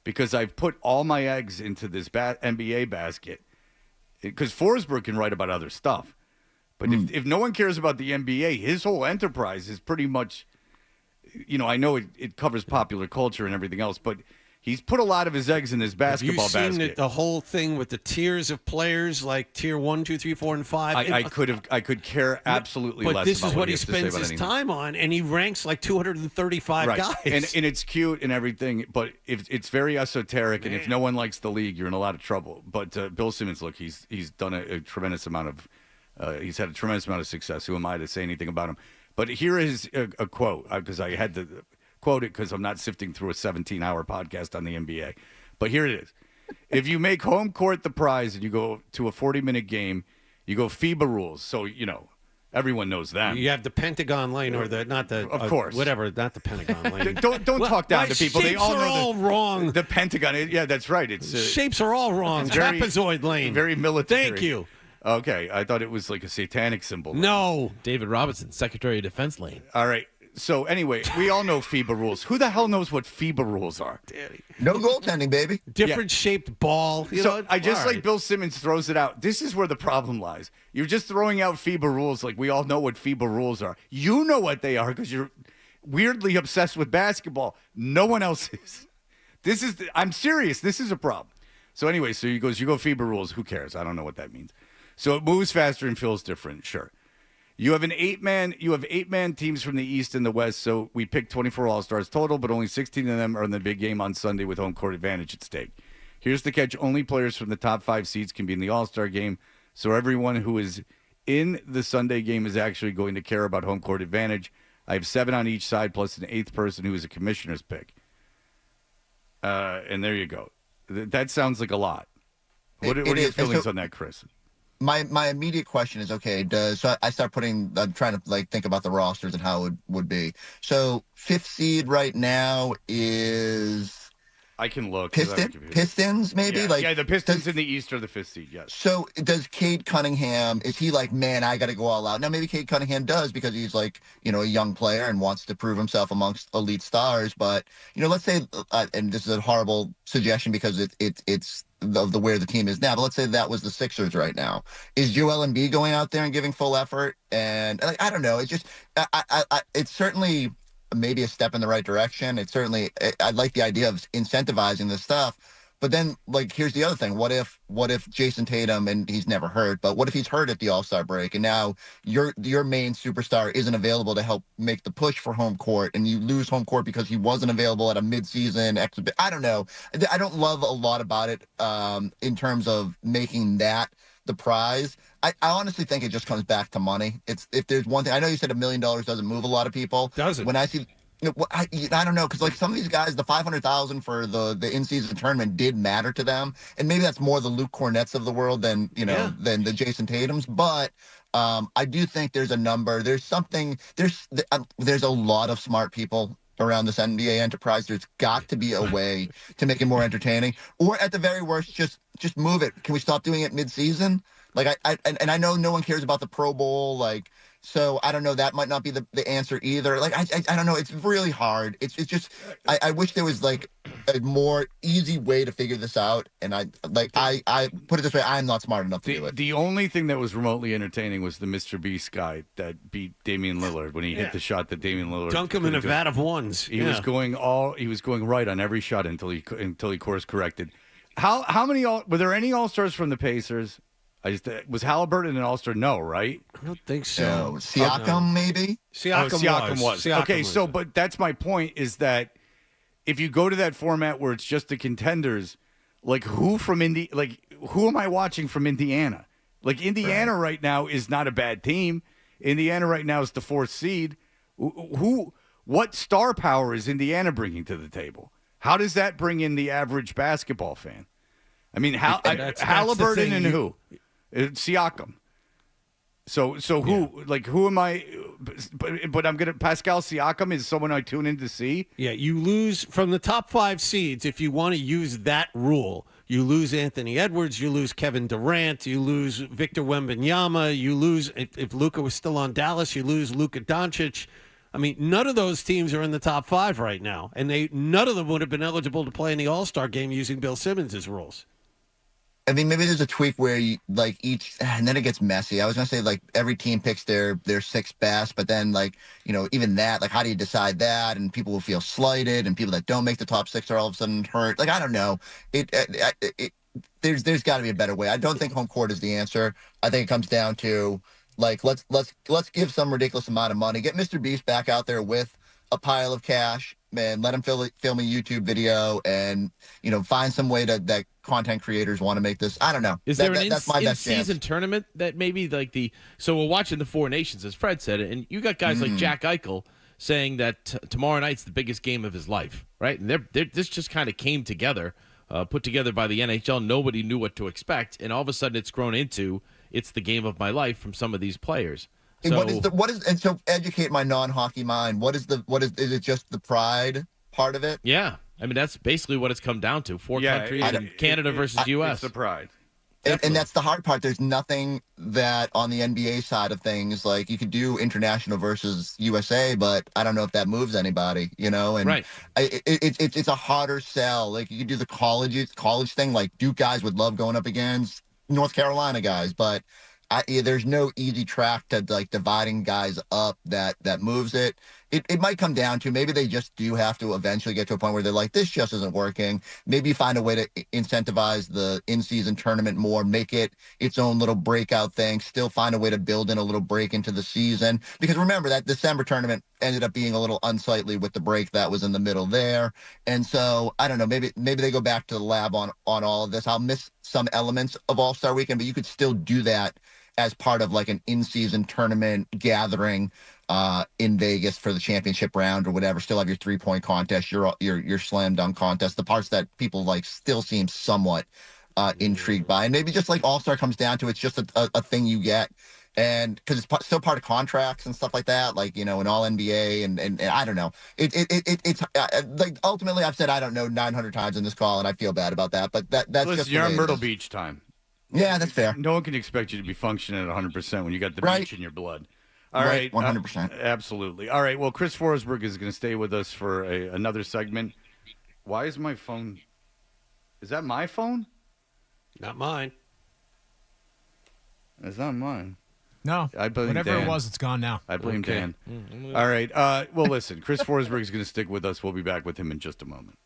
Because I've put all my eggs into this NBA basket. Because Forsberg can write about other stuff. But if no one cares about the NBA, his whole enterprise is pretty much, I know it covers popular culture and everything else, but he's put a lot of his eggs in this basketball Have you seen basket. the whole thing with the tiers of players, like tier 1, 2, 3, 4, and 5? I could care absolutely but less this about is what he has to say spends about his anything. time on, and he ranks like 235 Right. guys. And it's cute and everything, but if it's very esoteric, and if no one likes the league, you're in a lot of trouble. But Bill Simmons, look, he's done a tremendous amount of he's had a tremendous amount of success. Who am I to say anything about him? But here is a quote, because I had to quote it because I'm not sifting through a 17-hour podcast on the NBA. But here it is. If you make home court the prize and you go to a 40-minute game, you go FIBA rules. So, everyone knows that. You have the Pentagon lane, or of course, whatever, not the Pentagon lane. Don't talk down to people. They all know all wrong. The Pentagon. Yeah, that's right. It's Shapes are all wrong. very- Trapezoid lane. very military. Thank you. Okay, I thought it was like a satanic symbol. No. David Robinson, Secretary of Defense lane. All right. So anyway, we all know FIBA rules. Who the hell knows what FIBA rules are? No goaltending, baby. Different shaped ball. I just all like right. Bill Simmons throws it out. This is where the problem lies. You're just throwing out FIBA rules like we all know what FIBA rules are. You know what they are because you're weirdly obsessed with basketball. No one else is. I'm serious. This is a problem. So anyway, so you go FIBA rules. Who cares? I don't know what that means. So it moves faster and feels different. Sure. You have 8-man teams from the East and the West, so we picked 24 All-Stars total, but only 16 of them are in the big game on Sunday with home court advantage at stake. Here's the catch. Only players from the top 5 seeds can be in the All-Star game, so everyone who is in the Sunday game is actually going to care about home court advantage. I have 7 on each side, plus an 8th person who is a commissioner's pick. And there you go. That sounds like a lot. What are your feelings on that, Chris? My immediate question is, okay, so I start I'm trying to think about the rosters and how it would be. So 5th seed right now is I can look. Pistons, maybe? Yeah, the Pistons in the East are the 5th seed, yes. So does Cade Cunningham, is he like, man, I got to go all out? Now, maybe Cade Cunningham does because he's like, a young player and wants to prove himself amongst elite stars. But, let's say, and this is a horrible suggestion because it's of the where the team is now, but let's say that was the Sixers right now. Is Joel Embiid going out there and giving full effort? And I don't know. It's just, it's certainly maybe a step in the right direction. It's certainly, I like the idea of incentivizing this stuff. But then, here's the other thing. What if Jason Tatum, and he's never hurt, but what if he's hurt at the All-Star break, and now your main superstar isn't available to help make the push for home court, and you lose home court because he wasn't available at a midseason exhibit? I don't know. I don't love a lot about it in terms of making that the prize. I honestly think it just comes back to money. If there's one thing, I know you said $1 million doesn't move a lot of people. Doesn't. When I see, I don't know, because some of these guys, the $500,000 for the in-season tournament did matter to them, and maybe that's more the Luke Cornett's of the world than than the Jason Tatum's. But I do think there's a number. There's a lot of smart people around this NBA enterprise. There's got to be a way to make it more entertaining, or at the very worst, just move it. Can we stop doing it mid-season? Like I know no one cares about the Pro Bowl, like, so I don't know, that might not be the answer either. Like I don't know, it's really hard. It's just I wish there was like a more easy way to figure this out. And I put it this way, I'm not smart enough to do it. The only thing that was remotely entertaining was the Mr. Beast guy that beat Damian Lillard when he hit the shot that Damian Lillard dunk him in a vat of ones. He was going right on every shot until he course corrected. How many were there any All-Stars from the Pacers? Was Halliburton an All-Star? No, right? I don't think so. No. Siakam, maybe? Siakam was. Okay, so, but that's my point, is that if you go to that format where it's just the contenders, like who am I watching from Indiana? Like Indiana right now is not a bad team. Indiana right now is the 4th seed. What star power is Indiana bringing to the table? How does that bring in the average basketball fan? I mean, Halliburton and who? Siakam. So who am I? But I'm gonna Pascal Siakam is someone I tune in to see. Yeah, you lose from the top 5 seeds if you want to use that rule. You lose Anthony Edwards, you lose Kevin Durant, you lose Victor Wembanyama, you lose if Luka was still on Dallas, you lose Luka Doncic. I mean, none of those teams are in the top 5 right now, and none of them would have been eligible to play in the All-Star game using Bill Simmons' rules. I mean, maybe there's a tweak where you like each, and then it gets messy. I was gonna say like every team picks their 6 best, but then like, you know, even that, like how do you decide that? And people will feel slighted, and people that don't make the top 6 are all of a sudden hurt. Like I don't know. There's got to be a better way. I don't think home court is the answer. I think it comes down to like let's give some ridiculous amount of money, get Mr. Beast back out there with a pile of cash, man. Let him film a YouTube video, and you know, find some way that content creators want to make this. I don't know. Is there an in-season tournament that maybe like so we're watching the 4 Nations, as Fred said, and you got guys like Jack Eichel saying that tomorrow night's the biggest game of his life, right? And this just kind of came together, put together by the NHL. Nobody knew what to expect, and all of a sudden it's grown into it's the game of my life from some of these players. So, and so educate my non-hockey mind. Is it just the pride part of it? Yeah. I mean, that's basically what it's come down to. 4 countries, Canada versus U.S. It's the pride. And that's the hard part. There's nothing that on the NBA side of things, like you could do international versus USA, but I don't know if that moves anybody, you know? And right. It's a harder sell. Like you could do the college thing, like Duke guys would love going up against North Carolina guys, but there's no easy track to like dividing guys up that moves it. It might come down to maybe they just do have to eventually get to a point where they're like, this just isn't working. Maybe find a way to incentivize the in-season tournament more, make it its own little breakout thing, still find a way to build in a little break into the season. Because remember, that December tournament ended up being a little unsightly with the break that was in the middle there. And so, I don't know, maybe they go back to the lab on all of this. I'll miss some elements of All-Star Weekend, but you could still do that as part of like an in-season tournament gathering in Vegas for the championship round or whatever. Still have your 3-point contest, your slam dunk contest, the parts that people like still seem somewhat intrigued by. And maybe just like All-Star comes down to it's just a thing you get. And because it's still part of contracts and stuff like that, like, you know, an all NBA and I don't know. It's like ultimately I've said I don't know 900 times in this call, and I feel bad about that. But that's just you're on Myrtle Beach time. Yeah, that's fair. No one can expect you to be functioning at 100% when you got the beach in your blood. All right, right, 100%. Absolutely. All right, well, Chris Forsberg is going to stay with us for another segment. Why is my phone? Is that my phone? Not mine. It's not mine. No, I blame whatever Dan. it was, it's gone now. I blame Dan. All right. Well, listen, Chris Forsberg is going to stick with us. We'll be back with him in just a moment.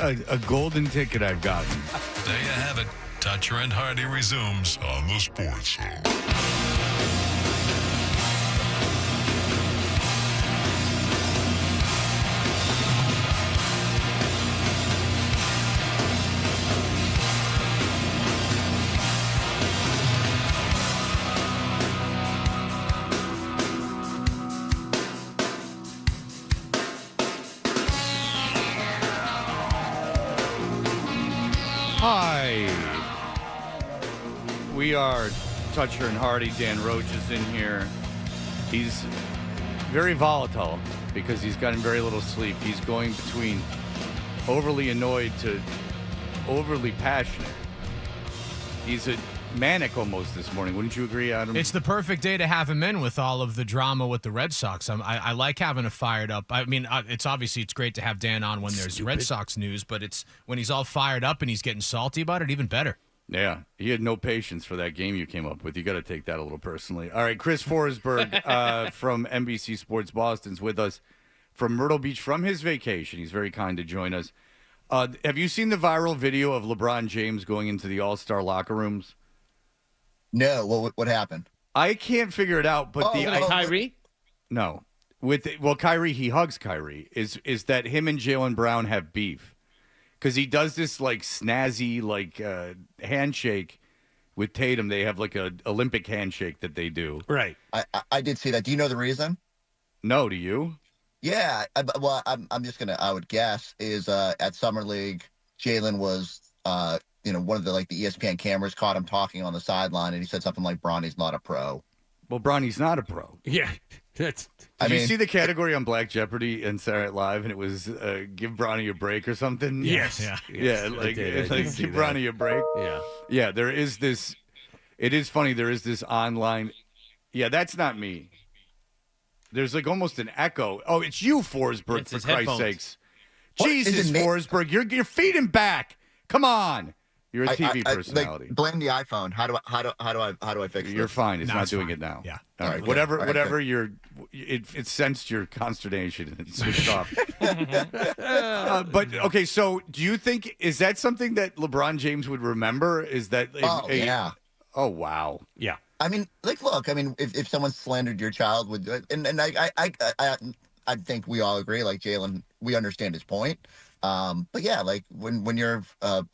a golden ticket I've gotten. There you have it. Toucher and Hardy resumes on the Sports Zone. Hi. We are Toucher and Hardy. Dan Roche is in here. He's very volatile because he's gotten very little sleep. He's going between overly annoyed to overly passionate. He's a manic almost this morning. Wouldn't you agree, Adam? It's the perfect day to have him in with all of the drama with the Red Sox. I like having a fired up. I mean, it's great to have Dan on when there's Red Sox news, but it's when he's all fired up and he's getting salty about it, even better. Yeah, he had no patience for that game you came up with. You got to take that a little personally. All right, Chris Forsberg from NBC Sports Boston's with us from Myrtle Beach from his vacation. He's very kind to join us. Have you seen the viral video of LeBron James going into the All-Star locker rooms? No, what happened? I can't figure it out, but Kyrie? No. Kyrie, he hugs Kyrie. Is that him and Jaylen Brown have beef? Because he does this like snazzy handshake with Tatum. They have like a Olympic handshake that they do. Right. I did see that. Do you know the reason? No, do you? Yeah. I'm just gonna. I would guess is at Summer League, Jalen was one of the ESPN cameras caught him talking on the sideline, and he said something like Bronny's not a pro. Well, Bronny's not a pro. Yeah. Did you see the category on Black Jeopardy and Saturday Night Live, and it was give Bronny a break or something? Yes. Yeah, give Bronny a break. Yeah. Yeah, there is this. It is funny. There is this online. Yeah, that's not me. There's like almost an echo. Oh, it's you, Forsberg, for Christ's sakes. Jesus, Forsberg, you're feeding back. Come on. You're a TV personality. Blame the iPhone. How do I fix it? You're fine. It's not doing it now. Yeah. All right. Whatever. It sensed your consternation and switched off. But okay. So, do you think is that something that LeBron James would remember? Is that? Yeah. Oh wow. Yeah. I mean, look. I mean, if someone slandered your child, and I think we all agree. Like Jalen, we understand his point. But yeah, like when you're a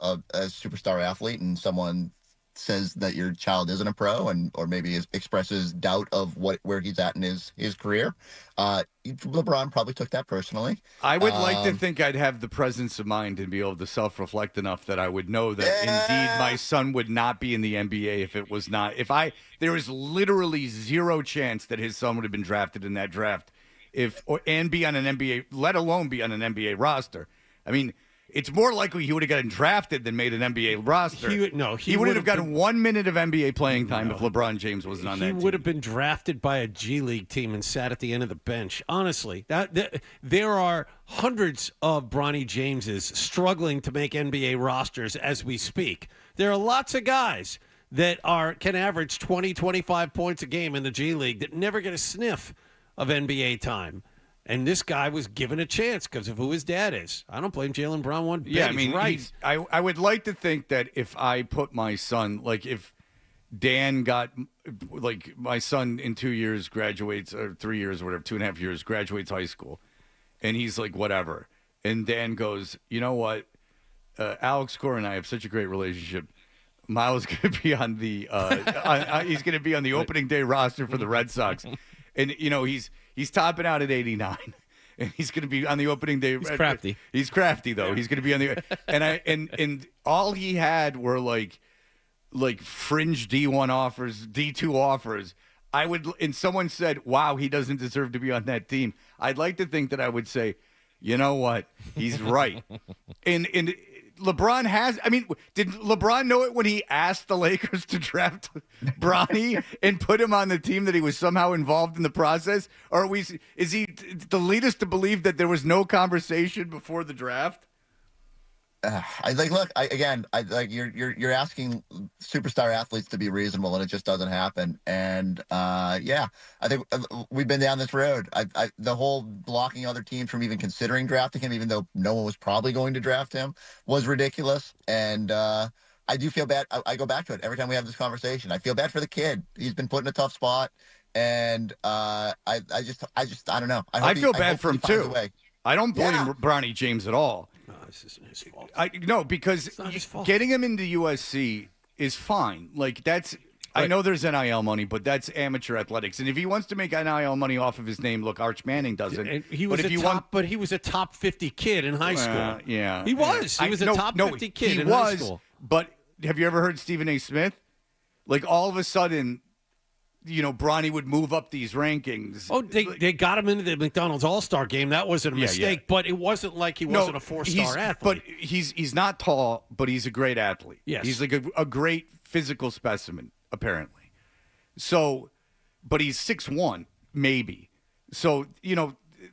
superstar athlete and someone says that your child isn't a pro or maybe expresses doubt of where he's at in his career, LeBron probably took that personally. I would like to think I'd have the presence of mind and be able to self-reflect enough that I would know that indeed my son would not be in the NBA if it was not. There is literally zero chance that his son would have been drafted in that draft and be on an NBA, let alone be on an NBA roster. I mean, it's more likely he would have gotten drafted than made an NBA roster. He wouldn't have gotten 1 minute of NBA playing time if LeBron James wasn't on that team. He would have been drafted by a G League team and sat at the end of the bench. Honestly, there are hundreds of Bronny Jameses struggling to make NBA rosters as we speak. There are lots of guys that can average 20, 25 points a game in the G League that never get a sniff of NBA time. And this guy was given a chance because of who his dad is. I don't blame Jaylen Brown one bit. Yeah, I mean, right. I would like to think that if I put my son, like if Dan got, like my son in 2 years graduates, or 3 years, or whatever, 2.5 years, graduates high school, and he's like, whatever. And Dan goes, you know what? Alex Cora and I have such a great relationship. Miles going to be on the, he's going to be on the opening day roster for the Red Sox. And, he's topping out at 89, and he's going to be on the opening day. He's crafty. He's crafty though. He's going to be on the and all he had were like fringe D1 offers, D2 offers. And someone said, "Wow, he doesn't deserve to be on that team." I'd like to think that I would say, you know what, he's right. and LeBron has. I mean, did LeBron know it when he asked the Lakers to draft Bronny and put him on the team that he was somehow involved in the process? Or is he to lead us to believe that there was no conversation before the draft? I like. Look, I like you're asking superstar athletes to be reasonable, and it just doesn't happen. And yeah, I think we've been down this road. The whole blocking other teams from even considering drafting him, even though no one was probably going to draft him, was ridiculous. And I do feel bad. I go back to it every time we have this conversation. I feel bad for the kid. He's been put in a tough spot, and I don't know. I feel bad for him too. I don't blame Yeah. Bronny James at all. No, this isn't his fault. No, because It's not his fault. getting him into USC is fine. Like that's. I know there's NIL money, but that's amateur athletics. And if he wants to make NIL money off of his name, look, Arch Manning doesn't. And he was but he was a top 50 kid in high school. Yeah, He was. He was a top 50 kid in high school. But have you ever heard Stephen A. Smith? Like all of a sudden, Bronny would move up these rankings. Oh, they got him into the McDonald's All-Star game. That wasn't a mistake, but it wasn't like he wasn't a four-star athlete. But he's not tall, but he's a great athlete. Yes. He's like a great physical specimen, apparently. So, but he's 6'1", maybe. So,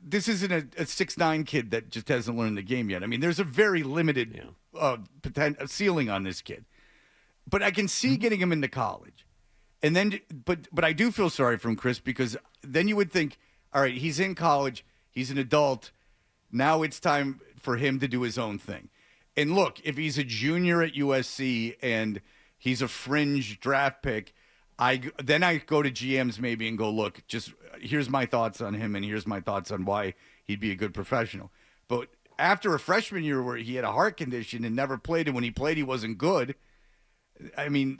this isn't a 6'9" kid that just hasn't learned the game yet. I mean, there's a very limited ceiling on this kid. But I can see getting him into college. And then, but I do feel sorry for him, Chris, because then you would think, all right, he's in college, he's an adult, now it's time for him to do his own thing. And look, if he's a junior at USC and he's a fringe draft pick, then I go to GMs maybe and go, look, just here's my thoughts on him and here's my thoughts on why he'd be a good professional. But after a freshman year where he had a heart condition and never played, and when he played, he wasn't good. I mean,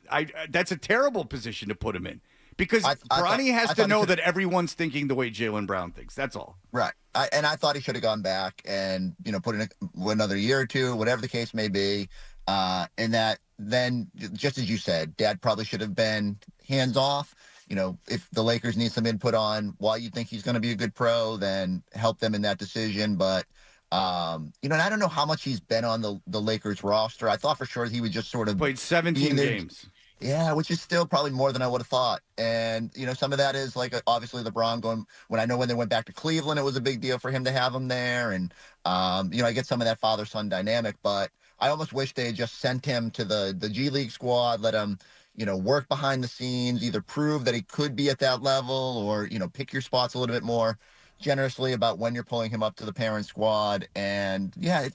that's a terrible position to put him in because Bronny has to know that everyone's thinking the way Jaylen Brown thinks. That's all. Right. And I thought he should have gone back and, put in another year or two, whatever the case may be. And that then, just as you said, Dad probably should have been hands off. If the Lakers need some input on why you think he's going to be a good pro, then help them in that decision. But and I don't know how much he's been on the Lakers roster. I thought for sure he would just sort of played 17 games. Yeah, which is still probably more than I would have thought. And, some of that is like obviously LeBron going when they went back to Cleveland, it was a big deal for him to have him there. And, I get some of that father-son dynamic, but I almost wish they had just sent him to the G League squad, let him, work behind the scenes, either prove that he could be at that level or, pick your spots a little bit more generously about when you're pulling him up to the parent squad. And yeah,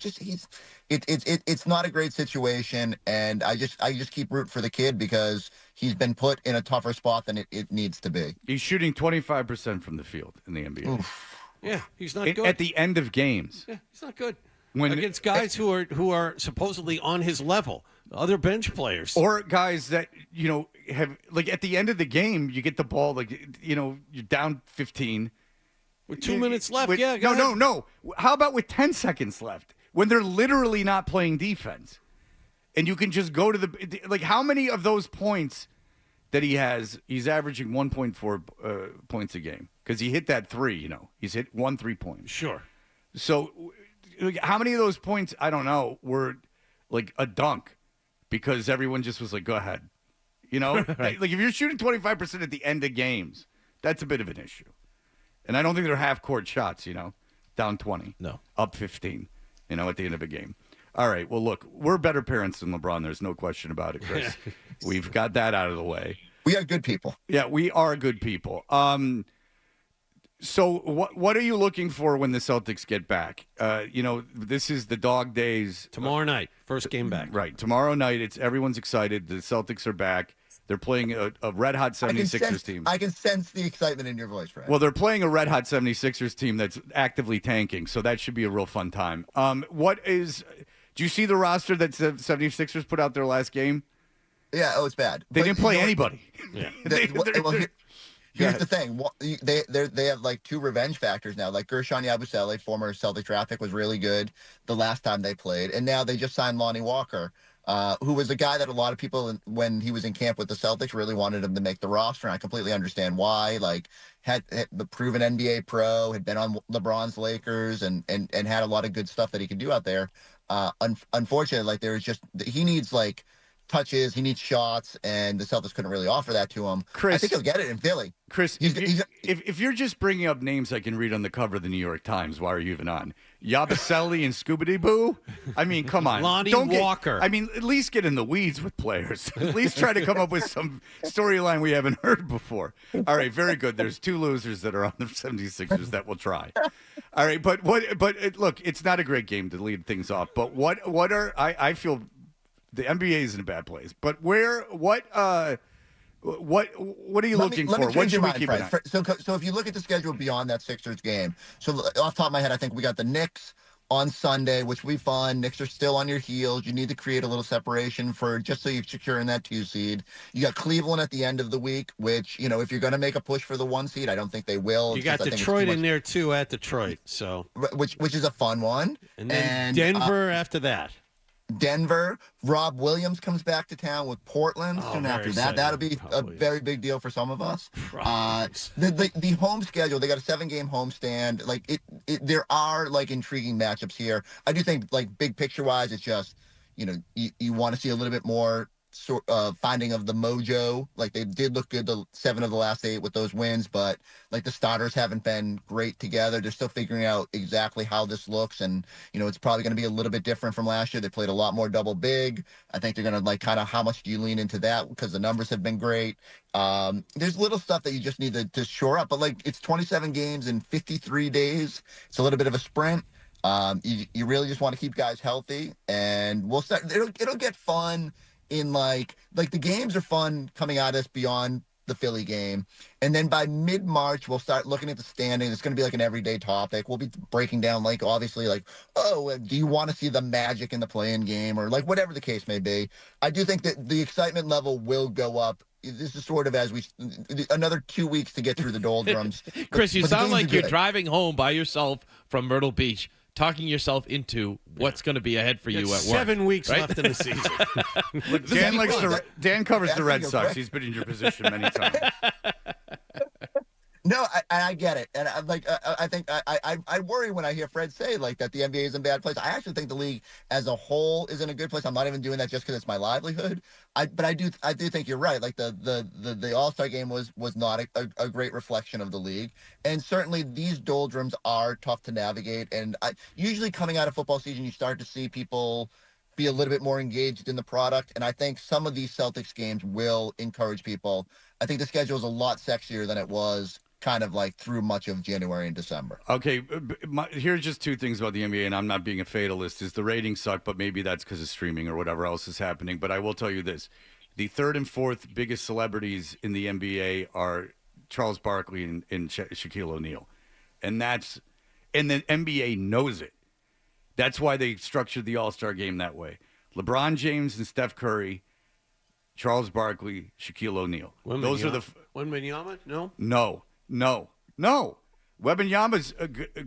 it's not a great situation. And I just keep rooting for the kid because he's been put in a tougher spot than it needs to be. He's shooting 25% from the field in the NBA. Oof. Yeah, he's not good. At the end of games. Yeah, he's not good. Against guys who are supposedly on his level, other bench players. Or guys that, have, like, at the end of the game, you get the ball, like, you're down 15. With 2 minutes left, yeah. No. How about with 10 seconds left when they're literally not playing defense? And you can just go to the – like, how many of those points that he has, he's averaging 1.4 points a game? Because he hit that 3, He's hit 1 3-point. Sure. So how many of those points, I don't know, were like a dunk because everyone just was like, go ahead. Right. Like if you're shooting 25% at the end of games, that's a bit of an issue. And I don't think they're half-court shots, down 20. No. Up 15, at the end of a game. All right, well, look, we're better parents than LeBron. There's no question about it, Chris. We've got that out of the way. We are good people. Yeah, we are good people. So what are you looking for when the Celtics get back? This is the dog days. Tomorrow night, first game back. Right, tomorrow night, everyone's excited. The Celtics are back. They're playing a red-hot 76ers team. I can sense the excitement in your voice, Fred. Well, they're playing a red-hot 76ers team that's actively tanking, so that should be a real fun time. Do you see the roster that the 76ers put out their last game? Yeah, it's bad. They didn't play anybody. Yeah. Here's the thing. They have like two revenge factors now. Like Gershon Yabusele, former Celtic draft pick, was really good the last time they played. And now they just signed Lonnie Walker, who was a guy that a lot of people, when he was in camp with the Celtics, really wanted him to make the roster. And I completely understand why. Like, had the proven NBA pro, had been on LeBron's Lakers, and had a lot of good stuff that he could do out there. Unfortunately, like, he needs like touches, he needs shots, and the Celtics couldn't really offer that to him. Chris, I think he'll get it in Philly. Chris, if you're just bringing up names I can read on the cover of the New York Times, why are you even on? Yabusele and Scooby-Doo? I mean, come on. Lonnie Walker. I mean, at least get in the weeds with players. At least try to come up with some storyline we haven't heard before. All right, very good. There's 2 losers that are on the 76ers that will try. All right, but look, it's not a great game to lead things off. But I feel the NBA is in a bad place. But what are you looking for? What should we keep an eye? So if you look at the schedule beyond that Sixers game, so off the top of my head, I think we got the Knicks on Sunday, which will be fun. Knicks are still on your heels. You need to create a little separation just so you're securing that 2 seed. You got Cleveland at the end of the week, which, if you're going to make a push for the 1 seed, I don't think they will. You got Detroit in there too at Detroit, so which is a fun one. And then Denver after that. Denver. Rob Williams comes back to town with Portland soon after that. That'll be a very big deal for some of us. The home schedule, they got a 7-game homestand. Like there are intriguing matchups here. I do think big picture wise, it's just you want to see a little bit more finding of the mojo. Like they did look good the 7 of the last 8 with those wins, but the starters haven't been great together. They're still figuring out exactly how this looks, and it's probably going to be a little bit different from last year. They played a lot more double big. I think they're going to kind of how much do you lean into that, because the numbers have been great. There's little stuff that you just need to shore up, but it's 27 games in 53 days. It's a little bit of a sprint. You really just want to keep guys healthy, and we'll start. It'll get fun. In the games are fun coming out of this beyond the Philly game. And then by mid-March, we'll start looking at the standings. It's going to be an everyday topic. We'll be breaking down obviously do you want to see the Magic in the play-in game, or whatever the case may be. I do think that the excitement level will go up. This is sort of as another 2 weeks to get through the doldrums. Chris, you sound like you're good. driving home by yourself from Myrtle Beach, talking yourself into what's going to be ahead for you at work. 7 weeks right? left in the season. Look, Dan covers the Red Sox. He's been in your position many times. No, I get it, and I think I worry when I hear Fred say that the NBA is in a bad place. I actually think the league as a whole is in a good place. I'm not even doing that just because it's my livelihood. But I do think you're right. The All-Star game was not a great reflection of the league, and certainly these doldrums are tough to navigate. And usually coming out of football season, you start to see people be a little bit more engaged in the product, and I think some of these Celtics games will encourage people. I think the schedule is a lot sexier than it was kind of through much of January and December. Okay, here's just 2 things about the NBA, and I'm not being a fatalist, is the ratings suck, but maybe that's because of streaming or whatever else is happening. But I will tell you this. The 3rd and 4th biggest celebrities in the NBA are Charles Barkley and Shaquille O'Neal. And the NBA knows it. That's why they structured the All-Star game that way. LeBron James and Steph Curry, Charles Barkley, Shaquille O'Neal. Those are the... Wembanyama? No? No. Wembanyama's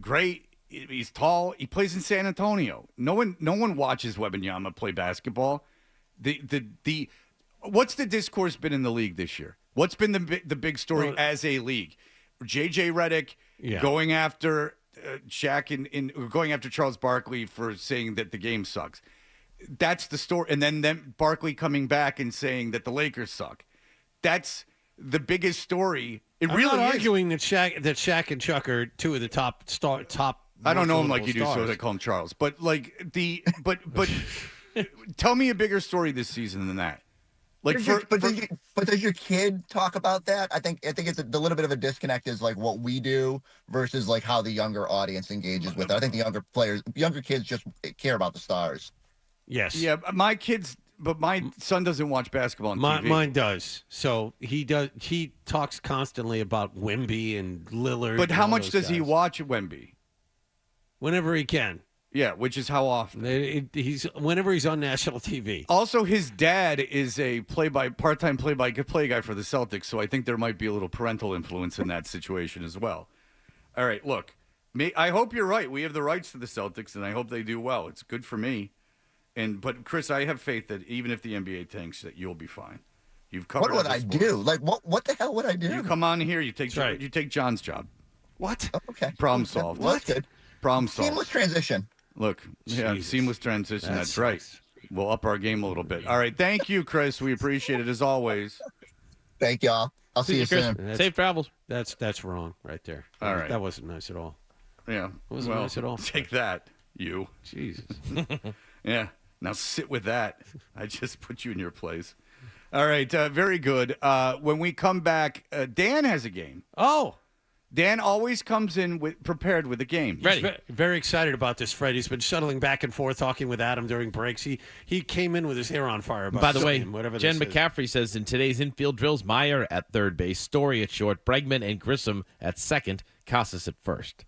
great. He's tall. He plays in San Antonio. No one watches Wembanyama play basketball. What's the discourse been in the league this year? What's been the big story as a league? J.J. Redick going after Shaq and going after Charles Barkley for saying that the game sucks. That's the story. And then Barkley coming back and saying that the Lakers suck. That's the biggest story. I'm not arguing that Shaq and Chuck are 2 of the top. I don't know him like you do, so I call him Charles. But but tell me a bigger story this season than that. Does your kid talk about that? I think it's a little bit of a disconnect is what we do versus how the younger audience engages with it. I think the younger kids just care about the stars. Yes. Yeah, my kids. But my son doesn't watch basketball on TV. Mine does. So he does. He talks constantly about Wemby and Lillard. But how much does he watch Wemby? Whenever he can. Yeah, which is how often? Whenever he's on national TV. Also, his dad is a part-time play-by-play guy for the Celtics, so I think there might be a little parental influence in that situation as well. All right, look, I hope you're right. We have the rights to the Celtics, and I hope they do well. It's good for me. But Chris, I have faith that even if the NBA tanks, that you'll be fine. You've covered. What would I do? What the hell would I do? You come on here. You take John's job. What? Oh, okay. Problem solved. Well, that's good. Problem solved. Seamless transition. Look, seamless transition. That's right. We'll up our game a little bit. All right. Thank you, Chris. We appreciate it as always. Thank y'all. I'll see you soon. Safe travels. That's wrong right there. All right. That wasn't nice at all. Yeah. It wasn't nice at all. Take that, you. Jesus. Yeah. Now sit with that. I just put you in your place. All right. Very good. When we come back, Dan has a game. Oh. Dan always comes in prepared with a game. Ready. Very excited about this, Fred. He's been shuttling back and forth, talking with Adam during breaks. He came in with his hair on fire. By the way, whatever Jen this is. McCaffrey says in today's infield drills, Meyer at third base, Story at short, Bregman and Grissom at second, Casas at first.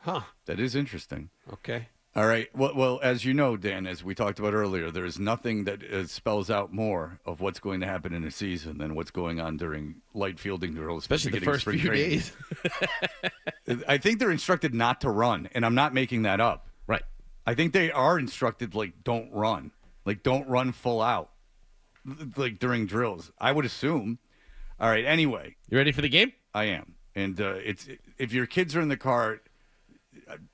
Huh. That is interesting. Okay. All right. Well, as you know, Dan, as we talked about earlier, there is nothing that spells out more of what's going to happen in a season than what's going on during light fielding drills, Especially the first few days. I think they're instructed not to run, and I'm not making that up. Right. I think they are instructed, don't run. Don't run full out, during drills. I would assume. All right. Anyway. You ready for the game? I am. And if your kids are in the car,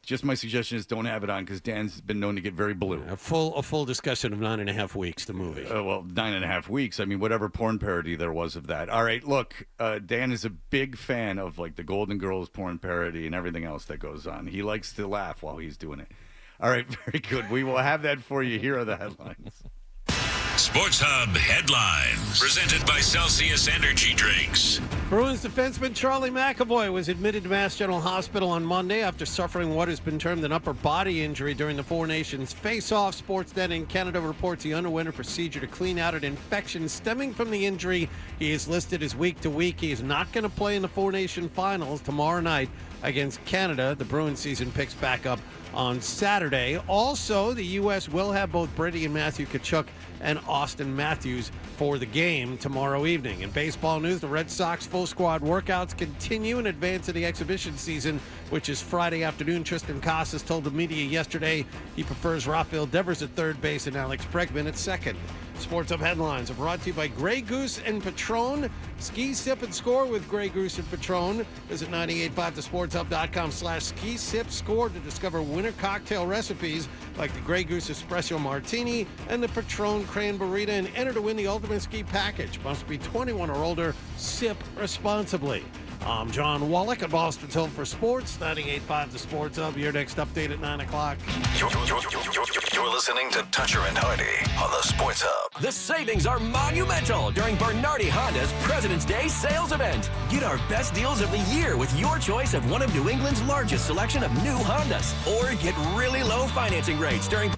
just my suggestion is don't have it on because Dan's been known to get very blue. A full discussion of 9.5 weeks, the movie. 9.5 weeks. I mean, whatever porn parody there was of that. All right, look, Dan is a big fan of the Golden Girls porn parody and everything else that goes on. He likes to laugh while he's doing it. All right, very good. We will have that for you. Here are the headlines. Sports Hub headlines presented by Celsius Energy Drinks. Bruins defenseman Charlie McAvoy was admitted to Mass General Hospital on Monday after suffering what has been termed an upper body injury during the Four Nations face-off. Sportsnet in Canada reports he underwent a procedure to clean out an infection stemming from the injury. He is listed as week to week. He is not going to play in the Four Nation finals tomorrow night against Canada. The Bruins season picks back up on Saturday. Also, the U.S. will have both Brady and Matthew Tkachuk and Austin Matthews for the game tomorrow evening. In baseball news, the Red Sox full squad workouts continue in advance of the exhibition season, which is Friday afternoon. Tristan Casas told the media yesterday he prefers Rafael Devers at third base and Alex Bregman at second. Sports Hub headlines are brought to you by Grey Goose and Patron. Ski, sip, and score with Grey Goose and Patron. Visit 985thesportshub.com/ski, sip, score to discover winter cocktail recipes like the Grey Goose Espresso Martini and the Patron Cran Burrito, and enter to win the Ultimate Ski Package. Must be 21 or older. Sip responsibly. I'm John Wallach at Boston Hill for Sports, 98.5 The Sports Hub. Your next update at 9 o'clock. You're listening to Toucher and Hardy on the Sports Hub. The savings are monumental during Bernardi Honda's President's Day sales event. Get our best deals of the year with your choice of one of New England's largest selection of new Hondas. Or get really low financing rates during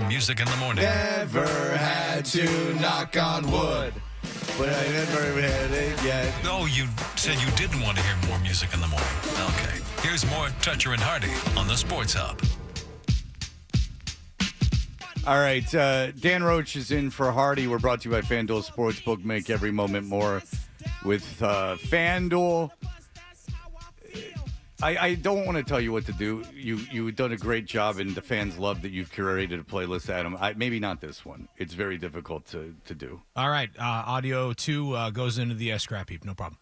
Music in the morning. Never had to knock on wood, but I never had it yet. Oh, you said you didn't want to hear more music in the morning. Okay. Here's more Toucher and Hardy on the Sports Hub. All right, Dan Roche is in for Hardy. We're brought to you by FanDuel Sportsbook. Make every moment more with FanDuel. I don't want to tell you what to do. You've done a great job, and the fans love that you've curated a playlist, Adam. Maybe not this one. It's very difficult to do. All right, audio 2 goes into the scrap heap. No problem.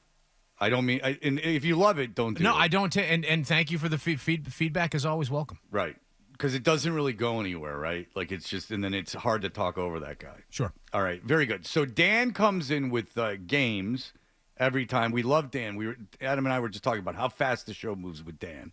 I don't mean, and if you love it, don't do it. No, I don't. And thank you for the feedback. Is always welcome. Right. Because it doesn't really go anywhere, right? Like it's just, and then it's hard to talk over that guy. Sure. All right, very good. So Dan comes in with games every time. We love Dan. Adam and I were just talking about how fast the show moves with Dan.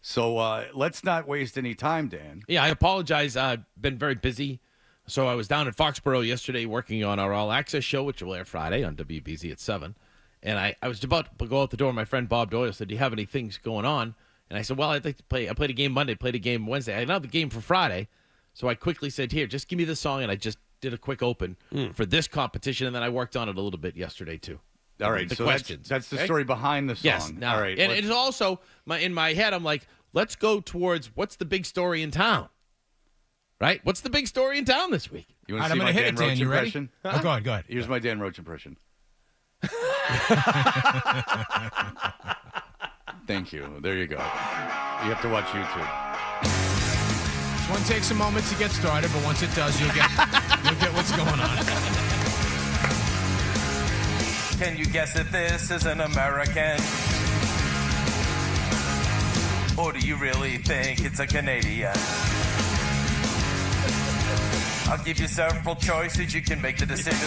So let's not waste any time, Dan. Yeah, I apologize. I've been very busy. So I was down at Foxborough yesterday working on our All Access show, which will air Friday on WBZ at 7. And I was about to go out the door. My friend Bob Doyle said, "Do you have any things going on?" And I said, "Well, I'd like to play. I played a game Monday, played a game Wednesday. I know the game for Friday." So I quickly said, "Here, just give me the song." And I just did a quick open for this competition. And then I worked on it a little bit yesterday, too. All right, the so questions. that's the story behind the song. Yes. All right. And it's also, in my head, I'm like, let's go towards what's the big story in town? Right? What's the big story in town this week? You want to I'm see going my to hit Dan it, Roach Dan. You ready? impression? Oh, go ahead. Here's my Dan Roach impression. Thank you. There you go. You have to watch YouTube. This one takes a moment to get started, but once it does, you'll get what's going on. Can you guess if this is an American? Or do you really think it's a Canadian? I'll give you several choices. You can make the decision.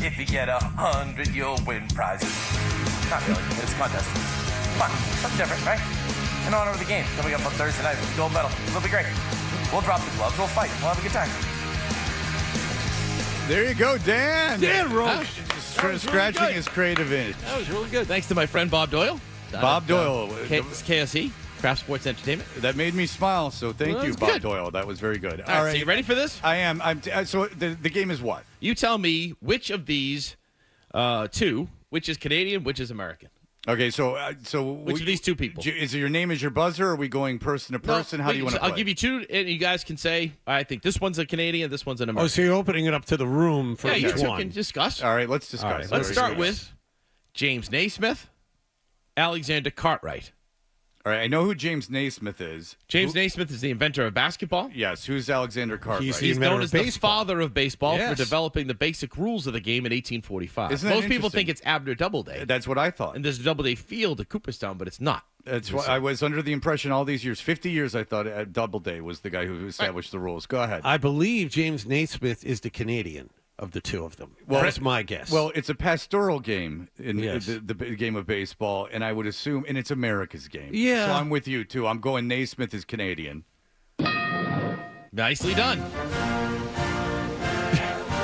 If you get 100, you'll win prizes. Not really. It's a contest. Come on. Something different, right? In honor of the game coming up on Thursday night with the gold medal. It'll be great. We'll drop the gloves. We'll fight. We'll have a good time. There you go, Dan. Dan Roche. Scratching really his creative itch. That was really good. Thanks to my friend Bob Doyle. Bob Doyle. KSE, Craft Sports Entertainment. That made me smile, so thank Well, you, that's Bob good. Doyle. That was very good. All right, so you ready for this? I am. So the game is what? You tell me which of these two, which is Canadian, which is American. Okay, so Which of these two people? Is it your name is your buzzer? Or are we going person to person? How do you want to play? I'll give you two, and you guys can say, I think this one's a Canadian, this one's an American. Oh, so you're opening it up to the room for each you two one. can discuss. All right, let's discuss. All right, Let's start with James Naismith, Alexander Cartwright. All right, I know who James Naismith is. James Naismith is the inventor of basketball. Yes, who's Alexander Cartwright? He's the He's inventor known of as the baseball. father of baseball Yes. for developing the basic rules of the game in 1845. Isn't that Most people interesting? think it's Abner Doubleday. That's what I thought. And there's a Doubleday field at Cooperstown, but it's not. That's why I was under the impression all these years, 50 years, I thought Doubleday was the guy who established the rules. Go ahead. I believe James Naismith is the Canadian of the two of them. Well, that's my guess. Well, it's a pastoral game in Yes. the game of baseball, and I would assume, and it's America's game. Yeah. So I'm with you, too. I'm going Naismith is Canadian. Nicely done.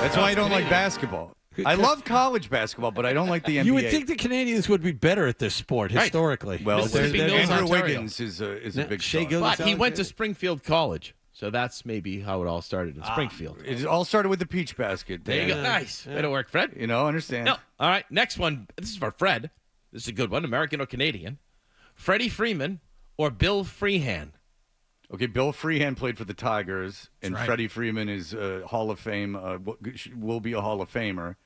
That's why I don't like basketball. I love college basketball, but I don't like the NBA. you would think the Canadians would be better at this sport historically. Well, Mississippi Mills, Andrew Ontario. Wiggins is a big Shea star. Gillis But he went to Alexander. Springfield College, so that's maybe how it all started in Springfield. It all started with the peach basket. There you Dan. go. Nice. Way to work, Fred. You know, understand. No. All right, next one. This is for Fred. This is a good one, American or Canadian. Freddie Freeman or Bill Freehan? Okay, Bill Freehan played for the Tigers, and right. Freddie Freeman is Hall of Fame, will be a Hall of Famer.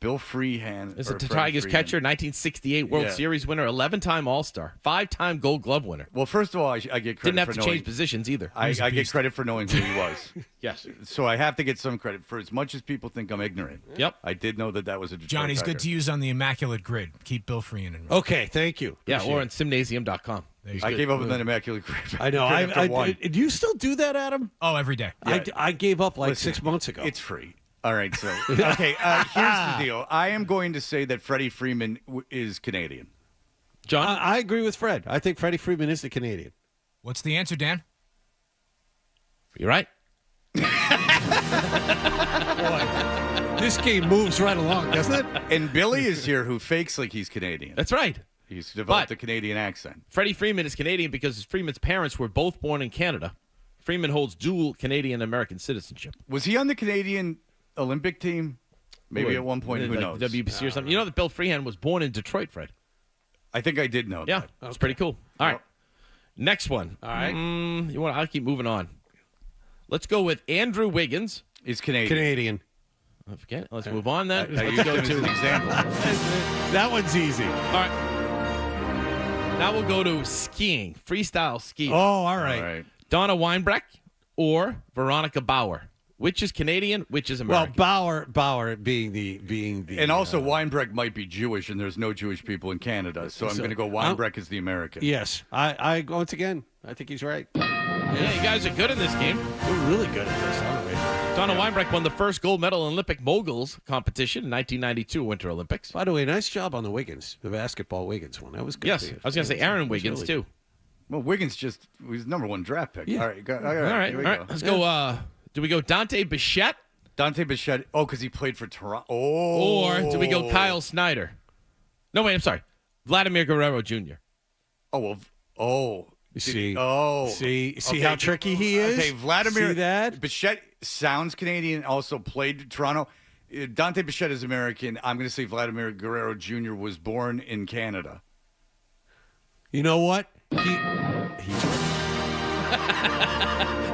Bill Freehan. This is or the Freddie Tigers Freeman. catcher, 1968 World Yeah. Series winner, 11-time All-Star, 5-time Gold Glove winner. Well, first of all, I get credit Didn't have for to knowing. change positions either. I He's a get beast. credit for knowing who he was. Yes. So I have to get some credit for as much as people think I'm ignorant. Yep. I did know that was a Detroit Johnny's Tiger. good to use on the immaculate grid. Keep Bill Freehan in. Okay, thank you. Yeah, Appreciate or it. on simnasium.com. I gave up on that immaculate grid. I know. Grid after one. Do you still do that, Adam? Oh, every day. I gave up like Listen, 6 months ago. It's free. All right, so okay. Here's the deal. I am going to say that Freddie Freeman is Canadian. John? I agree with Fred. I think Freddie Freeman is the Canadian. What's the answer, Dan? You're right. This game moves right along, doesn't it? And Billy is here, who fakes like he's Canadian. That's right. He's developed a Canadian accent. Freddie Freeman is Canadian because Freeman's parents were both born in Canada. Freeman holds dual Canadian-American citizenship. Was he on the Canadian Olympic team? Maybe at one point, who knows? WBC or something. You know that Bill Freehan was born in Detroit, Fred. I think I did know that. That's pretty cool. All right. Next one. All right. I'll keep moving on. Let's go with Andrew Wiggins. He's Canadian. Okay, let's move on then. I Let's go used him as an example. That one's easy. All right. Now we'll go to skiing, freestyle skiing. Oh, all right. Donna Weinbrecht or Veronica Bauer. Which is Canadian? Which is American? Well, Bauer being the and also Weinbrecht might be Jewish, and there's no Jewish people in Canada, so I'm going to go Weinbrecht as the American. Yes, I once again, I think he's right. Yeah, you guys are good in this game. We're really good at this, aren't we? Donna Weinbrecht won the first gold medal in Olympic moguls competition in 1992 Winter Olympics. By the way, nice job on the Wiggins, the basketball Wiggins one. That was good. Yes, I was going to say Aaron Wiggins really too. Well, Wiggins was number one draft pick. Yeah. All right, all right. Let's go. Do we go Dante Bichette? Dante Bichette. Oh, because he played for Toronto. Oh. Or do we go Kyle Snyder? No, wait. I'm sorry. Vladimir Guerrero Jr. Oh well. Oh. See Okay. how tricky he is. Okay, Vladimir. See that? Bichette sounds Canadian. Also played Toronto. Dante Bichette is American. I'm going to say Vladimir Guerrero Jr. was born in Canada. You know what?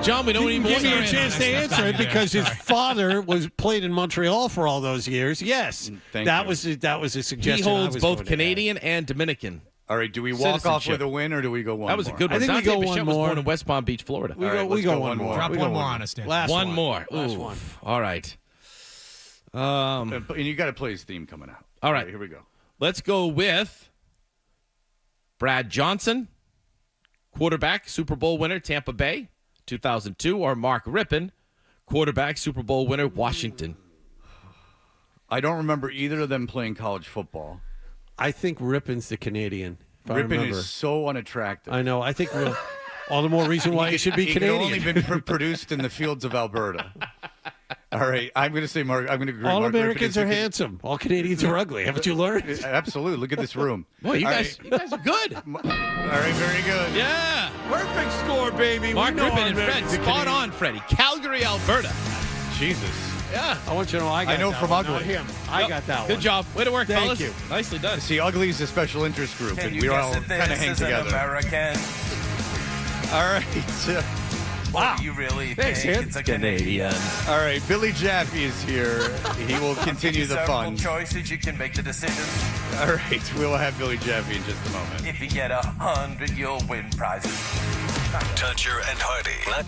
John, we don't even give me a chance to answer it because his father played in Montreal for all those years. Yes, that was a suggestion. He holds both Canadian and Dominican. All right, do we walk off with a win or do we go one more? That was a good one. I think Dante we go Bichette one more. was born in West Palm Beach, Florida. We go one more. Drop one more on us, Dan. Last one more. Last Ooh. one. All right. And you got to play his theme coming out. All right, here we go. Let's go with Brad Johnson, quarterback, Super Bowl winner, Tampa Bay, 2002, or Mark Rippon, quarterback, Super Bowl winner, Washington. I don't remember either of them playing college football. I think Rippon's the Canadian. Rippon is so unattractive. I know. I think all the more reason why he should be Canadian. He could only been produced in the fields of Alberta. All right, I'm going to say Mark. I'm going to agree. All Mark Americans Rippon are handsome. All Canadians are ugly. Haven't you learned? Absolutely. Look at this room. Boy, you guys are good. All right, very good. Yeah. Perfect score, baby. Mark We know Rippon our and Fred, Americans are spot Canadian. on, Freddie. Calgary, Alberta. Jesus. Yeah. I want you to know I know from one, Ugly. not him. I got that one. Good job. Way to work, Thank fellas. you. Nicely done. See, Ugly is a special interest group, Can and you we guess all that kind of this hang is an together. American? All right. Wow. What do you really Thanks, think? Ed. It's a Canadian. All right, Billy Jaffe is here. He will continue the fun. Choices, you can make the decision. All right, we'll have Billy Jaffe in just a moment. If you get 100, you'll win prizes. Toucher and Hardy.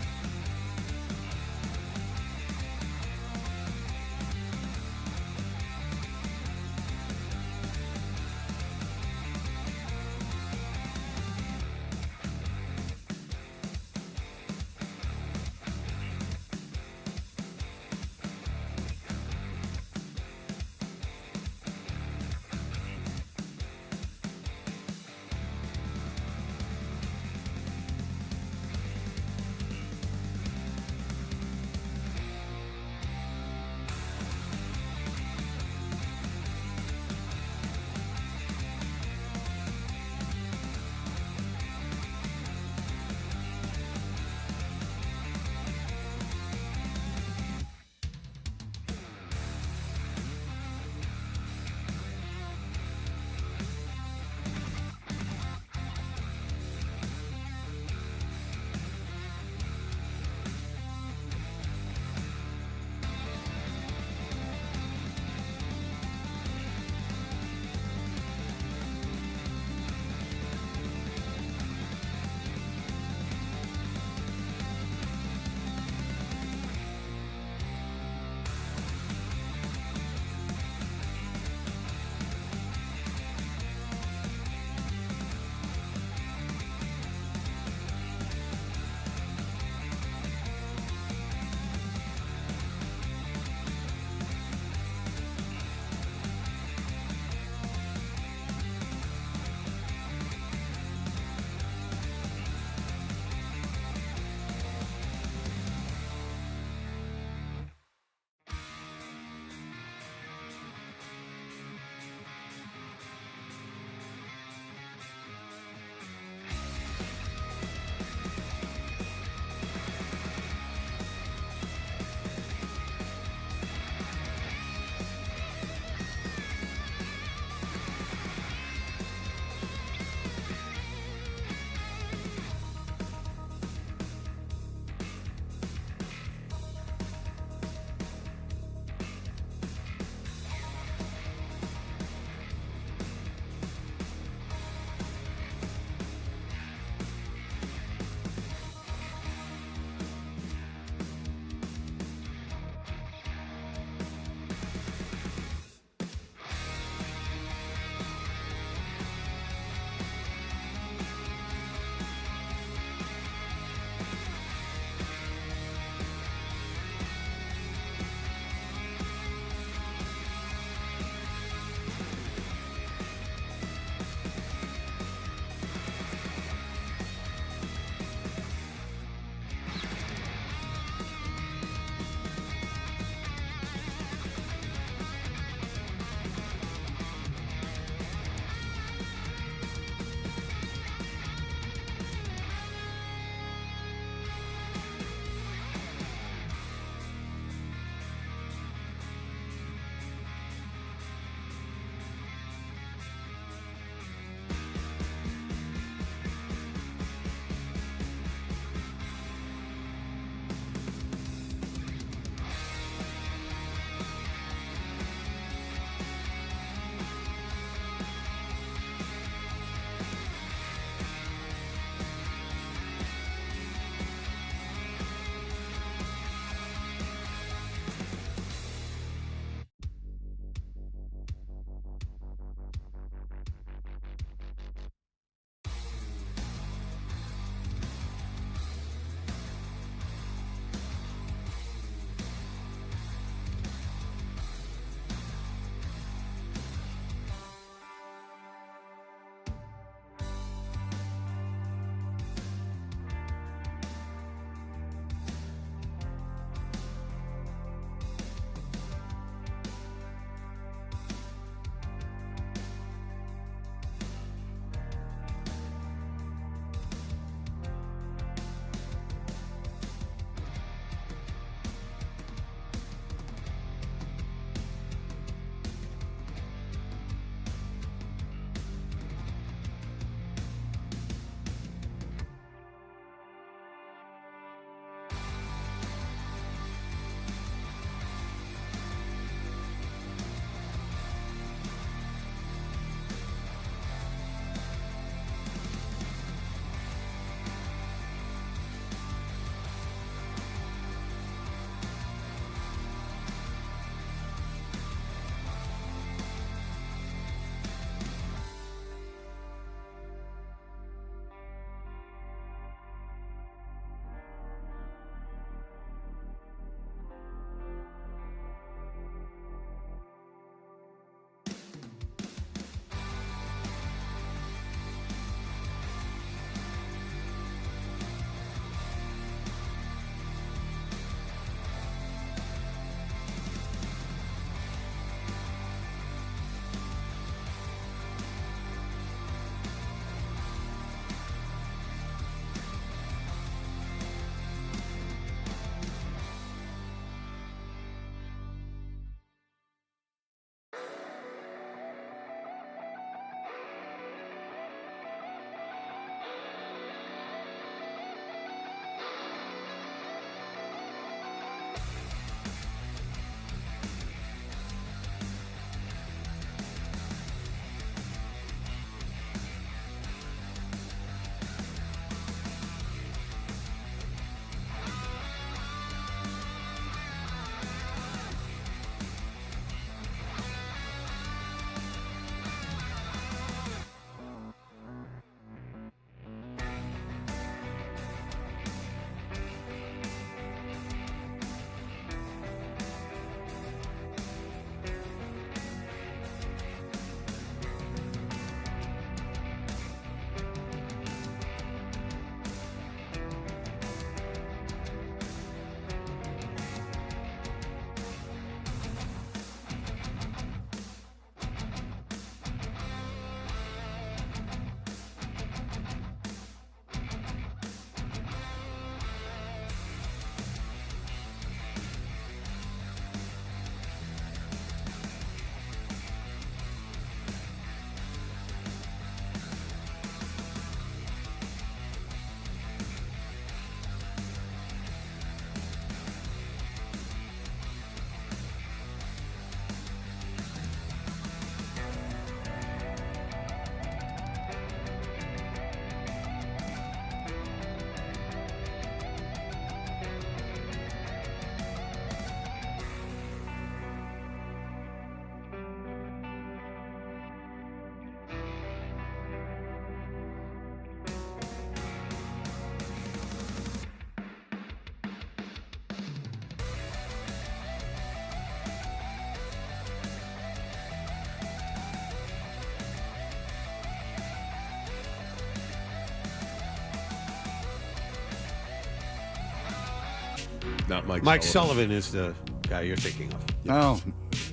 not Mike. Mike Sullivan is the guy you're thinking of. Oh,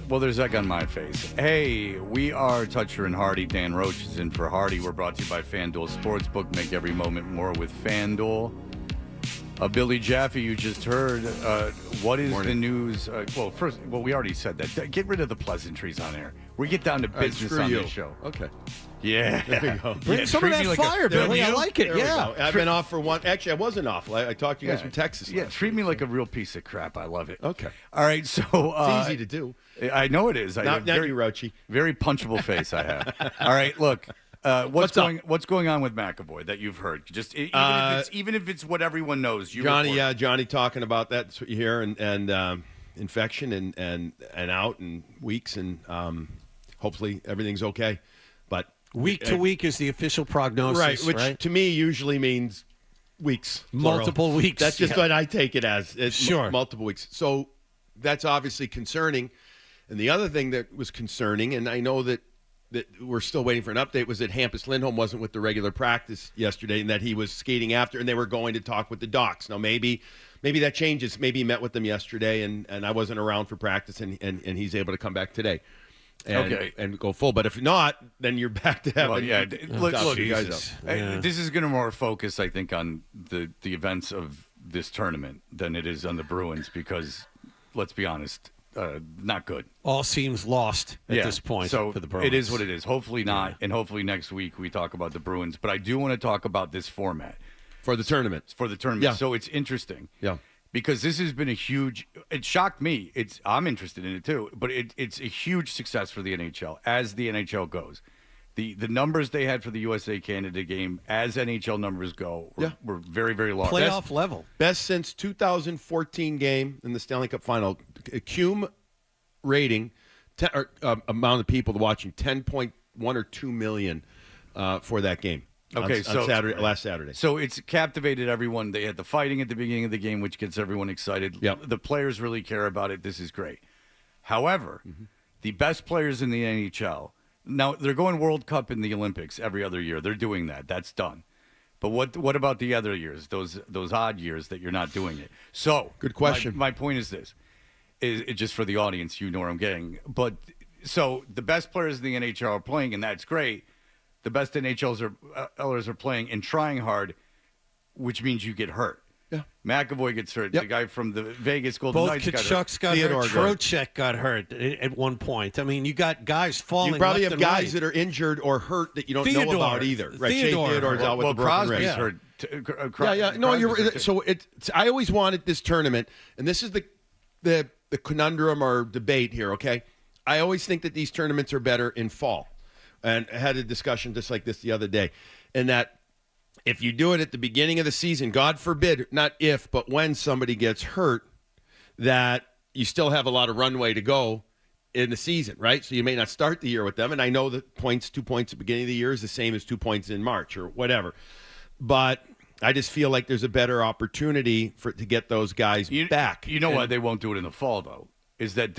well, there's egg on my face. Hey, we are Toucher and Hardy. Dan Roche is in for Hardy. We're brought to you by FanDuel Sportsbook. Make every moment more with FanDuel. Billy Jaffe, you just heard. What is the news? Well, we already said that. Get rid of the pleasantries on air. We get down to business on this show. Okay. Yeah. There you go. Bring some of that fire, Billy. I like it. Yeah. I've been off for one. Actually, I wasn't off. I talked to you guys from Texas. Yeah, treat me like a real piece of crap. I love it. Okay. All right, so... it's easy to do. I know it is. Not you, Roche. Very punchable face I have. All right, look. What's going on with McAvoy that you've heard? Just even if it's what everyone knows. Johnny talking about that. That's what you hear, and infection and out in weeks, and hopefully everything's okay. But week to week is the official prognosis, right? Which to me usually means weeks, multiple plural. weeks. That's just what I take it as. It's sure, multiple weeks. So that's obviously concerning. And the other thing that was concerning, and I know that we're still waiting for an update, was that Hampus Lindholm wasn't with the regular practice yesterday and that he was skating after, and they were going to talk with the docs. Now, maybe that changes. Maybe he met with them yesterday, and I wasn't around for practice, and he's able to come back today and go full. But if not, then you're back to having look, you guys up. This is going to more focus, I think, on the events of this tournament than it is on the Bruins because, let's be honest, not good. All seems lost at this point so for the Bruins. It is what it is. Hopefully not, and hopefully next week we talk about the Bruins. But I do want to talk about this format. For the tournament. Yeah. So it's interesting. Yeah. Because this has been it shocked me. I'm interested in it too, but it's a huge success for the NHL as the NHL goes. The numbers they had for the USA-Canada game as NHL numbers go were very, very large. Playoff level. Best since 2014 game in the Stanley Cup Final. Cume rating, amount of people watching, 10.1 or 2 million for that game. Okay, last Saturday. So it's captivated everyone. They had the fighting at the beginning of the game, which gets everyone excited. Yep. The players really care about it. This is great. However, the best players in the NHL, now they're going World Cup in the Olympics every other year. They're doing that. That's done. But what about the other years, those odd years that you're not doing it? So good question. My point is this, is just for the audience, you know where I'm getting. But so the best players in the NHL are playing, and that's great. The best NHLers are playing and trying hard, which means you get hurt. Yeah. McAvoy gets hurt. Yep. The guy from the Vegas Golden Both Knights Tkachuk's got hurt. Trocheck got hurt at one point. I mean, you got guys falling. You probably left have and guys right. that are injured or hurt that you don't know about either. Right? Theodore's out with the broken Crosby's rib. hurt. No, you're right. So I always wanted this tournament, and this is the conundrum or debate here. Okay, I always think that these tournaments are better in fall. And I had a discussion just like this the other day, and that if you do it at the beginning of the season, God forbid, not if, but when somebody gets hurt, that you still have a lot of runway to go in the season, right? So you may not start the year with them, and I know that 2 points at the beginning of the year is the same as 2 points in March or whatever. But I just feel like there's a better opportunity to get those guys back. You know why they won't do it in the fall, though? Is that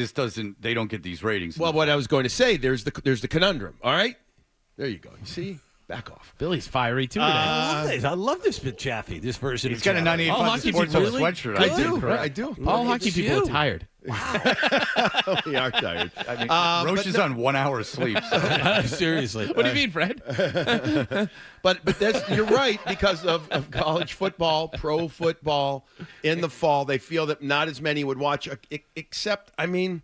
they don't get these ratings. Well, what I was going to say, there's the conundrum. All right, there you go. You see, back off. Billy's fiery too today. I love this bit, Jaffe. This version. He's got a 98.5 Sports sweatshirt. I do. All hockey people are tired. Wow. We are tired. I mean, Roche is on 1 hour sleep. So. Seriously. What do you mean, Fred? But you're right, because of college football, pro football in the fall, they feel that not as many would watch, except, I mean,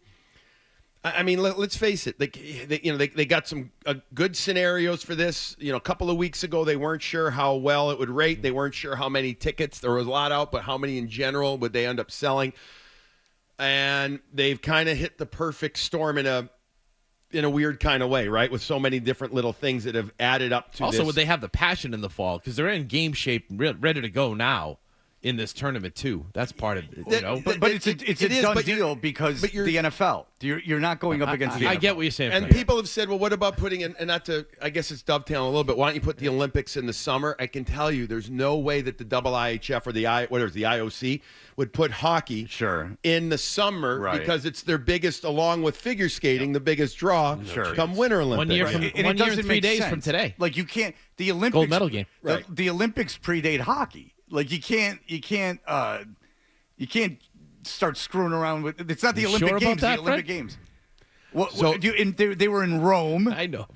let's face it. They got some good scenarios for this. A couple of weeks ago, they weren't sure how well it would rate. They weren't sure how many tickets. There was a lot out, but how many in general would they end up selling? And they've kind of hit the perfect storm in a weird kind of way, right? With so many different little things that have added up to also, this. would they have the passion in the fall? Because they're in game shape, ready to go now in this tournament, too. That's part of it, But it's a done deal because the NFL. You're not going up against the NFL. I get what you're saying. And people have said, well, what about putting in, and not to, I guess it's dovetailing a little bit, why don't you put the Olympics in the summer? I can tell you there's no way that the IIHF or the IOC would put hockey in the summer because it's their biggest, along with figure skating, the biggest draw come Winter Olympics. 1 year from and 3 days from today. Like you can't, the Olympics. Gold medal game. The Olympics predate hockey. Like you can't start screwing around with. It's not the You Olympic sure about Games. that, The Olympic Fred? Games. They were in Rome. I know.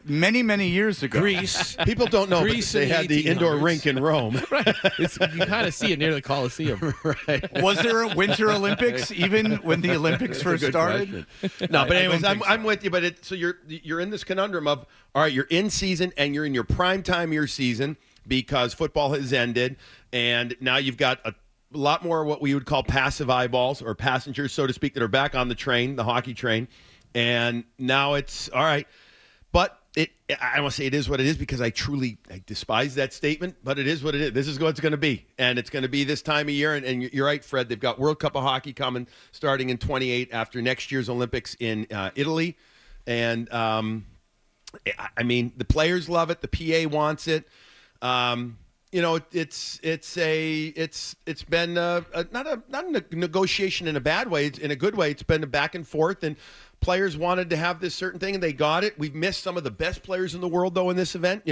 Many years ago. Greece. People don't know, Greece but they in the had the indoor 1800s. rink in Rome. You kind of see it near the Coliseum. Right. Was there a Winter Olympics even when the Olympics That's a first good started? question. No, but anyways, I don't think I'm with you. But so you're in this conundrum of, all right, you're in season and you're in your prime time of your season because football has ended, and now you've got a lot more what we would call passive eyeballs or passengers, so to speak, that are back on the train, the hockey train, and now it's all right. But I don't want to say it is what it is because I despise that statement, but it is what it is. This is what it's going to be, and it's going to be this time of year. And you're right, Fred. They've got World Cup of Hockey coming starting in 28 after next year's Olympics in Italy, and I mean the players love it. The PA wants it. It's been not a negotiation in a bad way. It's in a good way. It's been a back and forth, and players wanted to have this certain thing, and they got it. We've missed some of the best players in the world, though, in this event.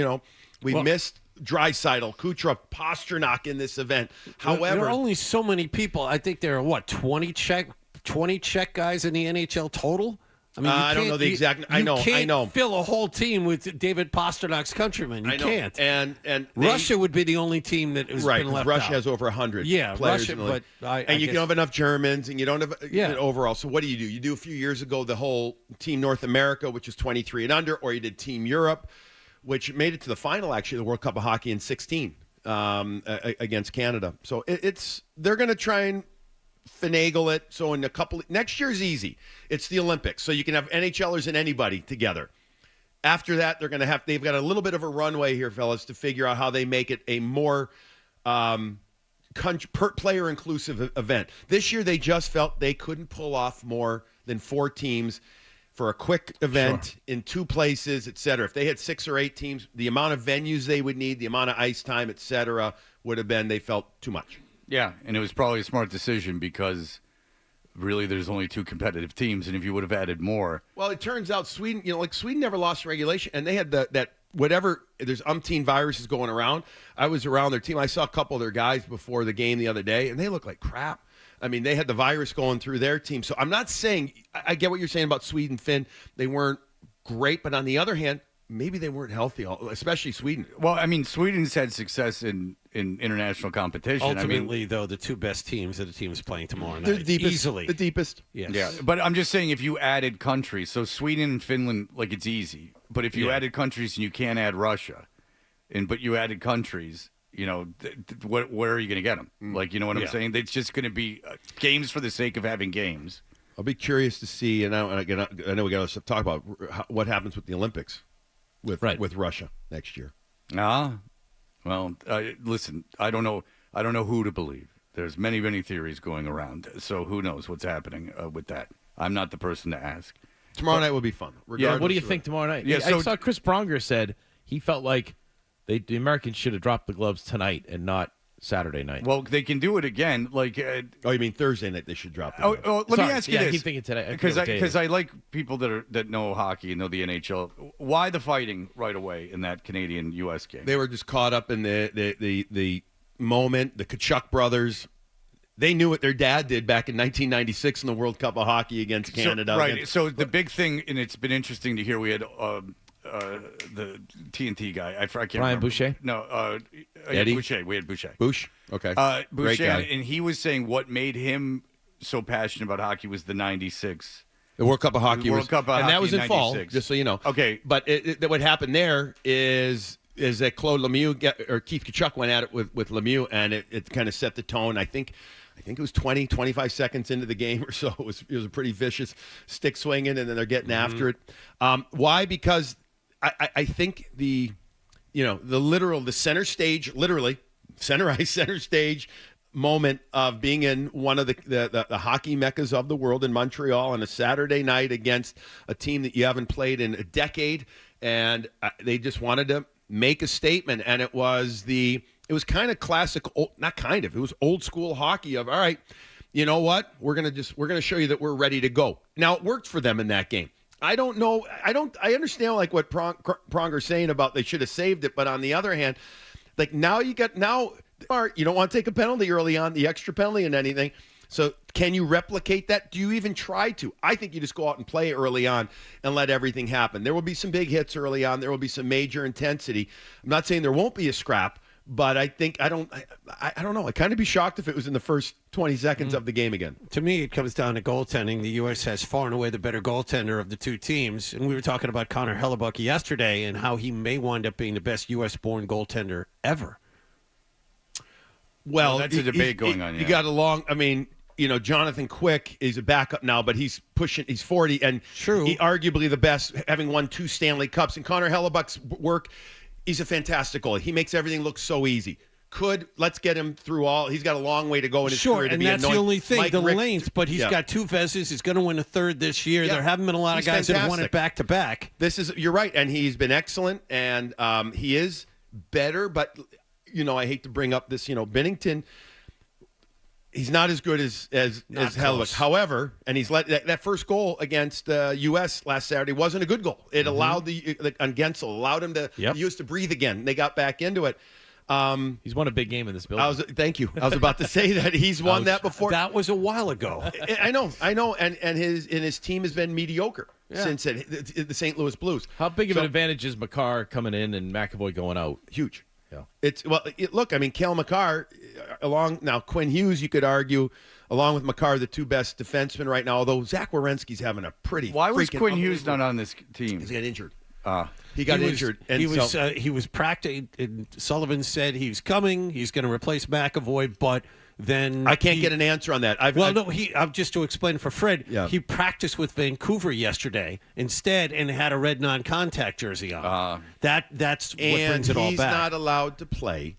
We've missed Draisaitl, Kucherov, Pasternak in this event. However, there are only so many people. I think there are 20 Czech guys in the NHL total. I mean, I don't know the exact. I know. Can't fill a whole team with David Pasternak's countrymen. You can't. And Russia would be the only team that has been left Russia out. has over 100. Yeah, players Russia, in the league. but you don't have enough Germans, and you don't have overall. So what do? You do a few years ago the whole Team North America, which is 23 and under, or you did Team Europe, which made it to the final actually the World Cup of Hockey in 16 against Canada. So they're going to try and finagle it. So in next year's easy. It's the Olympics, so you can have NHLers and anybody together. After that, they've got a little bit of a runway here, fellas, to figure out how they make it a more player inclusive event. This year, they just felt they couldn't pull off more than 4 teams for a quick event in 2 places, et cetera. If they had 6 or 8 teams, the amount of venues they would need, the amount of ice time, et cetera, would have been, they felt, too much. Yeah, and it was probably a smart decision because really there's only 2 competitive teams, and if you would have added more. Well, it turns out Sweden, Sweden never lost regulation, and they had that whatever, there's umpteen viruses going around. I was around their team. I saw a couple of their guys before the game the other day, and they look like crap. I mean, they had the virus going through their team. So I'm not saying, I get what you're saying about Sweden, Finn. They weren't great, but on the other hand, maybe they weren't healthy, especially Sweden. Well, I mean, Sweden's had success in international competition. Ultimately, though, the 2 best teams are the teams playing tomorrow night. They're the deepest, easily. The deepest. Yes. Yeah, but I'm just saying if you added countries, so Sweden and Finland, it's easy. But if you added countries and you can't add Russia, but you added countries, where are you going to get them? You know what I'm saying? It's just going to be games for the sake of having games. I'll be curious to see, and I know we got to talk about what happens with the Olympics with Russia next year. Well, listen, I don't know who to believe. There's many theories going around, so who knows what's happening with that. I'm not the person to ask. Tomorrow night will be fun. Yeah, what do you think tomorrow night? Yeah, I saw Chris Pronger said he felt like the Americans should have dropped the gloves tonight and not Saturday night. Well, they can do it again. Oh, you mean Thursday night? They should drop. The let me ask you this. I keep thinking today because I like people that know hockey and know the NHL. Why the fighting right away in that Canadian-U.S. game? They were just caught up in the moment. The Tkachuk brothers. They knew what their dad did back in 1996 in the World Cup of Hockey against Canada. So the big thing, and it's been interesting to hear. We had the TNT guy. I can't Brian remember. Boucher? No, Eddie? Boucher. We had Boucher. Boucher? Okay. Boucher, Great guy. and he was saying what made him so passionate about hockey was the 96. The World Cup of Hockey World Cup of and Hockey that was in fall, 96. just so you know. Okay. But what happened there is that Claude Lemieux or Keith Tkachuk went at it with Lemieux, and it kind of set the tone. I think it was 20, 25 seconds into the game or so. It was a pretty vicious stick swinging, and then they're getting after it. Why? Because I think the center stage, literally center ice, center stage moment of being in one of the hockey meccas of the world in Montreal on a Saturday night against a team that you haven't played in a decade, and they just wanted to make a statement, and it was kind of classic, it was old school hockey of, all right, you know what, we're gonna show you that we're ready to go. Now it worked for them in that game. I don't know. I understand what Pronger's saying about they should have saved it, but on the other hand, now you don't want to take a penalty early on, the extra penalty and anything. So can you replicate that? Do you even try to? I think you just go out and play early on and let everything happen. There will be some big hits early on. There will be some major intensity. I'm not saying there won't be a scrap, but I think I don't know. I'd kind of be shocked if it was in the first 20 seconds of the game again. To me, it comes down to goaltending. The U.S. has far and away the better goaltender of the two teams. And we were talking about Connor Hellebuck yesterday and how he may wind up being the best U.S.-born goaltender ever. Well, that's a debate going on. You got a long, Jonathan Quick is a backup now, but he's 40 and he arguably the best, having won 2 Stanley Cups. And Connor Hellebuck's work, he's a fantastic goalie. He makes everything look so easy. Let's get him through he's got a long way to go in his career to and be that's the only thing, the length, but he's yeah. got 2 Vezzes. He's going to win a third this year. Yeah. There haven't been a lot of guys that have won it back-to-back. You're right, and he's been excellent, and he is better, but, I hate to bring up this, Binnington, he's not as good as Hellebuck. However, and he's let that first goal against U.S. last Saturday wasn't a good goal. It allowed on Gensel, allowed him to use to breathe again. They got back into it. He's won a big game in this building. Thank you. I was about to say that he's won that before. That was a while ago. I know, and his team has been mediocre since the St. Louis Blues. How big of an advantage is McCarr coming in and McAvoy going out? Huge. Yeah. Cale Makar, now Quinn Hughes, you could argue, along with Makar, the 2 best defensemen right now. Although Zach Werenski's having a pretty. Why was Quinn Hughes not on this team? He got injured. He got injured. And he was practicing. Sullivan said he's coming. He's going to replace McAvoy, but then I can't get an answer on that. Just to explain for Fred, he practiced with Vancouver yesterday instead and had a red non-contact jersey on. That's what brings it all back. He's not allowed to play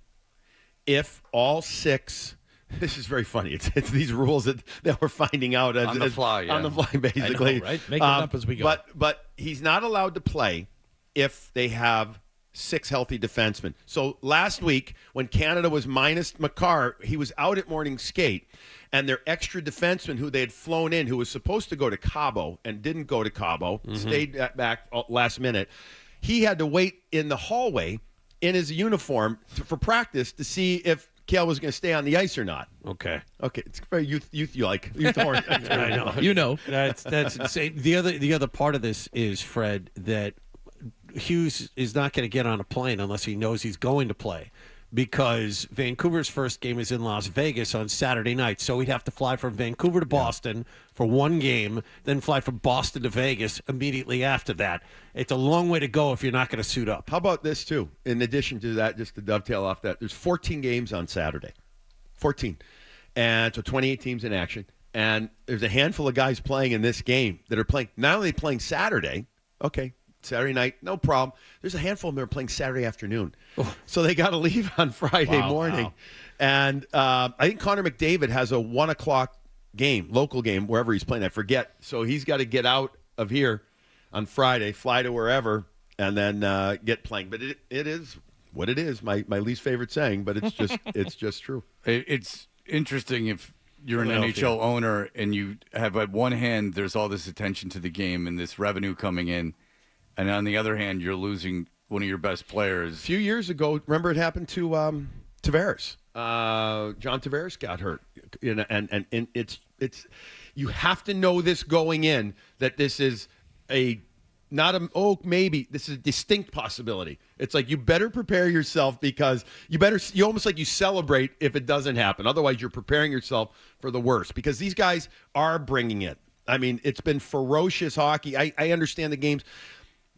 if all 6. This is very funny. It's these rules that we're finding out on the fly. On the fly, basically. I know, right? Make it up as we go. But he's not allowed to play if they have 6 healthy defensemen. So last week, when Canada was minus Makar, he was out at morning skate, and their extra defenseman who they had flown in, who was supposed to go to Cabo and didn't go to Cabo, stayed back last minute. He had to wait in the hallway in his uniform for practice to see if Cale was going to stay on the ice or not. Okay. It's very youth-oriented. I know. You know. That's insane. The other part of this is, Fred, that Hughes is not going to get on a plane unless he knows he's going to play, because Vancouver's first game is in Las Vegas on Saturday night. So he'd have to fly from Vancouver to Boston for one game, then fly from Boston to Vegas immediately after that. It's a long way to go if you're not going to suit up. How about this, too? In addition to that, just to dovetail off that, there's 14 games on Saturday. 14. And so 28 teams in action. And there's a handful of guys playing in this game that are playing, not only playing Saturday, Saturday night, no problem. There's a handful of them that are playing Saturday afternoon. So they got to leave on Friday morning. Wow. And I think Connor McDavid has a 1 o'clock game, local game, wherever he's playing. I forget. So he's got to get out of here on Friday, fly to wherever, and then get playing. But it is what it is. My least favorite saying, but it's just true. It's interesting if you're an NHL owner and you have at one hand there's all this attention to the game and this revenue coming in, and on the other hand you're losing one of your best players. A few years ago, remember it happened to Tavares. John Tavares got hurt, and it's you have to know this going in, that this is maybe this is a distinct possibility. It's like you better prepare yourself, because you almost like you celebrate if it doesn't happen. Otherwise, you're preparing yourself for the worst, because these guys are bringing it. I mean, it's been ferocious hockey. I understand the games.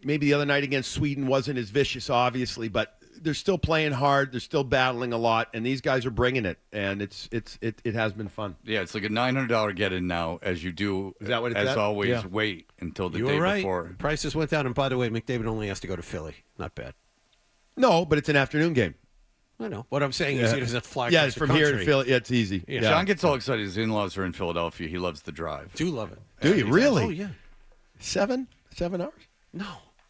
Maybe the other night against Sweden wasn't as vicious, obviously, but they're still playing hard. They're still battling a lot, and these guys are bringing it, and it has been fun. Yeah, it's like a $900 get-in now, as you do. Is that what it's as at? always, Yeah. wait until the You day were right. before. Prices went down, and by the way, McDavid only has to go to Philly. Not bad. No, but it's an afternoon game. I know. What I'm saying is he doesn't have to fly Yeah, across it's the from here country. to Philly. Yeah, it's easy. Yeah. John gets all excited. His in-laws are in Philadelphia. He loves the drive. Do love it. Do you really? Oh, yeah. 7 hours? No.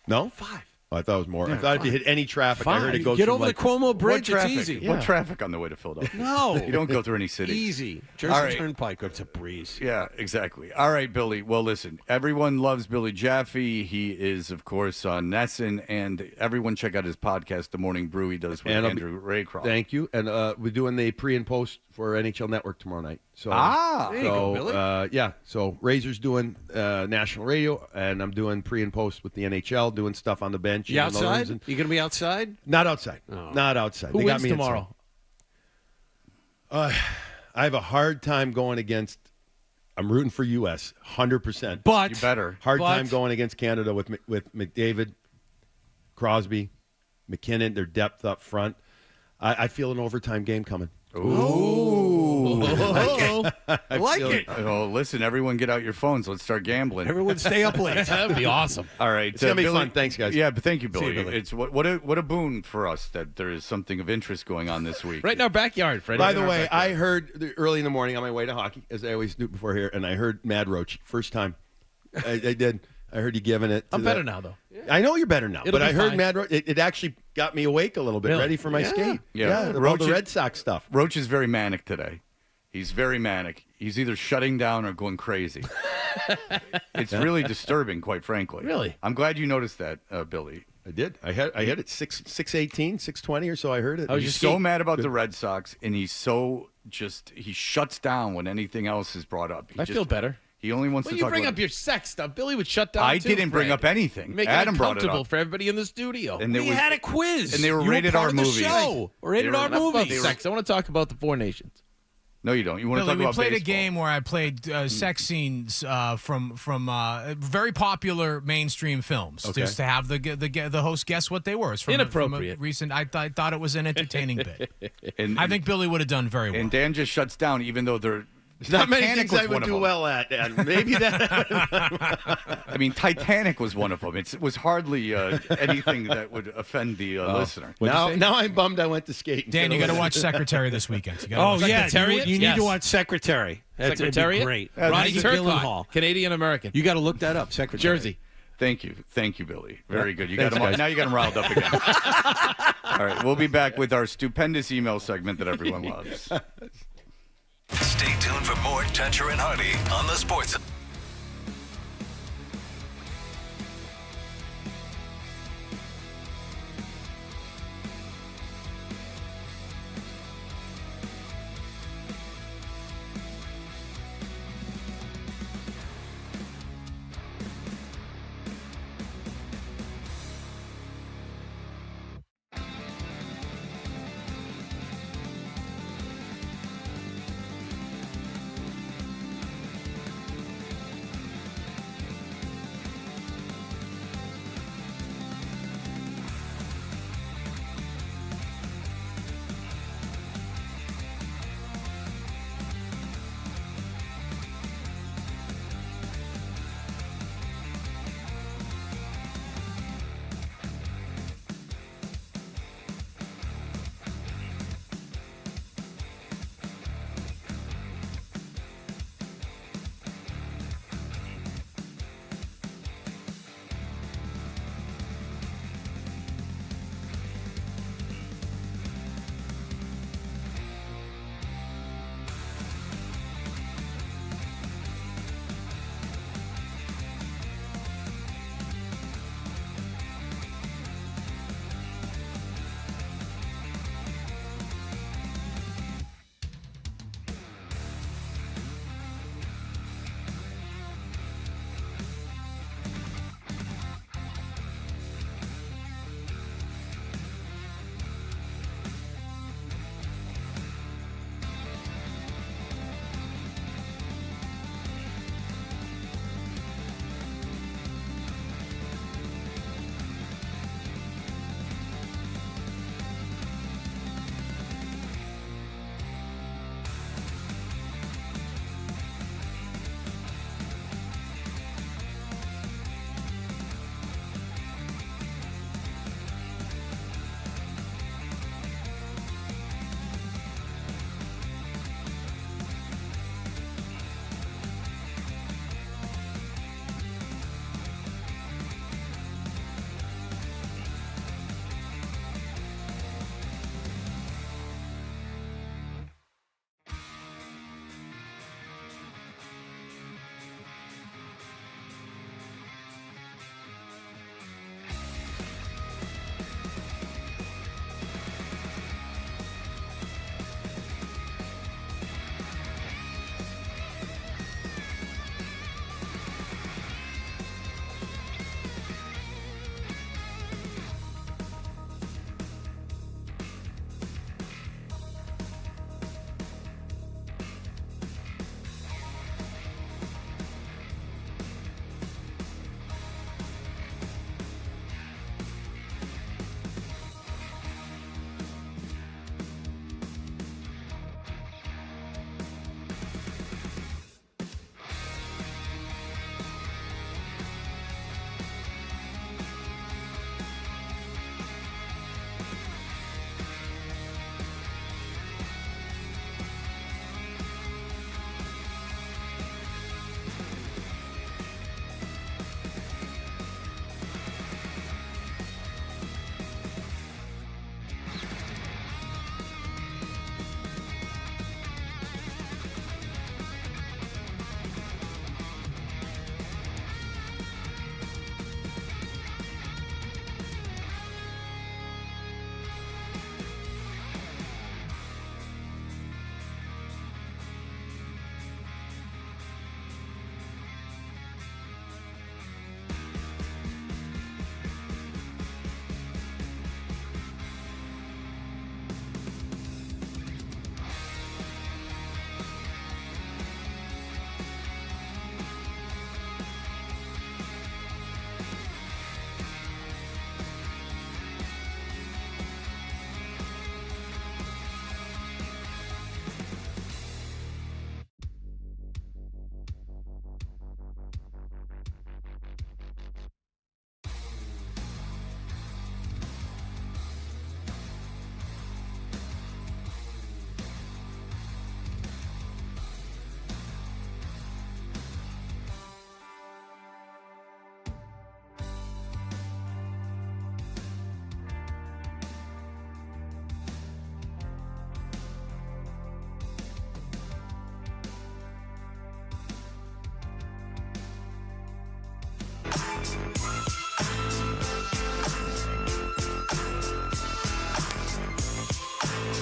No? 5. I thought it was more. I thought if you hit any traffic, I heard it goes Get through, over like, the Cuomo Bridge. What It's traffic? easy. What traffic on the way to Philadelphia? No. You don't go through any cities. Easy. Jersey All right. Turnpike. It's a breeze. Yeah, exactly. All right, Billy. Well, listen, everyone loves Billy Jaffe. He is, of course, on Nesson, and everyone check out his podcast, The Morning Brew. He does with Andrew Raycroft. Thank you. And we're doing the pre and post for NHL Network tomorrow night. So, there you go, Billy. Yeah. So Razor's doing national radio, and I'm doing pre and post with the NHL, doing stuff on the bench. You in the lounge outside? and- You going to be outside? Not outside. Oh. Not outside. Who They wins got me tomorrow? inside. I have a hard time going against. I'm rooting for U.S. 100%. But You better. Hard time going against Canada with McDavid, Crosby, McKinnon, their depth up front. I feel an overtime game coming. Ooh. I like it. Oh, listen, everyone get out your phones. Let's start gambling. Everyone stay up late. That would be awesome. All right. It's going to be Billy- fun. Thanks, guys. Yeah, but thank you, Billy. See you, Billy. It's what a boon for us that there is something of interest going on this week. Right in our backyard, Freddie. By the way, I heard early in the morning on my way to hockey, as I always do before here, and I heard Mad Roche. First time. I did. I heard you giving it. I'm better now, though. I know you're better now, It'll but be I heard fine. Mad Roche. It actually got me awake a little bit, Really? ready for my skate. Yeah. All the Red Sox stuff. Roach is very manic today. He's very manic. He's either shutting down or going crazy. It's really disturbing, quite frankly. Really? I'm glad you noticed that, Billy. I did. I hit it 6:18, 6:20 or so. I heard it. How was your He's so skate? mad about the Red Sox, and he's so he shuts down when anything else is brought up. I feel better. He only wants When to you talk bring about up your sex stuff, Billy would shut down. I too, didn't bring Fred. up anything. Make Adam it brought it uncomfortable up. for everybody in the studio. And there We was- had a quiz. and they were You rated part R of the movies. show. Rated They were- R Enough about movies. sex. I want to talk about the Four Nations. No, you don't. You want to Billy, talk we about played a baseball. game where I played sex scenes from very popular mainstream films, Okay. just to have the host guess what they were. It's from Inappropriate. From a recent. I thought it was an entertaining bit. And, I think Billy would have done very well. and Dan just shuts down, even though they're. There's not many Titanic things was I one would of do them. well at, and maybe that. I mean, Titanic was one of them. It was hardly anything that would offend the listener. Now I'm bummed I went to skate. Dan, you got to watch Secretary this weekend. You gotta Oh, watch yeah. Secretariat? You need Yes. to watch Secretary. That'd be Secretariat? great. Ronnie Maggie Turcotte, Gyllenhaal. Canadian American. You got to look that up. Secretary. Jersey. Thank you, Billy. Very good. You Thanks, got him. guys. Now you got him riled up again. All right, we'll be back with our stupendous email segment that everyone loves. Stay tuned for more Toucher and Hardy on the Sports.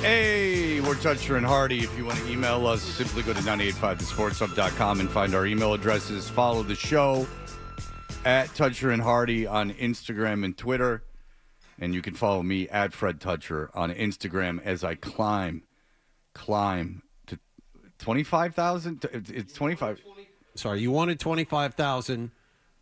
Hey, we're Toucher and Hardy. If you want to email us, simply go to 985thesportshub.com and find our email addresses. Follow the show at Toucher and Hardy on Instagram and Twitter. And you can follow me at Fred Toucher on Instagram as I climb to 25,000. It's 25. Sorry, you wanted 25,000.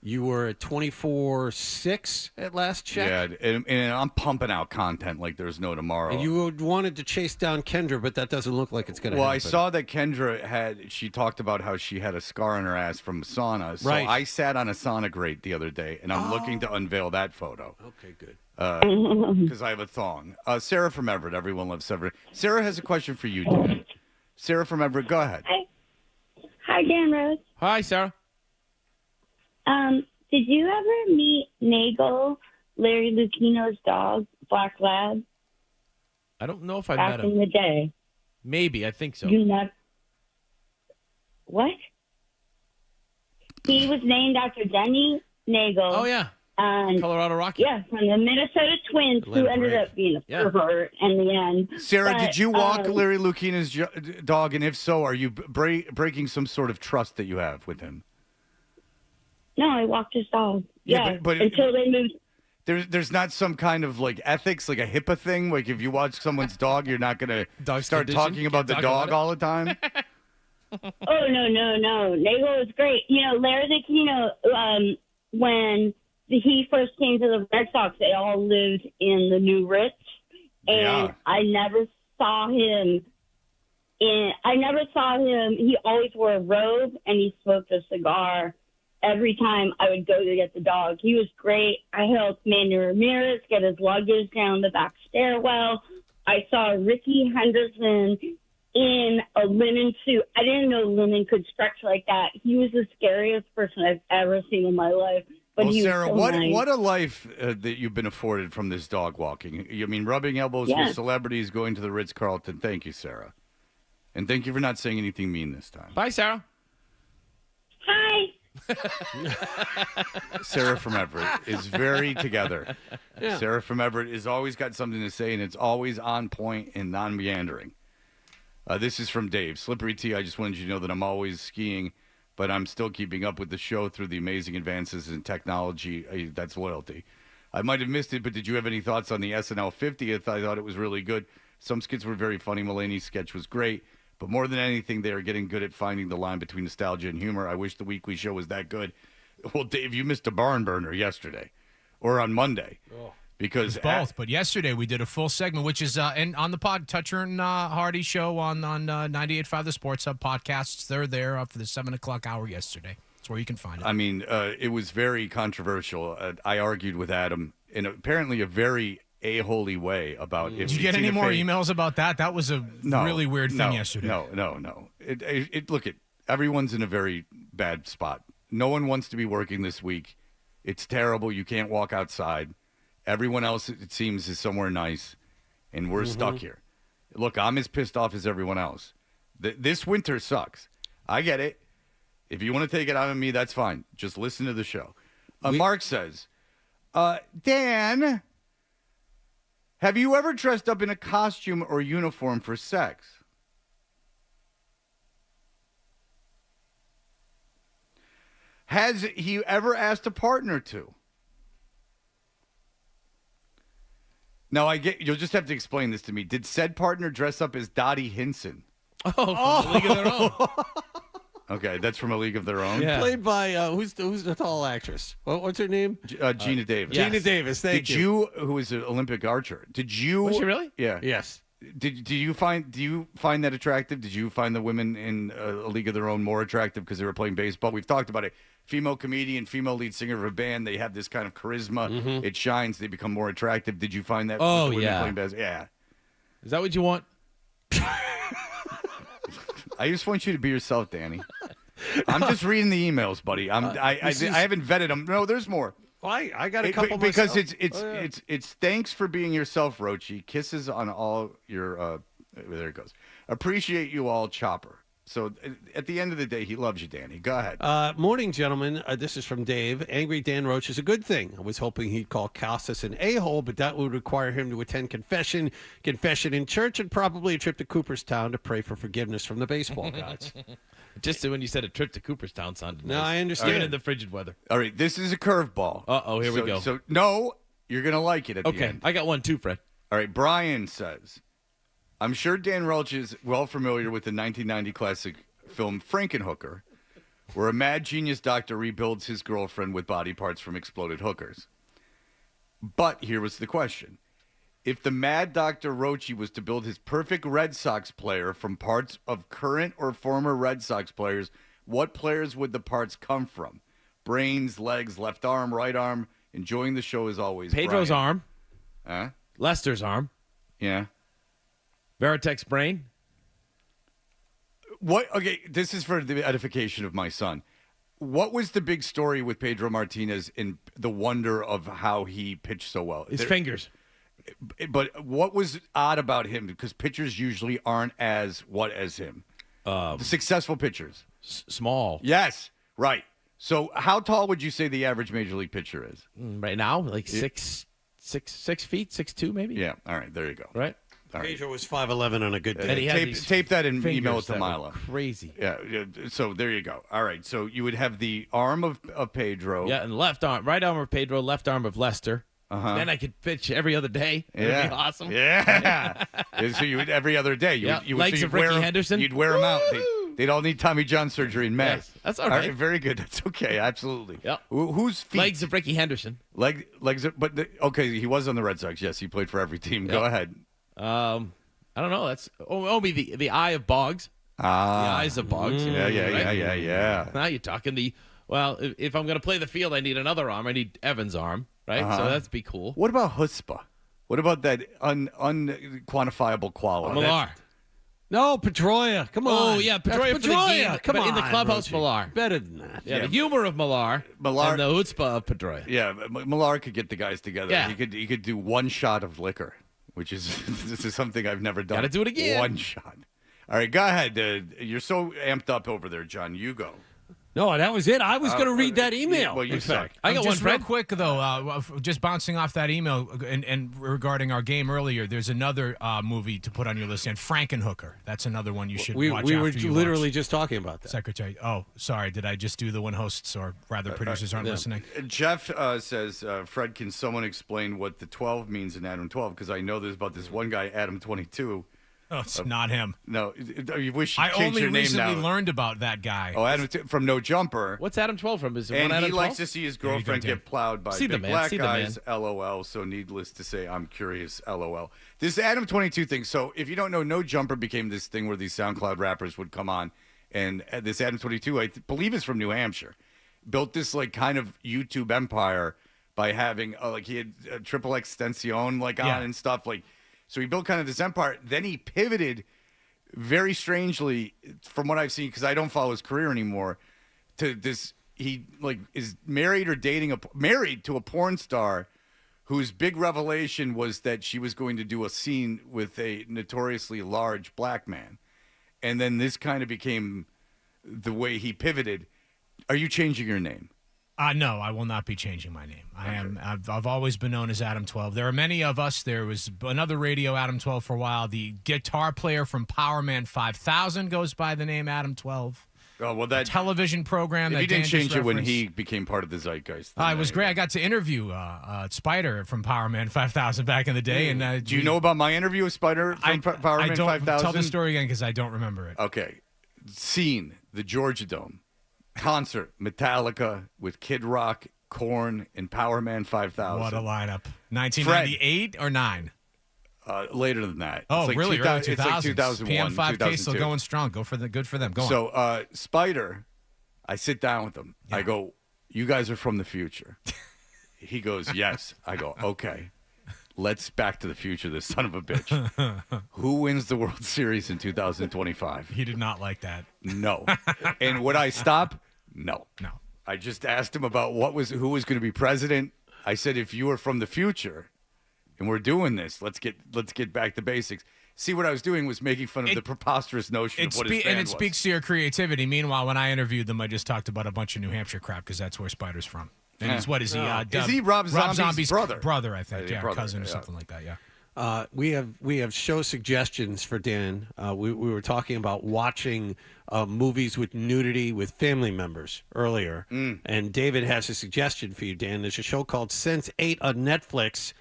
You were at 24.6 at last check. Yeah, and I'm pumping out content like there's no tomorrow. And you wanted to chase down Kendra, but that doesn't look like it's going to happen. Well, I saw that Kendra she talked about how she had a scar on her ass from a sauna. So Right. I sat on a sauna grate the other day, and I'm looking to unveil that photo. Okay, good. Because I have a thong. Sarah from Everett. Everyone loves Everett. Sarah has a question for you, Dan. Sarah from Everett, go ahead. Hi, Dan Rose. Hi, Sarah. Did you ever meet Nagel, Larry Lucchino's dog, Black Lab? I don't know if I back met him. in the day. Maybe, I think so. You know what? He was named after Denny Nagel. Oh, yeah. Colorado Rockies. Yeah, from the Minnesota Twins, who ended up being a pervert in the end. Sarah, But, did you walk Larry Lucchino's dog? And if so, are you breaking some sort of trust that you have with him? No, I walked his dog. Yeah, Yeah, but until they moved. There's not some kind of like ethics, like a HIPAA thing. Like if you watch someone's dog, you're not gonna start condition? talking about the Can't talk dog about it? all the time. Oh, no. Nagel was great. You know, Larry Lucchino, when he first came to the Red Sox, they all lived in the New Ritz. And Yeah. I never saw him. He always wore a robe and he smoked a cigar every time I would go to get the dog. He was great. I helped Manny Ramirez get his luggage down the back stairwell. I saw Ricky Henderson in a linen suit. I didn't know linen could stretch like that. He was the scariest person I've ever seen in my life. But Well, he Sarah, was so nice. what a life that you've been afforded from this dog walking. I mean, rubbing elbows with Yes. celebrities, going to the Ritz-Carlton. Thank you, Sarah. And thank you for not saying anything mean this time. Bye, Sarah. Hi. Sarah from Everett is very together. Yeah. Sarah from Everett has always got something to say, and it's always on point and non-meandering. This is from Dave. Slippery T, I just wanted you to know that I'm always skiing, but I'm still keeping up with the show through the amazing advances in technology. That's loyalty. I might have missed it, but did you have any thoughts on the SNL 50th? I thought it was really good. Some skits were very funny. Mulaney's sketch was great. But more than anything, they are getting good at finding the line between nostalgia and humor. I wish the weekly show was that good. Well, Dave, you missed a barn burner yesterday or on Monday. Because It was both, but yesterday we did a full segment, which is and on the Toucher and Hardy show on 98.5 The Sports Hub podcasts. They're there for the 7 o'clock hour yesterday. That's where you can find it. I mean, it was very controversial. I argued with Adam in apparently a very a-holy way about if Did you get any more emails about that? That was a really weird thing yesterday. No. Look, everyone's in a very bad spot. No one wants to be working this week. It's terrible. You can't walk outside. Everyone else, it seems, is somewhere nice, and we're stuck here. Look, I'm as pissed off as everyone else. This winter sucks. I get it. If you want to take it out on me, that's fine. Just listen to the show. Mark says, Dan, have you ever dressed up in a costume or uniform for sex? Has he ever asked a partner to? Now, you'll just have to explain this to me. Did said partner dress up as Dottie Hinson? Oh, from League of Their Own. Okay, that's from A League of Their Own. Yeah. Played by who's the tall actress? What's her name? Gina Davis. Gina Davis. Thank you. Who is an Olympic archer? Did you? Was she really? Yeah. Yes. Do you find that attractive? Did you find the women in A League of Their Own more attractive because they were playing baseball? We've talked about it. Female comedian, female lead singer of a band. They have this kind of charisma. It shines. They become more attractive. Did you find that? Oh, with the women yeah. Playing baseball? Yeah. Is that what you want? I just want you to be yourself, Danny. I'm just reading the emails, buddy. I haven't vetted them. No, there's more. Well, I got a couple because myself. it's thanks for being yourself, Roche. Kisses on all your there it goes. Appreciate you all, Chopper. So at the end of the day, he loves you, Danny. Go ahead. Morning, gentlemen. This is from Dave. Angry Dan Roche is a good thing. I was hoping he'd call Casas an a-hole, but that would require him to attend confession in church, and probably a trip to Cooperstown to pray for forgiveness from the baseball gods. Just when you said a trip to Cooperstown sounded No, nice. I understand. Even in the frigid weather. All right, this is a curveball. Uh-oh, here we go. So, no, you're going to like it at the end. I got one too, Fred. All right, Brian says, I'm sure Dan Roach is well familiar with the 1990 classic film Frankenhooker, where a mad genius doctor rebuilds his girlfriend with body parts from exploded hookers. But here was the question. If the mad Dr. Roche was to build his perfect Red Sox player from parts of current or former Red Sox players, what players would the parts come from? Brains, legs, left arm, right arm. Enjoying the show as always. Pedro's Brian. arm. Huh? Lester's arm. Yeah. Veritek's brain. What? Okay, this is for the edification of my son. What was the big story with Pedro Martinez in the wonder of how he pitched so well? His fingers. But what was odd about him? Because pitchers usually aren't as him. The successful pitchers. Small. Yes, right. So how tall would you say the average major league pitcher is? Right now, like 6 feet, 6'2", maybe. Yeah. All right. There you go. Right. All right. Pedro was 5'11" on a good day. And he had Tape that and fingers email it to that were Mila. Crazy. Yeah. So there you go. All right. So you would have the arm of Pedro. Yeah, and left arm, right arm of Pedro, left arm of Lester. Uh-huh. Then I could pitch every other day. It'd be awesome. Yeah. So you would every other day. You would Legs of Ricky Henderson. You'd wear them out. They'd all need Tommy John surgery in May. Yes, that's all right. Very good. That's okay. Absolutely. Yeah. Whose feet? Legs of Ricky Henderson. Legs. Okay. He was on the Red Sox. Yes, he played for every team. Go ahead. I don't know. That's the eye of Boggs. The eyes of Boggs. Yeah. Now you're talking if I'm going to play the field, I need another arm. I need Evan's arm, right? So that'd be cool. What about chutzpah? What about that unquantifiable quality? Millar. No, Pedroia. Come on. Oh, yeah, Pedroia for the game. Come on, in the clubhouse, Roche. Millar. Better than that. Yeah, the humor of Millar and the chutzpah of Pedroia. Yeah, Millar could get the guys together. Yeah. He could do one shot of liquor, which is this is something I've never done. Gotta do it again. One shot. All right, go ahead. You're so amped up over there, John. You go. No, that was it. I was going to read that email. Well, you suck. I got just one, real Fred. quick though. Just bouncing off that email and regarding our game earlier. There's another movie to put on your list, and Frankenhooker. That's another one you should watch. We were after you literally watch. just talking about that. Secretary. Oh, sorry. Did I just do the one hosts or rather producers aren't listening? Jeff says, Fred, can someone explain what the 12 means in Adam 12? Because I know there's about this one guy, Adam 22. Oh, it's not him. No, you wish you I changed only your name recently now. learned about that guy. Oh, Adam from No Jumper. What's Adam 12 from? Is it And one Adam he 12? likes to see his There you go, girlfriend Dan. get plowed by See the big man, black see the guys, man. LOL. So needless to say, I'm curious, LOL. This Adam 22 thing. So if you don't know, No Jumper became this thing where these SoundCloud rappers would come on. And this Adam 22, I believe is from New Hampshire, built this like kind of YouTube empire by having he had Triple Extension on and stuff. So he built kind of this empire. Then he pivoted very strangely, from what I've seen, because I don't follow his career anymore, to this. He is married or married to a porn star whose big revelation was that she was going to do a scene with a notoriously large black man. And then this kind of became the way he pivoted. Are you changing your name? No, I will not be changing my name. I've always been known as Adam 12. There are many of us. There was another radio Adam 12 for a while. The guitar player from Power Man 5000 goes by the name Adam 12. Oh, well, that television program. If that you didn't Dan change just it when referenced. he became part of the zeitgeist. It was great. I got to interview Spider from Power Man 5000 back in the day. And do you know about my interview with Spider from Power Man 5000? Tell the story again because I don't remember it. Okay. Scene, the Georgia Dome. Concert, Metallica with Kid Rock, Korn, and Power Man 5000. What a lineup. 1998 or 9? Later than that. Oh, It's like really? 2000 Early 2000s. It's like 2001, PM5K 2002. still going strong. Good for them. Go on. So Spider, I sit down with him. I go, you guys are from the future. He goes, yes. I go, okay. Let's Back to the Future this son of a bitch. Who wins the World Series in 2025? He did not like that. No. And would I stop? No. No. I just asked him about who was going to be president. I said, if you are from the future and we're doing this, let's get back to basics. See, what I was doing was making fun of the preposterous notion of what his band and it was. speaks to your creativity. Meanwhile, when I interviewed them, I just talked about a bunch of New Hampshire crap because that's where Spider's from. And he's, what is he? Is he Rob Zombie's brother? Brother, I think. Yeah, brother, cousin or something like that, yeah. We have show suggestions for Dan. We were talking about watching movies with nudity with family members earlier, and David has a suggestion for you, Dan. There's a show called Sense8 on Netflix,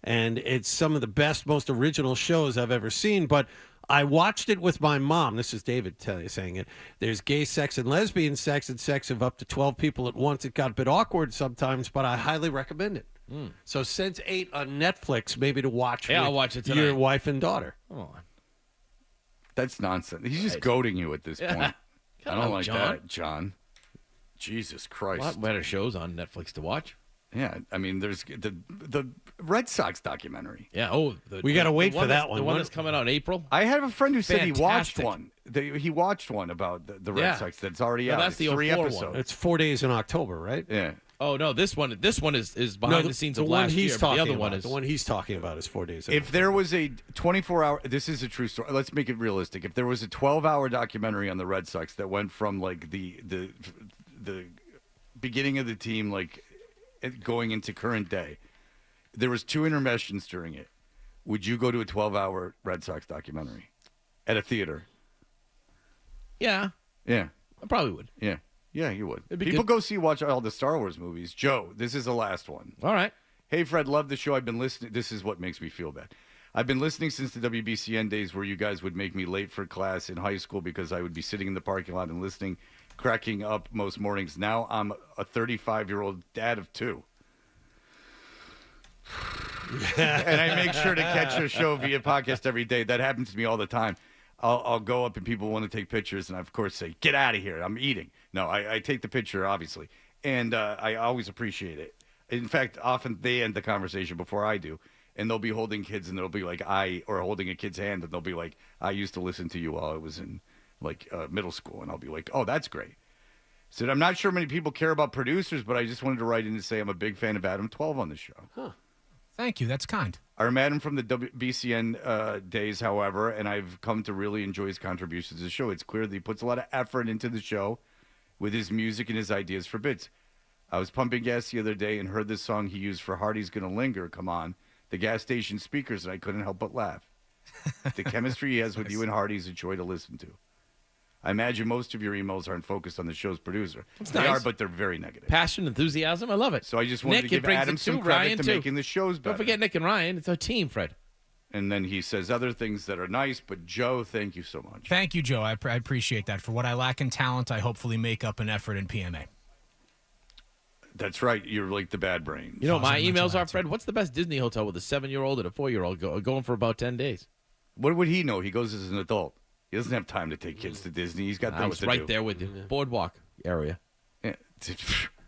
and it's some of the best, most original shows I've ever seen. But I watched it with my mom. This is David saying it. There's gay sex and lesbian sex and sex of up to 12 people at once. It got a bit awkward sometimes, but I highly recommend it. So Sense8 on Netflix, maybe to watch with I'll watch it tonight. your wife and daughter. Come on. That's nonsense. He's just goading you at this point. I don't like John. that, John. Jesus Christ. A lot better shows on Netflix to watch. Yeah, I mean, there's the Red Sox documentary. Yeah. Oh, We gotta wait for that The one. one that's coming out in April. I had a friend who said he watched Fantastic. one. He watched one about the Red Yeah. Sox that's already No, out. that's It's the 3 04 one. episodes. It's 4 days in October, right? Yeah. Oh no, this one is behind the scenes of one last he's year. But talking the other about, one is the one he's talking about is 4 days. in If there was a 24-hour, this is a true story. Let's make it realistic. If there was a 12-hour documentary on the Red Sox that went from like the beginning of the team, like going into current day, there was 2 intermissions during it. Would you go to a 12-hour Red Sox documentary at a theater? Yeah, Yeah, I probably would. yeah, yeah. You would. It'd be People good. go watch all the Star Wars movies. Joe, this is the last one. All right. Hey, Fred, love the show. I've been listening. This is what makes me feel bad. I've been listening since the WBCN days where you guys would make me late for class in high school because I would be sitting in the parking lot and listening, cracking up most mornings. Now I'm a 35-year-old dad of 2. And I make sure to catch your show via podcast every day. That happens to me all the time. I'll go up and people want to take pictures, and I, of course, say, get out of here. I'm eating. No, I take the picture, obviously. And I always appreciate it. In fact, often they end the conversation before I do. And they'll be holding kids, and they'll be like, or holding a kid's hand, and they'll be like, I used to listen to you while I was in, middle school. And I'll be like, oh, that's great. So I'm not sure many people care about producers, but I just wanted to write in and say I'm a big fan of Adam 12 on the show. Huh. Thank you. That's kind. I'm Adam from the WBCN days, however, and I've come to really enjoy his contributions to the show. It's clear that he puts a lot of effort into the show with his music and his ideas for bits. I was pumping gas the other day and heard this song he used for Hardy's Gonna Linger come on the gas station speakers, and I couldn't help but laugh. The chemistry he has with you and Hardy is a joy to listen to. I imagine most of your emails aren't focused on the show's producer. They are, but they're very negative. Passion, enthusiasm, I love it. So I just wanted Nick, to it give brings Adam it some too, credit Ryan, to too. making the shows better. Don't forget Nick and Ryan. It's our team, Fred. And then he says other things that are nice, but Joe, thank you so much. Thank you, Joe. I appreciate that. For what I lack in talent, I hopefully make up an effort in PMA. That's right. You're like the bad brain. You know what my emails are, Fred? What's the best Disney hotel with a 7-year-old and a 4-year-old going for about 10 days? What would he know? He goes as an adult. He doesn't have time to take kids to Disney. He's got things I was to right do. there with you. Boardwalk area. Yeah.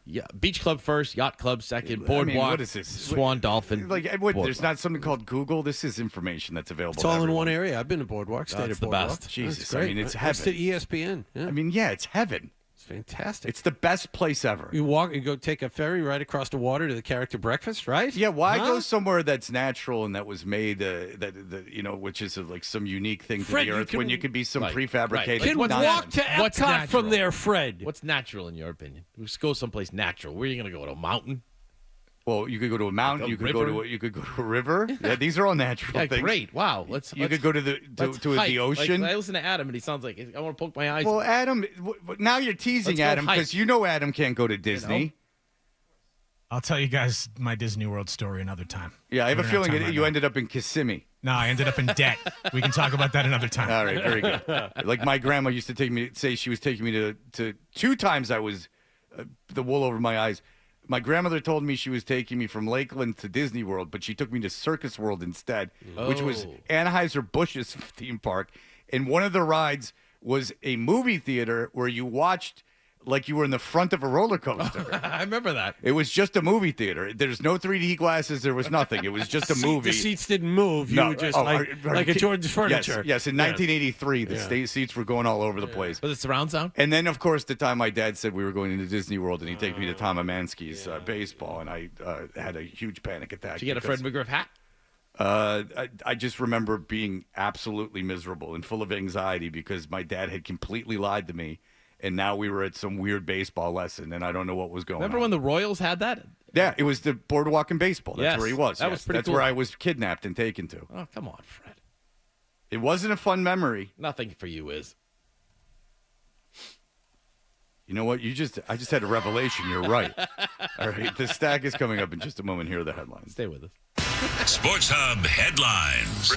Yeah, beach club first, yacht club second, boardwalk. I mean, what is this? Swan Dolphin. There's boardwalk. not something called Google. This is information that's available. It's all to in everyone. one area. I've been to Boardwalk. Stayed it's at the Boardwalk. best. Jesus, That's great. I mean, it's Next heaven. to ESPN. Yeah. I mean, yeah, it's heaven. It's fantastic. It's the best place ever. You go take a ferry right across the water to the character breakfast, right? Yeah, why Huh? go somewhere that's natural and that was made, which is like some unique thing to Fred, the you earth can- when you could be some Right, prefabricated right. Can nonsense. walk to What's Epcot natural? from there, Fred. What's natural in your opinion? Let's go someplace natural. Where are you going to go? To a mountain? Well, you could go to a mountain. Like a You could go river? to a river. Yeah, these are all natural Yeah, things. great. Wow. You Let's could go to the hike. ocean. Like, I listen to Adam, and he sounds like I want to poke my eyes. Well, Adam, now you're teasing Let's go Adam hike. because you know Adam can't go to Disney. I'll tell you guys my Disney World story another time. Yeah, I have We a don't feeling time right you now. ended up in Kissimmee. No, I ended up in debt. We can talk about that another time. All right, very good. Like my grandma used to say she was taking me to 2 times I was the wool over my eyes. My grandmother told me she was taking me from Lakeland to Disney World, but she took me to Circus World instead, which was Oh. Anheuser-Busch's theme park. And one of the rides was a movie theater where you watched like you were in the front of a roller coaster. I remember that. It was just a movie theater. There's no 3D glasses. There was nothing. It was just a movie. The seats didn't move. You were just like a Jordan's furniture. Yes, in 1983, the state seats were going all over the place. Was it surround sound? And then, of course, the time my dad said we were going into Disney World and he'd take me to Tom Amansky's baseball, and I had a huge panic attack. Did you get a Fred McGriff hat? I just remember being absolutely miserable and full of anxiety because my dad had completely lied to me, and now we were at some weird baseball lesson, and I don't know what was going on. Remember when the Royals had that? Yeah, it was the boardwalk in baseball. That's Yes, where he was. that was pretty That's cool. where I was kidnapped and taken to. Oh, come on, Fred. It wasn't a fun memory. Nothing for you is. You know what? I just had a revelation. You're right. All right, the stack is coming up in just a moment. Here are the headlines. Stay with us. Sports Hub headlines.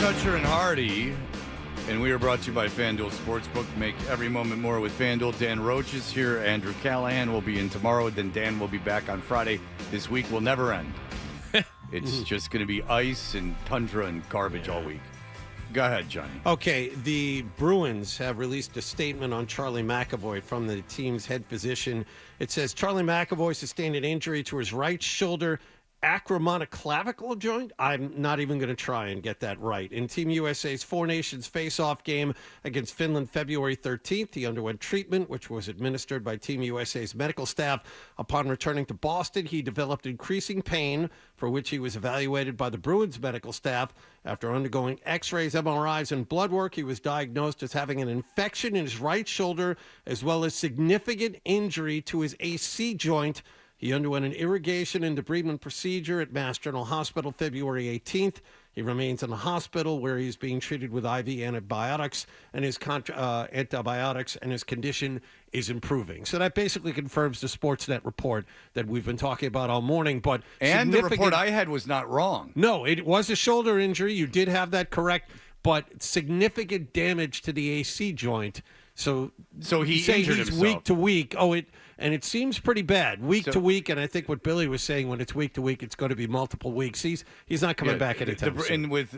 Toucher and Hardy, and we are brought to you by FanDuel Sportsbook. Make every moment more with FanDuel. Dan Roche is here. Andrew Callahan will be in tomorrow. Then Dan will be back on Friday. This week will never end. It's just going to be ice and tundra and garbage all week. Go ahead, Johnny. Okay, the Bruins have released a statement on Charlie McAvoy from the team's head physician. It says Charlie McAvoy sustained an injury to his right shoulder acromioclavicle joint. I'm not even going to try and get that right. In Team USA's Four Nations face-off game against Finland February 13th, he underwent treatment, which was administered by Team USA's medical staff. Upon returning to Boston, he developed increasing pain, for which he was evaluated by the Bruins medical staff. After undergoing x-rays, MRIs, and blood work, he was diagnosed as having an infection in his right shoulder, as well as significant injury to his AC joint. He underwent an irrigation and debridement procedure at Mass General Hospital February 18th. He remains in the hospital where he's being treated with IV antibiotics, and his condition is improving. So that basically confirms the Sportsnet report that we've been talking about all morning. And the report I had was not wrong. No, it was a shoulder injury. You did have that correct, but significant damage to the AC joint. So he injured himself. Week to week. And it seems pretty bad week to week. And I think what Billy was saying, when it's week to week, it's going to be multiple weeks. He's not coming back anytime soon. And with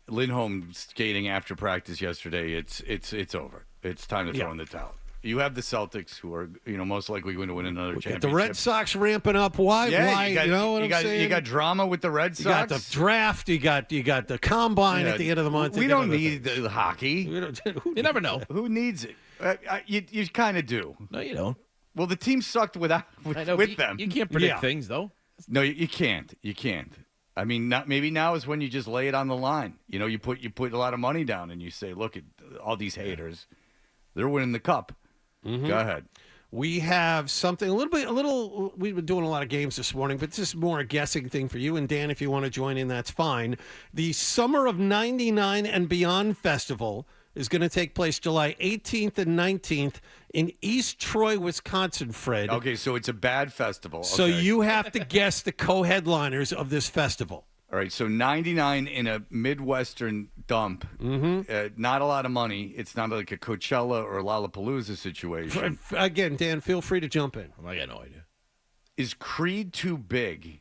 Lindholm skating after practice yesterday, it's over. It's time to throw in the towel. You have the Celtics, who are most likely going to win another championship. The Red Sox ramping up. Why? Yeah, you know what I'm saying? You got drama with the Red Sox. You got the draft. You got the combine at the end of the month. We don't need the hockey. You never know. Who needs it? You kind of do. No, you don't. Well, the team sucked with them. You can't predict things, though. No, you can't. You can't. I mean, maybe now is when you just lay it on the line. You put a lot of money down and you say, look at all these haters. They're winning the cup. Mm-hmm. Go ahead. We have something a little. We've been doing a lot of games this morning, but this is more a guessing thing for you. And Dan, if you want to join in, that's fine. The Summer of '99 and Beyond Festival is going to take place July 18th and 19th in East Troy, Wisconsin, Fred. Okay, so it's a bad festival. So you have to guess the co-headliners of this festival. All right, so 99 in a Midwestern dump, not a lot of money. It's not like a Coachella or Lollapalooza situation. Again, Dan, feel free to jump in. I got no idea. Is Creed too big?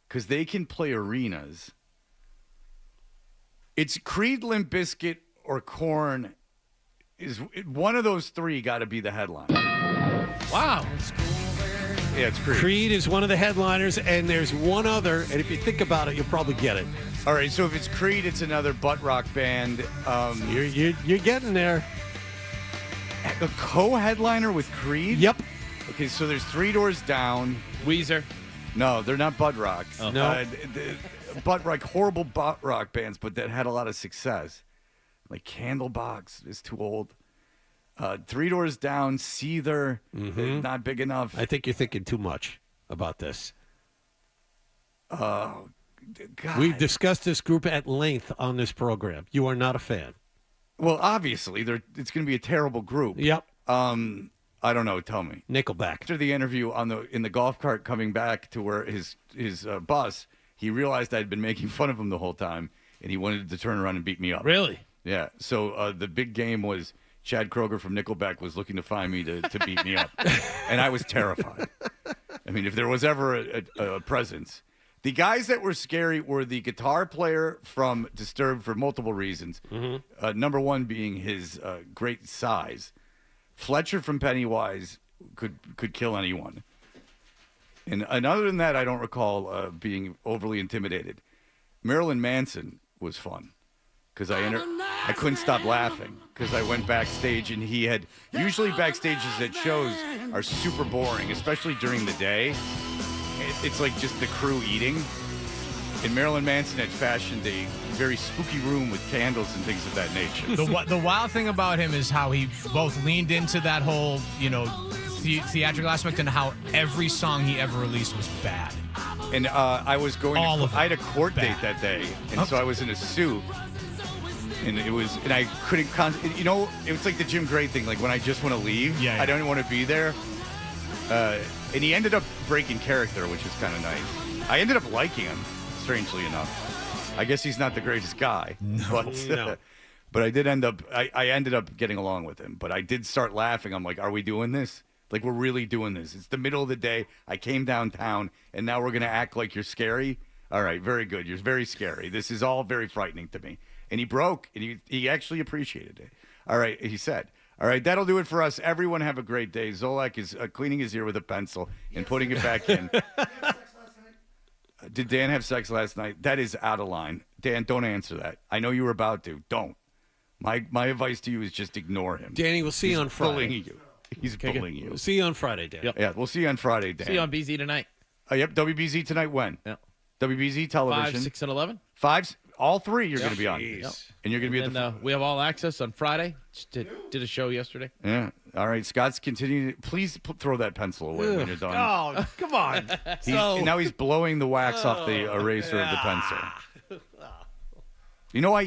Because they can play arenas. It's Creed, Limp Bizkit, or Korn. Is one of those three got to be the headline? Wow. Yeah, it's Creed. Creed is one of the headliners, and there's one other, and if you think about it, you'll probably get it. All right, so if it's Creed, it's another butt rock band. You're getting there. A co-headliner with Creed? Yep. Okay, so there's Three Doors Down. Weezer. No, they're not butt rock. Oh. No. Butt rock, horrible butt rock bands, but that had a lot of success. Like Candlebox is too old. Three Doors Down, Seether, not big enough. I think you're thinking too much about this. Oh, God. We've discussed this group at length on this program. You are not a fan. Well, obviously, it's going to be a terrible group. Yep. I don't know. Tell me. Nickelback. After the interview in the golf cart coming back to where his bus, he realized I'd been making fun of him the whole time, and he wanted to turn around and beat me up. Really? Yeah. So the big game was Chad Kroger from Nickelback was looking to find me to beat me up, and I was terrified. I mean, if there was ever a presence. The guys that were scary were the guitar player from Disturbed for multiple reasons. Number one being his great size. Fletcher from Pennywise could kill anyone. And other than that, I don't recall being overly intimidated. Marilyn Manson was fun because I couldn't stop laughing because I went backstage and he had usually backstages at shows are super boring, especially during the day. It's like just the crew eating. And Marilyn Manson had fashioned a very spooky room with candles and things of that nature. The wild thing about him is how he both leaned into that whole, theatrical aspect and how every song he ever released was bad. And I was I had a court date that day, and so I was in a suit. And I couldn't, it was like the Jim Gray thing, like when I just want to leave, I don't want to be there. And he ended up breaking character, which is kind of nice. I ended up liking him, strangely enough. I guess he's not the greatest guy, No. but I did end up. I ended up getting along with him. But I did start laughing. I'm like, are we doing this? Like, we're really doing this? It's the middle of the day. I came downtown, and now we're gonna act like you're scary. All right, very good. You're very scary. This is all very frightening to me. And he broke, and he actually appreciated it. All right, he said. All right, that'll do it for us. Everyone have a great day. Zolak is cleaning his ear with a pencil and putting it back in. Did Dan have sex last night? That is out of line. Dan, don't answer that. I know you were about to. Don't. My advice to you is just ignore him. Danny, we'll see you on Friday. Bullying you. He's bullying you. We'll see you on Friday, Dan. Yep. Yeah, we'll see you on Friday, Dan. See you on BZ tonight. Yep, WBZ tonight when? Yeah. WBZ television. 5, 6, and 11. 5, all 3 you're going to be on. Yep. And you're going to be at the... we have all access on Friday. Just did a show yesterday. Yeah. All right, Scott's continuing. Please throw that pencil away when you're done. Oh, come on. Now he's blowing the wax off the eraser of the pencil. You know,